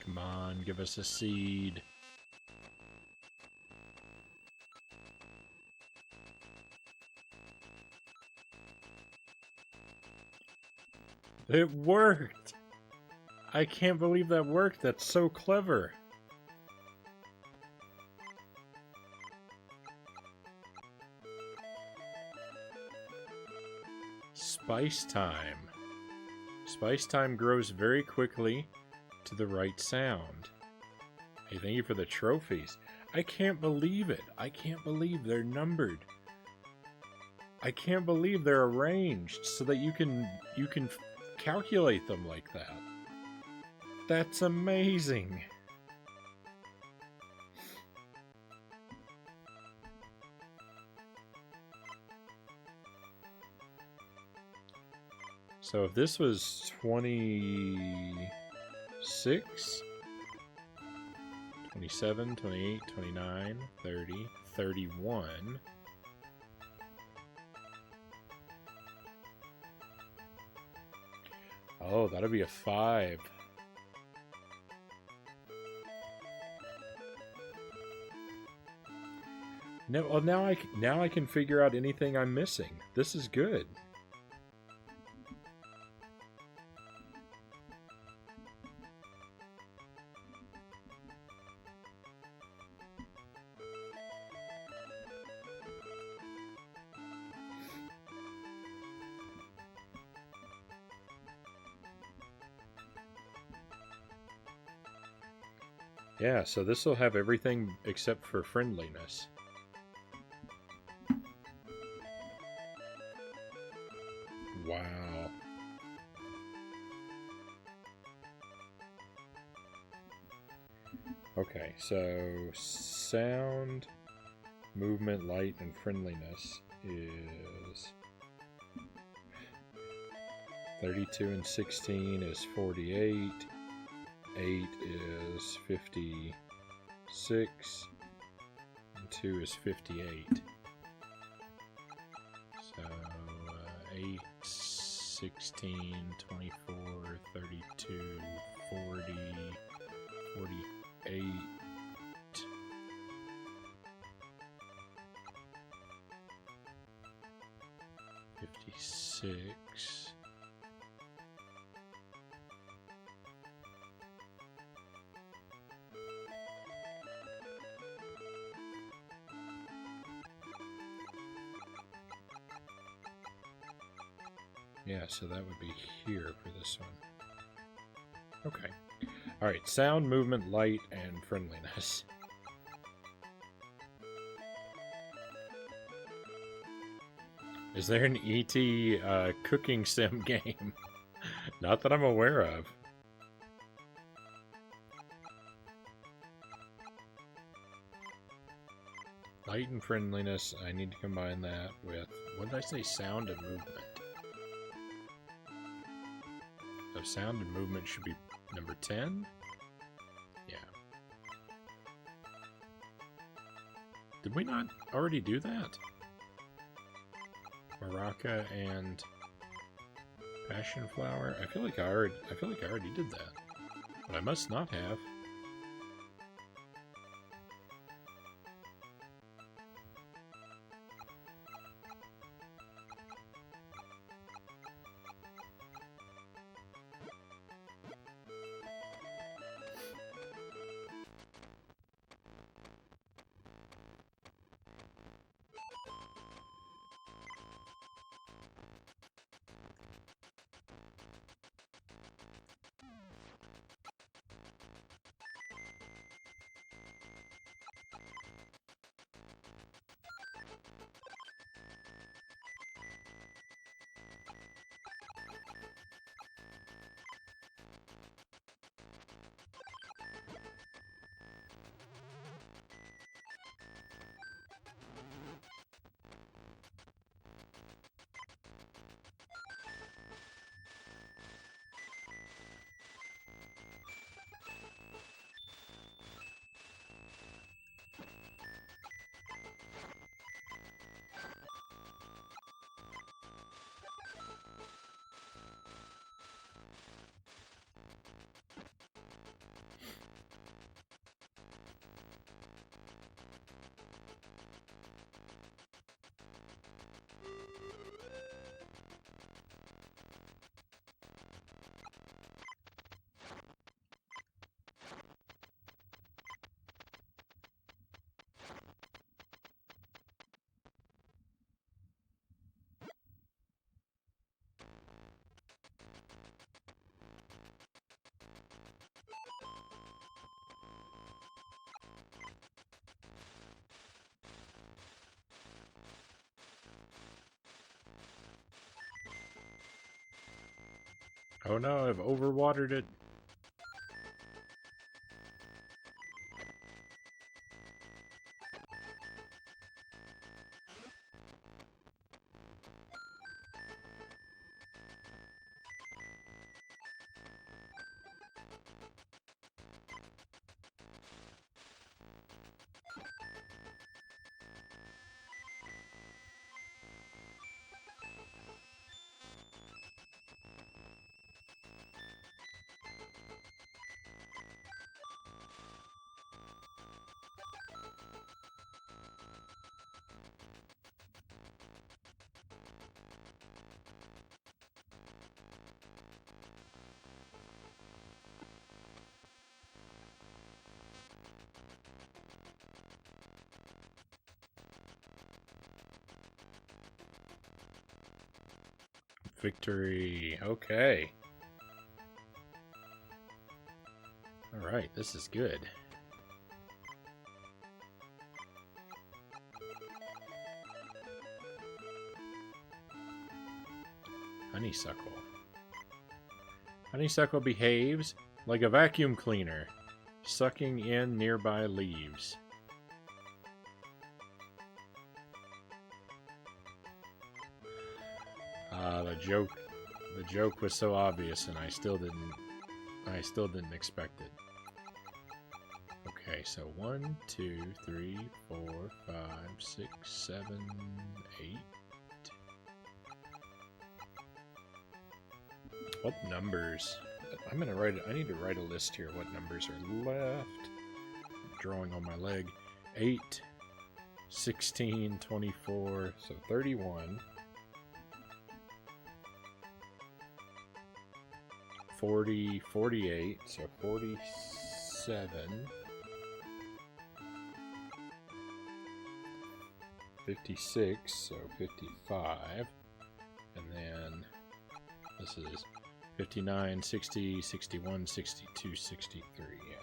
Come on, give us a seed. It worked! I can't believe that worked. That's so clever. Spice time. Spice time grows very quickly to the right sound. Hey, thank you for the trophies. I can't believe it. I can't believe they're numbered. I can't believe they're arranged so that you can calculate them like that. That's amazing. So if this was 26, 27, 28, 29, 30, 31. Oh, that'll be a 5. No, well, now I can figure out anything I'm missing. This is good. Yeah, so this will have everything except for friendliness. Wow. Okay, so sound, movement, light, and friendliness is 32 and 16 is 48. 8 is 56. And 2 is 58. So 8, 16, 24, 32, 40, 48. 56. Yeah, so that would be here for this one. Okay. Alright, sound, movement, light, and friendliness. Is there an E.T. Cooking sim game? Not that I'm aware of. Light and friendliness, I need to combine that with, what did I say, sound and movement? So sound and movement should be number 10? Yeah. Did we not already do that? Maraca and passion flower? I feel like I already did that. But I must not have. Oh no, I've overwatered it. Victory. Okay. Alright, this is good. Honeysuckle. Honeysuckle behaves like a vacuum cleaner, sucking in nearby leaves. The joke was so obvious, and I still didn't expect it. Okay, so 1, 2, 3, 4, 5, 6, 7, 8. What numbers? I'm gonna write it. I need to write a list here. What numbers are left? I'm drawing on my leg. 8, 16, 24, so 31. 40, 48, so 47. 56, so 55. And then this is 59, 60, 61, 62, 63, yeah.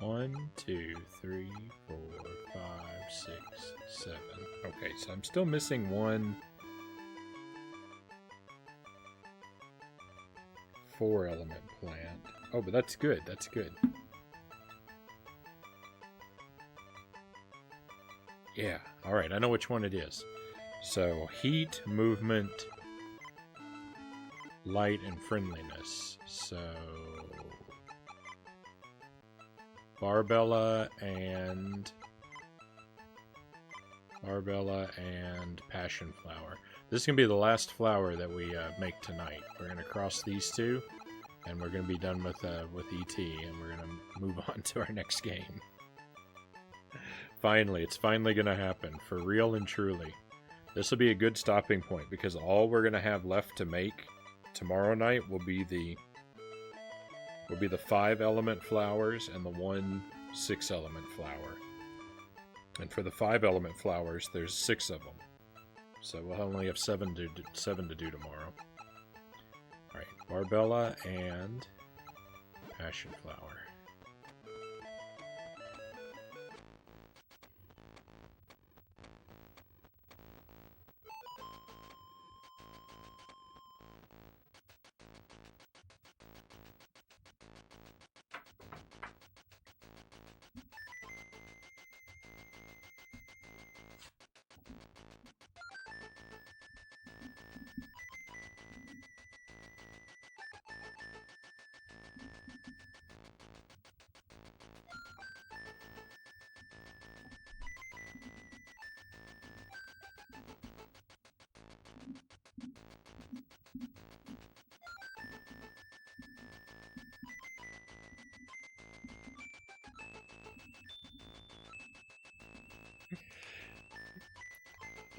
One, 2, 3, 4, 5, 6, 7. Okay, so I'm still missing one 4-element plant. Oh, but that's good. That's good. Yeah. All right. I know which one it is. So heat, movement, light, and friendliness. So Barbella and passion flower. This is going to be the last flower that we make tonight. We're going to cross these two, and we're going to be done with ET, and we're going to move on to our next game. Finally, it's finally going to happen, for real and truly. This will be a good stopping point, because all we're going to have left to make tomorrow night will be the 5-element flowers and the 1 6-element flower. And for the 5-element flowers, there's 6 of them. So we'll only have 7 to do tomorrow. Alright, Barbella and passion flower.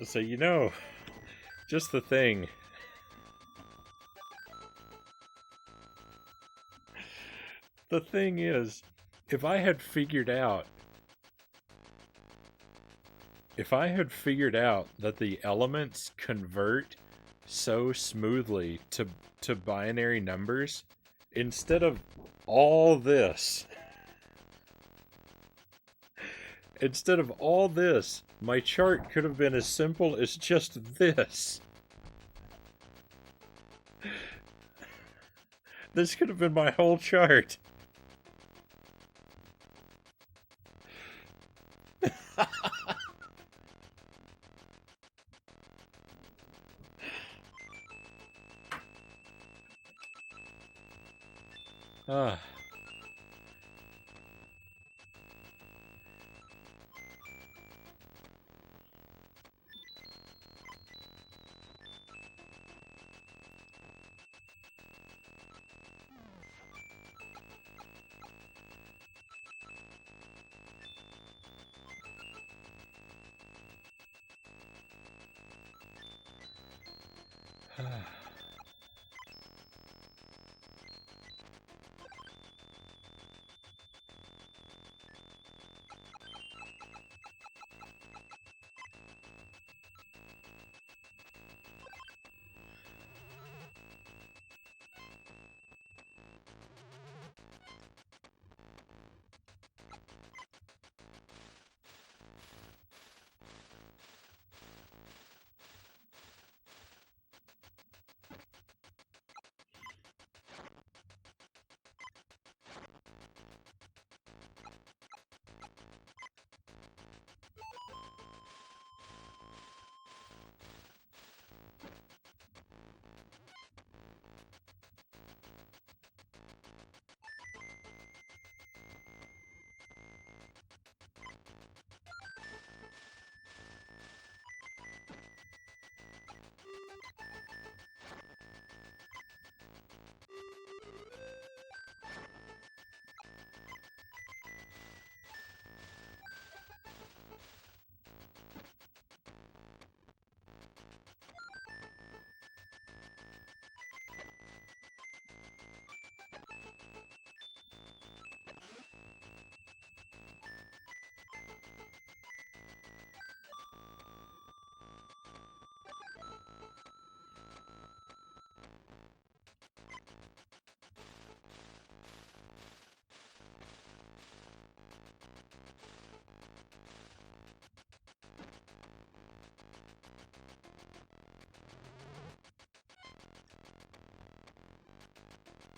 So, just the thing. The thing is, if I had figured out that the elements convert so smoothly to binary numbers, instead of all this, my chart could have been as simple as just this. This could have been my whole chart. Ah.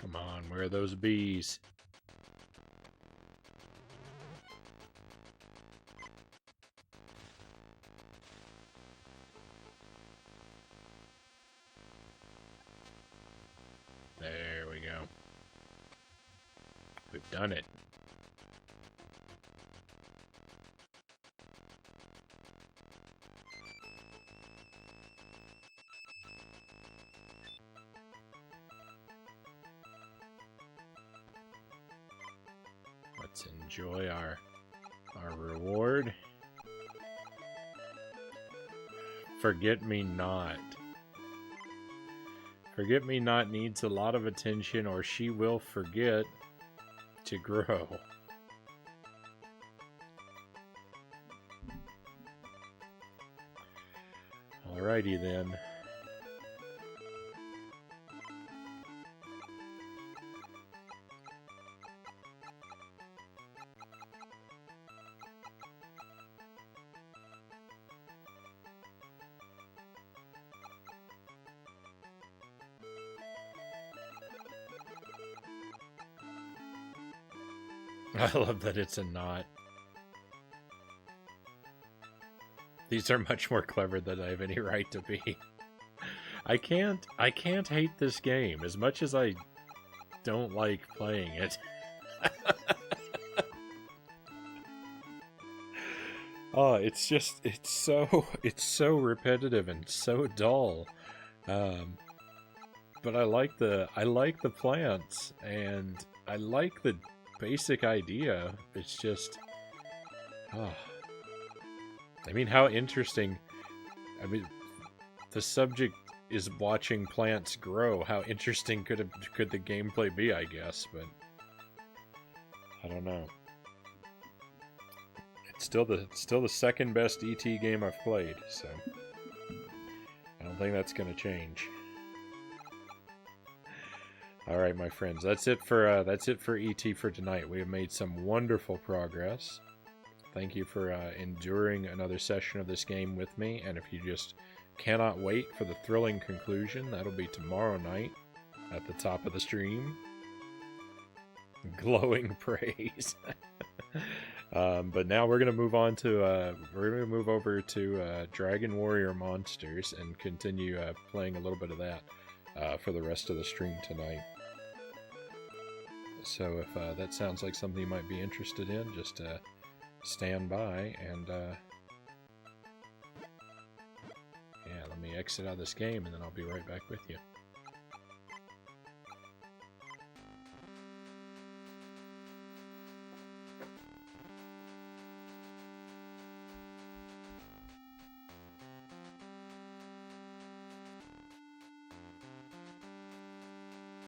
Come on, where are those bees? There we go. We've done it. Let's enjoy our reward. Forget-me-not. Forget-me-not needs a lot of attention or she will forget to grow. Alrighty then. I love that it's a knot. These are much more clever than I have any right to be. I can't hate this game as much as I don't like playing it. Oh, it's so repetitive and so dull. But I like the plants and I like the basic idea. It's just, I mean, how interesting. I mean, the subject is watching plants grow. How interesting could the gameplay be, I guess, but I don't know. It's still the second best ET game I've played, so I don't think that's going to change. All right, my friends, that's it for ET for tonight. We have made some wonderful progress. Thank you for enduring another session of this game with me, and if you just cannot wait for the thrilling conclusion, that'll be tomorrow night at the top of the stream. Glowing praise. But now we're gonna move on to move over to Dragon Warrior Monsters and continue playing a little bit of that for the rest of the stream tonight. So if that sounds like something you might be interested in, just stand by and yeah, let me exit out of this game and then I'll be right back with you.